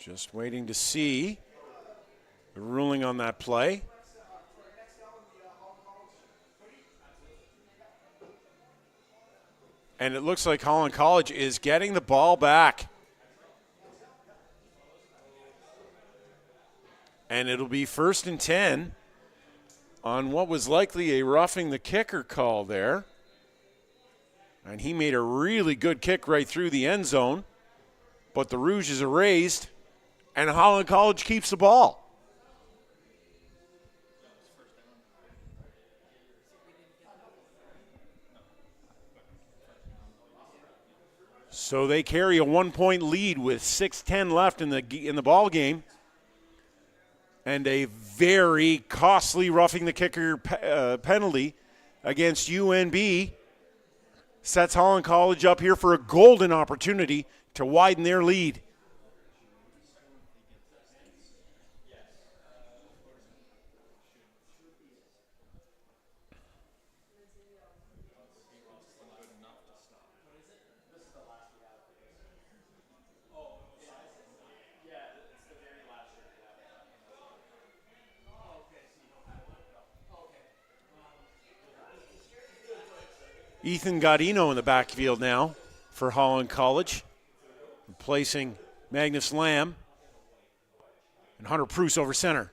Just waiting to see the ruling on that play. And it looks like Holland College is getting the ball back. And it'll be 1st and 10 on what was likely a roughing the kicker call there. And he made a really good kick right through the end zone. But the Rouge is erased. And Holland College keeps the ball. So they carry a 1-point lead with 6:10 left in the ball game. And a very costly roughing the kicker penalty against UNB sets Holland College up here for a golden opportunity to widen their lead. Ethan Gaudino in the backfield now for Holland College, replacing Magnus Lamb, and Hunter Pruce over center.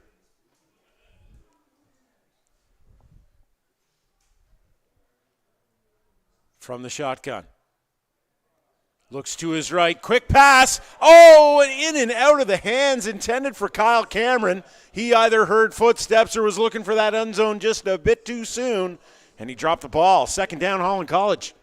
From the shotgun. Looks to his right, quick pass. Oh, in and out of the hands intended for Kyle Cameron. He either heard footsteps or was looking for that end zone just a bit too soon. And he dropped the ball. 2nd down, Holland College.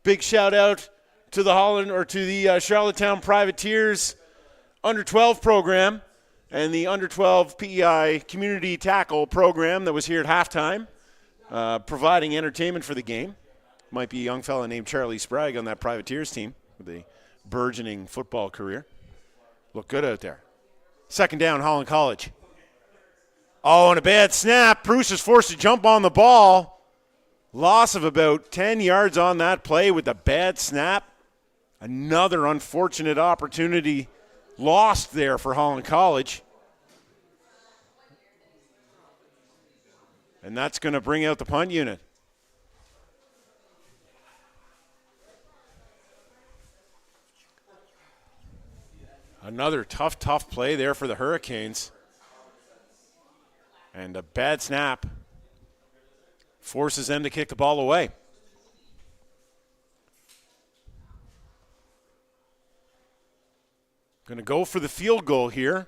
Big shout out to the Charlottetown Privateers under 12 program and the under 12 PEI community tackle program that was here at halftime, providing entertainment for the game. Might be a young fella named Charlie Sprague on that Privateers team with a burgeoning football career. Look good out there. 2nd down, Holland College. Oh, and a bad snap. Bruce is forced to jump on the ball. Loss of about 10 yards on that play with a bad snap. Another unfortunate opportunity lost there for Holland College. And that's going to bring out the punt unit. Another tough play there for the Hurricanes. And a bad snap forces them to kick the ball away. Going to go for the field goal here.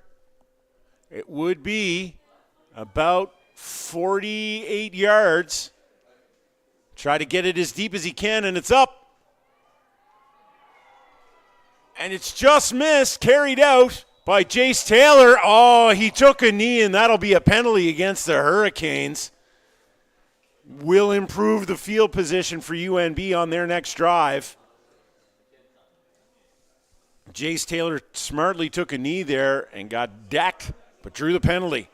It would be about 48 yards. Try to get it as deep as he can, and it's up. And it's just missed, carried out by Jace Taylor. Oh, he took a knee, and that'll be a penalty against the Hurricanes. will improve the field position for UNB on their next drive. Jace Taylor smartly took a knee there and got decked, but drew the penalty.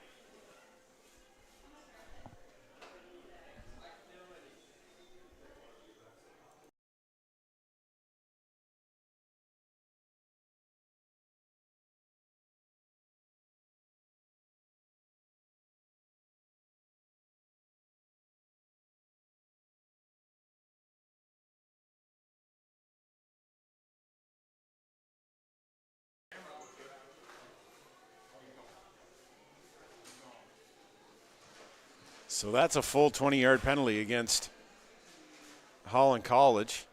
So that's a full 20-yard penalty against Holland College.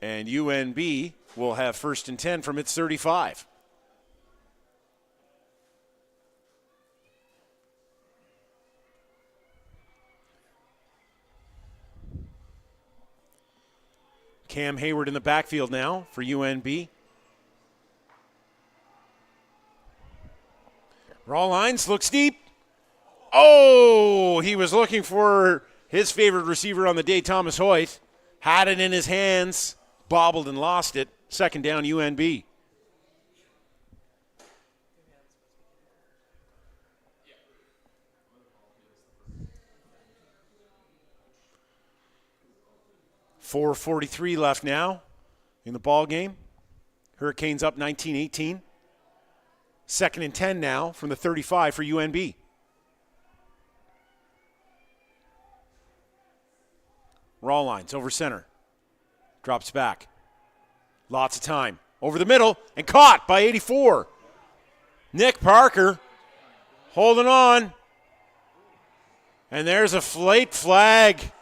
And UNB will have 1st and 10 from its 35. Cam Hayward in the backfield now for UNB. Raw lines, looks deep. Oh, he was looking for his favorite receiver on the day, Thomas Hoyt. Had it in his hands, bobbled and lost it. 2nd down, UNB. .443 left now in the ball game. Hurricanes up 19-18. 2nd and 10 now from the 35 for UNB. Raw lines over center. Drops back. Lots of time. Over the middle and caught by 84. Nick Parker holding on. And there's a late flag.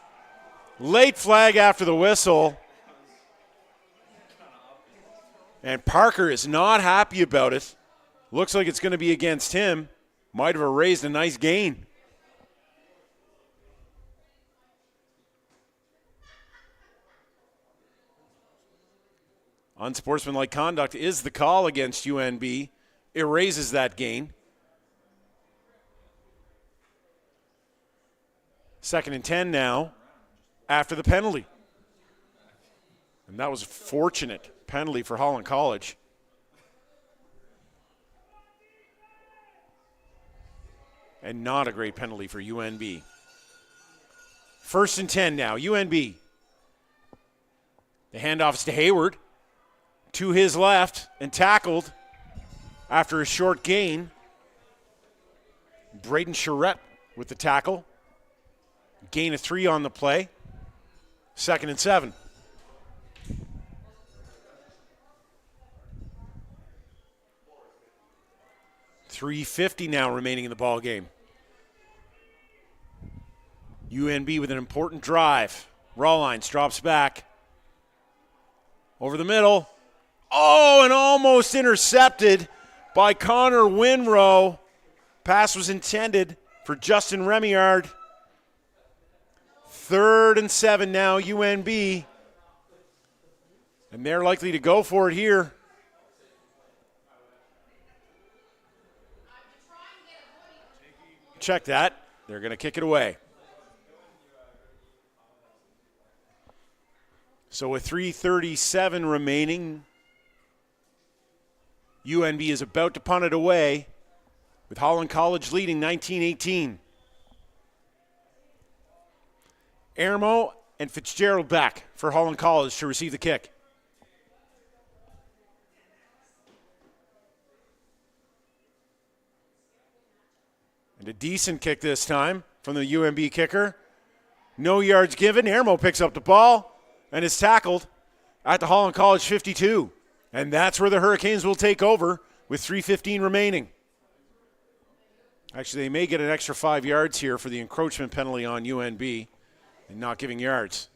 Late flag after the whistle. And Parker is not happy about it. Looks like it's going to be against him. Might have erased a nice gain. Unsportsmanlike conduct is the call against UNB. Erases that gain. 2nd and 10 now after the penalty. And that was a fortunate penalty for Holland College. And not a great penalty for UNB. 1st and 10 now, UNB. The handoff is to Hayward. To his left and tackled after a short gain. Braden Charette with the tackle. Gain of 3 on the play. 2nd and 7. .350 now remaining in the ball game. UNB with an important drive. Rawlines drops back. Over the middle. Oh, and almost intercepted by Connor Winrow. Pass was intended for Justin Remillard. 3rd and 7 now, UNB. And they're likely to go for it here. Check that. They're going to kick it away. So with 3:37 remaining, UNB is about to punt it away with Holland College leading 19-18. Ermo and Fitzgerald back for Holland College to receive the kick. And a decent kick this time from the UNB kicker. No yards given. Ermo picks up the ball and is tackled at the Holland College 52. And that's where the Hurricanes will take over with 3:15 remaining. Actually, they may get an extra 5 yards here for the encroachment penalty on UNB and not giving yards.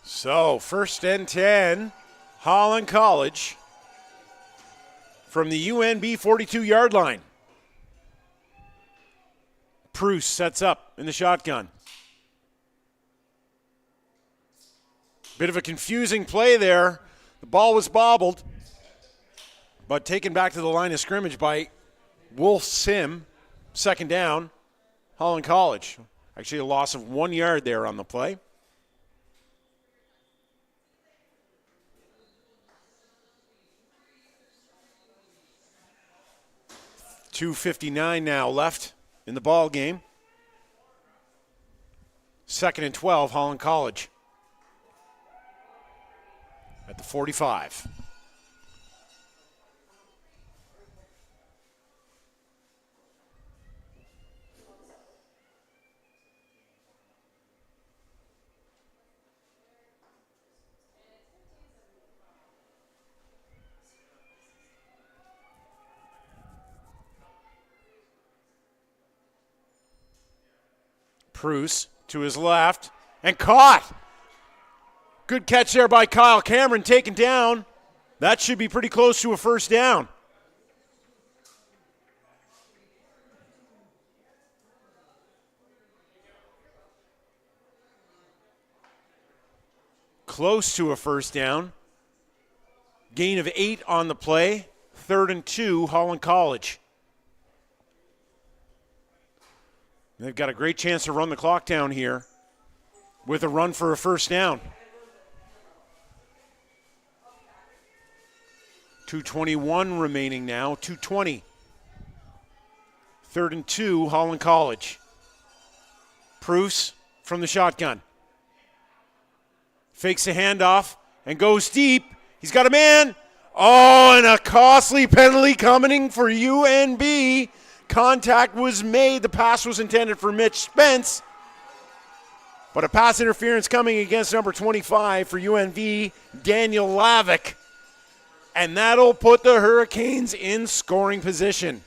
So, 1st and 10, Holland College from the UNB 42-yard line. Pruce sets up in the shotgun. Bit of a confusing play there. The ball was bobbled, but taken back to the line of scrimmage by Wolf Sim. 2nd down, Holland College. Actually a loss of 1 yard there on the play. .259 now left in the ball game. 2nd and 12, Holland College. At the 45. Pruce to his left and caught. Good catch there by Kyle Cameron, taken down. That should be pretty close to a 1st down. Close to a 1st down. Gain of 8 on the play. 3rd and 2, Holland College. They've got a great chance to run the clock down here with a run for a 1st down. 2:21 remaining now, 2:20. 3rd and 2, Holland College. Pruce from the shotgun. Fakes a handoff and goes deep. He's got a man. Oh, and a costly penalty coming for UNB. Contact was made. The pass was intended for Mitch Spence. But a pass interference coming against number 25 for UNB, Daniel Lavick. And that'll put the Hurricanes in scoring position.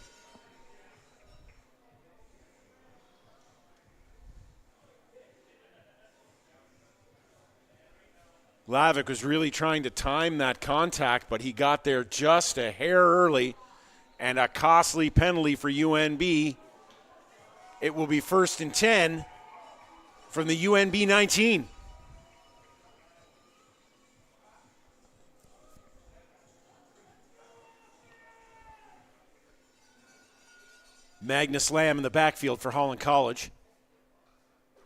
Lavick was really trying to time that contact, but he got there just a hair early. And a costly penalty for UNB. It will be 1st and 10 from the UNB 19. Magnus Lamb in the backfield for Holland College.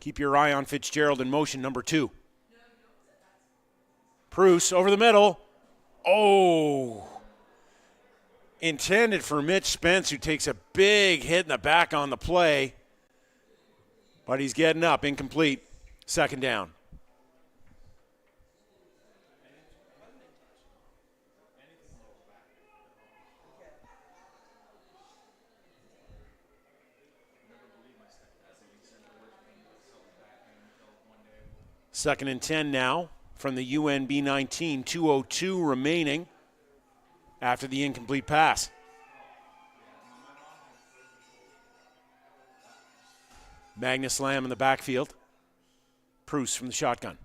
Keep your eye on Fitzgerald in motion, number 2. Pruce over the middle. Oh! Intended for Mitch Spence, who takes a big hit in the back on the play. But he's getting up, incomplete. 2nd down. Second and 10 now from the UNB 19, 2:02 remaining after the incomplete pass. Magnus Lamb in the backfield. Pruce from the shotgun.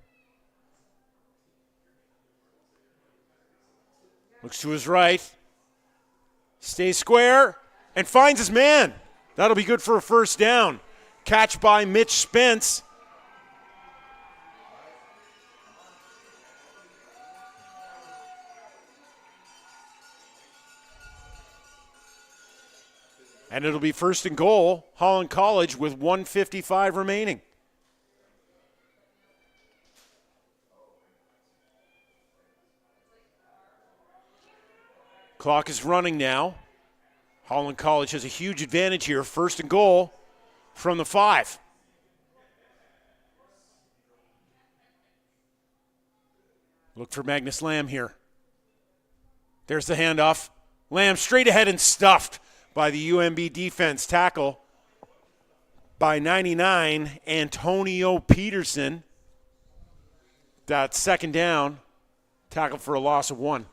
Looks to his right. Stays square and finds his man. That'll be good for a 1st down. Catch by Mitch Spence. And it'll be 1st and goal, Holland College with 1:55 remaining. Clock is running now. Holland College has a huge advantage here. 1st and goal from the 5. Look for Magnus Lamb here. There's the handoff. Lamb straight ahead and stuffed by the UNB defense. Tackle by 99, Antonio Peterson. That's 2nd down. Tackle for a loss of 1.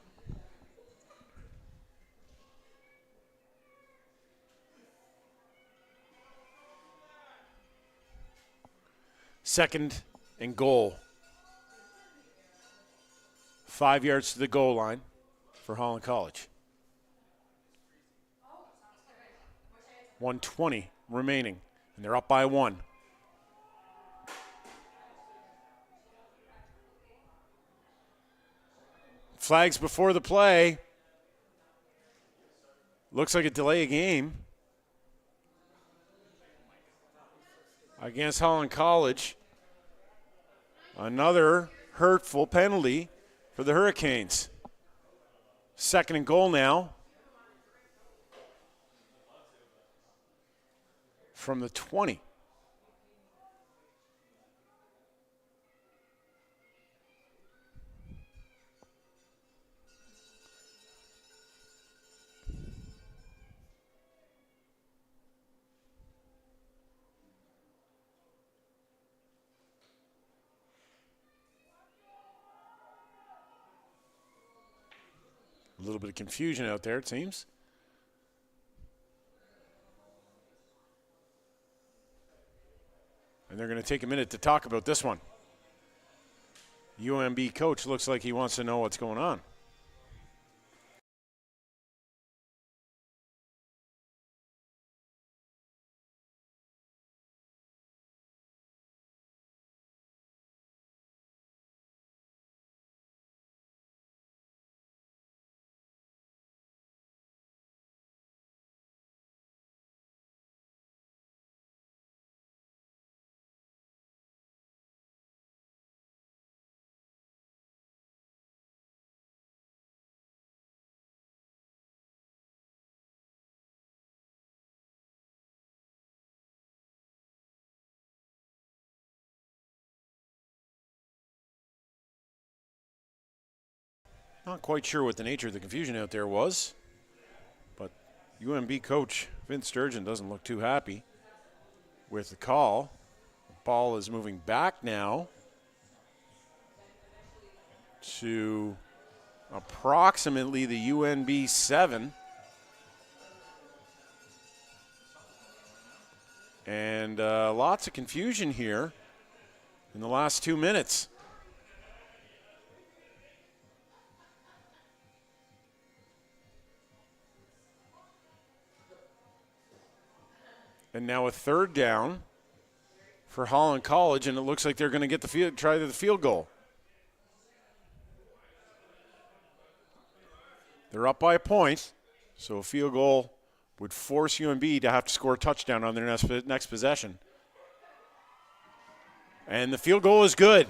Second and goal 5 yards to the goal line for Holland College. 1:20 remaining, and they're up by 1. Flags before the play. Looks like a delay of game against Holland College. Another hurtful penalty for the Hurricanes. 2nd and goal now from the 20. A little bit of confusion out there, it seems. And they're going to take a minute to talk about this one. UNB coach looks like he wants to know what's going on. Not quite sure what the nature of the confusion out there was, but UNB coach Vince Sturgeon doesn't look too happy with the call. The ball is moving back now to approximately the UNB 7. And lots of confusion here in the last 2 minutes. And now a 3rd down for Holland College, and it looks like they're going to get try the field goal. They're up by a point, so a field goal would force UNB to have to score a touchdown on their next possession. And the field goal is good.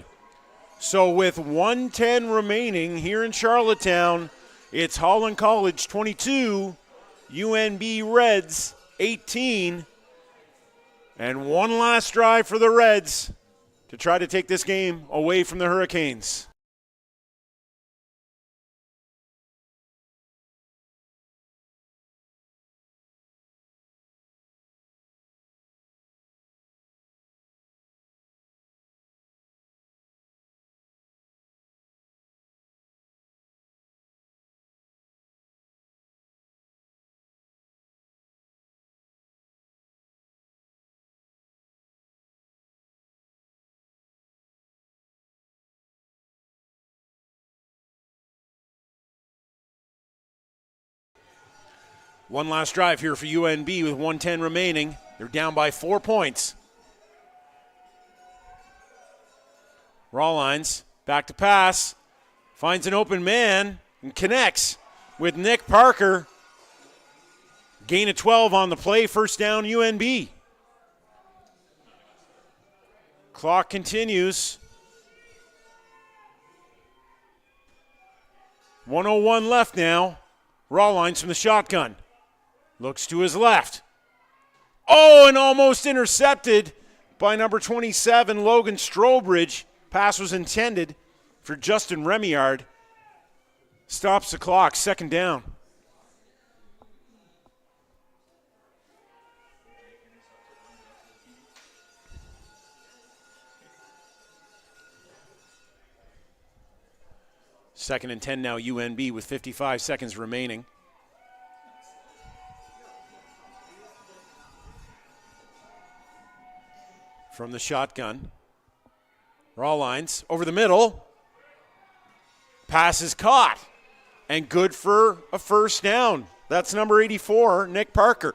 So with 1:10 remaining here in Charlottetown, it's Holland College 22, UNB Reds 18. And one last drive for the Reds to try to take this game away from the Hurricanes. One last drive here for UNB with 1:10 remaining. They're down by 4 points. Rawlines back to pass. Finds an open man and connects with Nick Parker. Gain of 12 on the play. First down UNB. Clock continues. 1:01 left now. Rawlines from the shotgun. Looks to his left. Oh, and almost intercepted by number 27, Logan Strobridge. Pass was intended for Justin Remillard. Stops the clock, 2nd down. Second and 10 now, UNB with 55 seconds remaining. From the shotgun. Rawlines over the middle. Pass is caught and good for a first down. That's number 84, Nick Parker.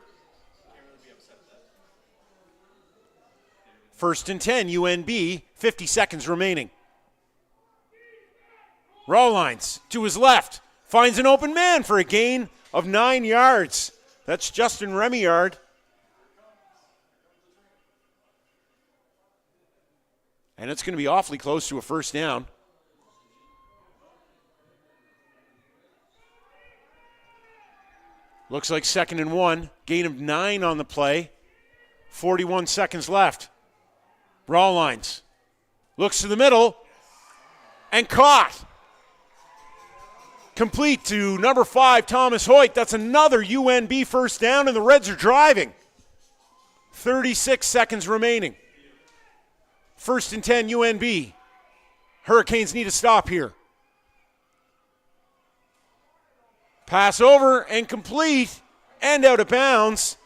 1st and 10, UNB, 50 seconds remaining. Rawlines to his left, finds an open man for a gain of 9 yards. That's Justin Remillard. And it's going to be awfully close to a first down. Looks like 2nd and 1, gain of 9 on the play. 41 seconds left. Rawlines looks to the middle and caught. Complete to number 5, Thomas Hoyt. That's another UNB first down, and the Reds are driving. 36 seconds remaining. 1st and 10, UNB. Hurricanes need a stop here. Pass over and complete and out of bounds.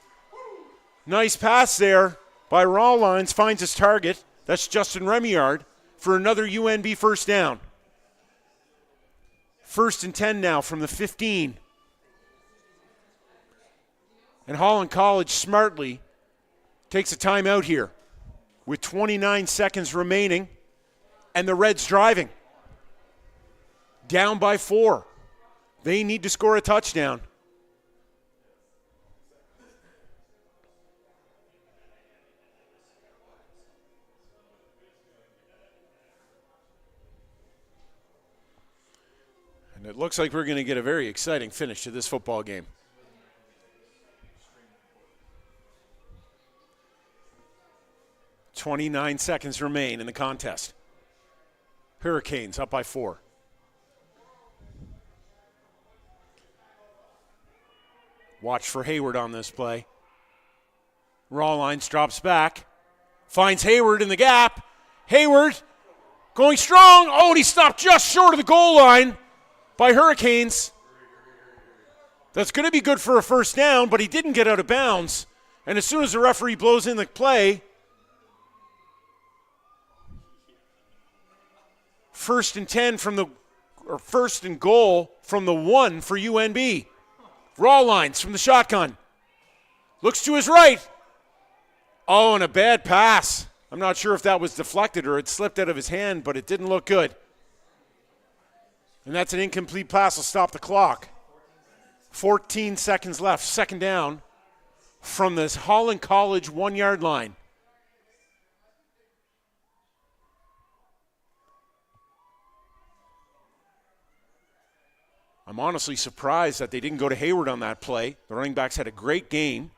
Nice pass there by Rawlines. Finds his target. That's Justin Remillard for another UNB first down. 1st and 10 now from the 15. And Holland College smartly takes a timeout here with 29 seconds remaining, and the Reds driving. Down by 4. They need to score a touchdown. And it looks like we're going to get a very exciting finish to this football game. .29 seconds remain in the contest. Hurricanes up by 4. Watch for Hayward on this play. Rawlines drops back. Finds Hayward in the gap. Hayward going strong. Oh, and he stopped just short of the goal line by Hurricanes. That's going to be good for a first down, but he didn't get out of bounds. And as soon as the referee blows in the play, 1st and 10 from the, or 1st and goal from the 1 for UNB. Rawlines from the shotgun. Looks to his right. Oh, and a bad pass. I'm not sure if that was deflected or it slipped out of his hand, but it didn't look good. And that's an incomplete pass. Will stop the clock. 14 seconds left. 2nd down from this Holland College 1-yard line. I'm honestly surprised that they didn't go to Hayward on that play. The running backs had a great game,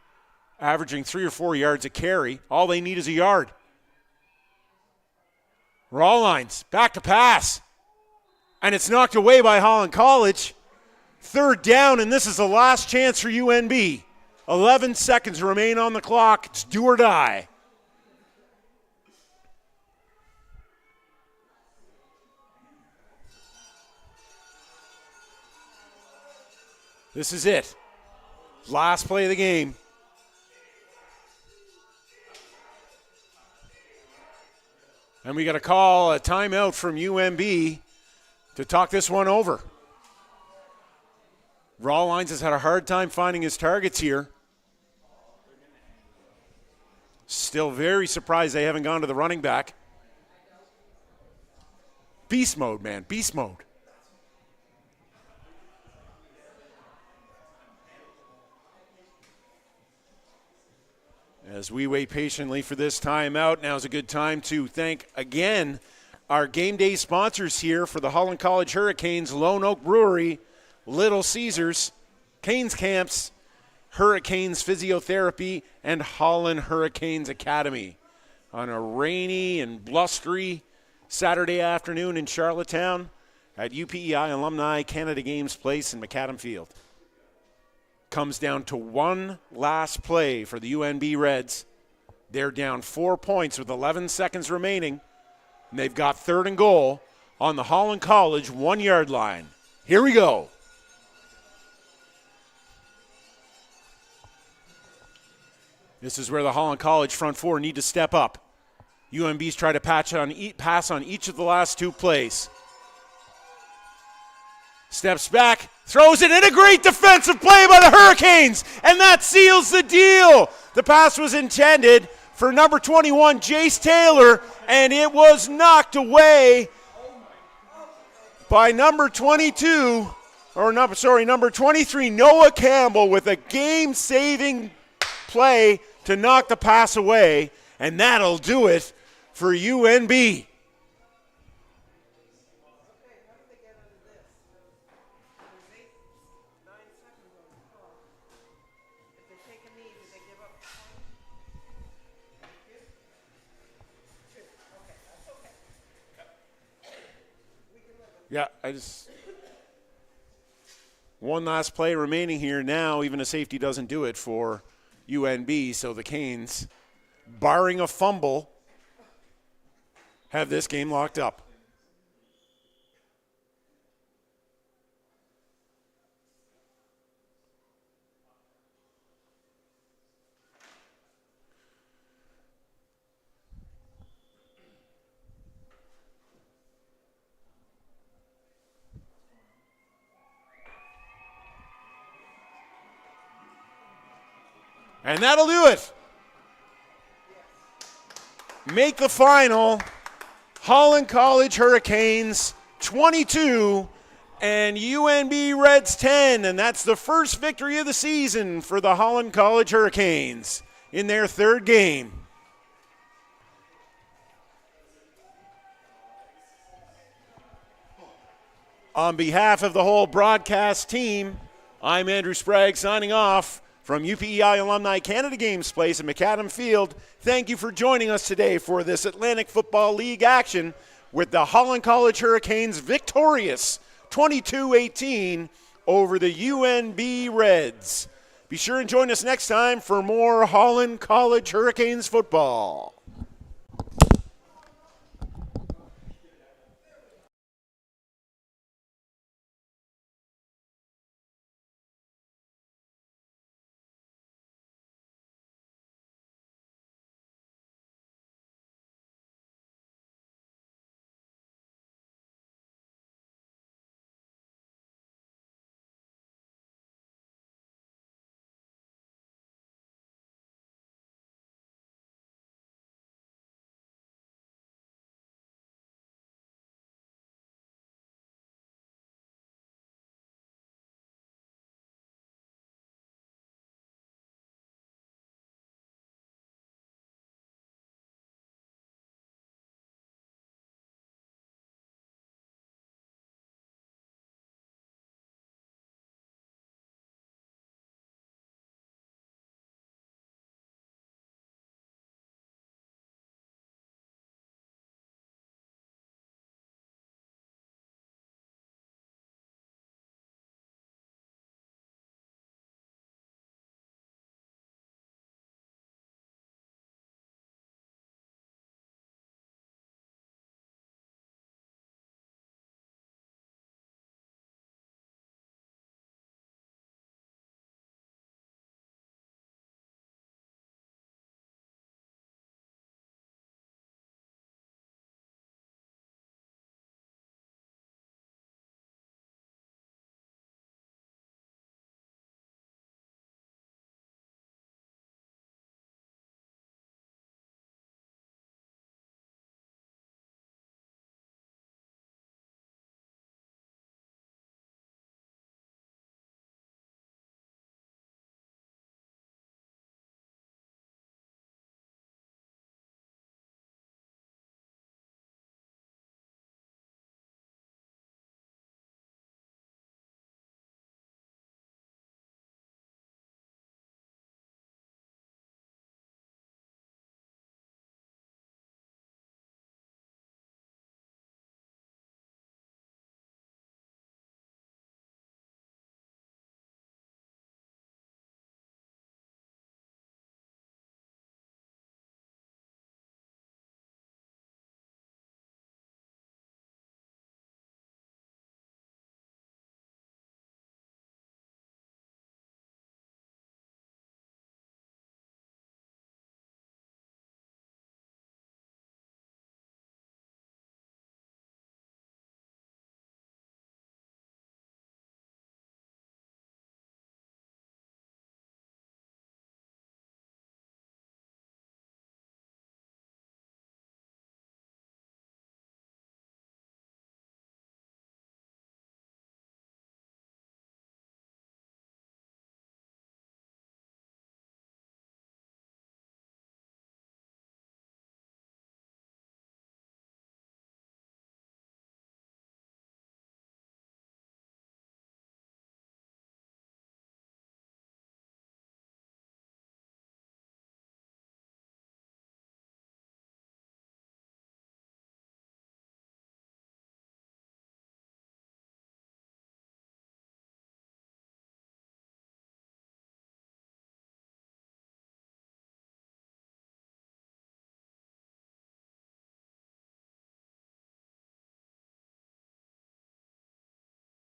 averaging 3 or 4 yards a carry. All they need is a yard. Rawlines back to pass. And it's knocked away by Holland College. 3rd down, and this is the last chance for UNB. 11 seconds remain on the clock. It's do or die. This is it. Last play of the game. And we got to call a timeout from UNB to talk this one over. Rawlines has had a hard time finding his targets here. Still very surprised they haven't gone to the running back. Beast mode, man. Beast mode. As we wait patiently for this timeout, now's a good time to thank again our game day sponsors here for the Holland College Hurricanes, Lone Oak Brewery, Little Caesars, Canes Camps, Hurricanes Physiotherapy, and Holland Hurricanes Academy. On a rainy and blustery Saturday afternoon in Charlottetown at UPEI Alumni Canada Games Place in Macadam Field. Comes down to one last play for the UNB Reds. They're down 4 points with 11 seconds remaining. And they've got 3rd and goal on the Holland College 1-yard line. Here we go. This is where the Holland College front 4 need to step up. UNB's try to pass on each of the last 2 plays. Steps back, throws it in, a great defensive play by the Hurricanes, and that seals the deal. The pass was intended for number 21, Jace Taylor, and it was knocked away by number 23, Noah Campbell, with a game-saving play to knock the pass away, and that'll do it for UNB. Yeah, one last play remaining here now. Even a safety doesn't do it for UNB, so the Canes, barring a fumble, have this game locked up. And that'll do it. Make the final. Holland College Hurricanes 22 and UNB Reds 10. And that's the first victory of the season for the Holland College Hurricanes in their third game. On behalf of the whole broadcast team, I'm Andrew Sprague signing off from UPEI Alumni Canada Games Place at Macadam Field. Thank you for joining us today for this Atlantic Football League action with the Holland College Hurricanes victorious 22-18 over the UNB Reds. Be sure and join us next time for more Holland College Hurricanes football.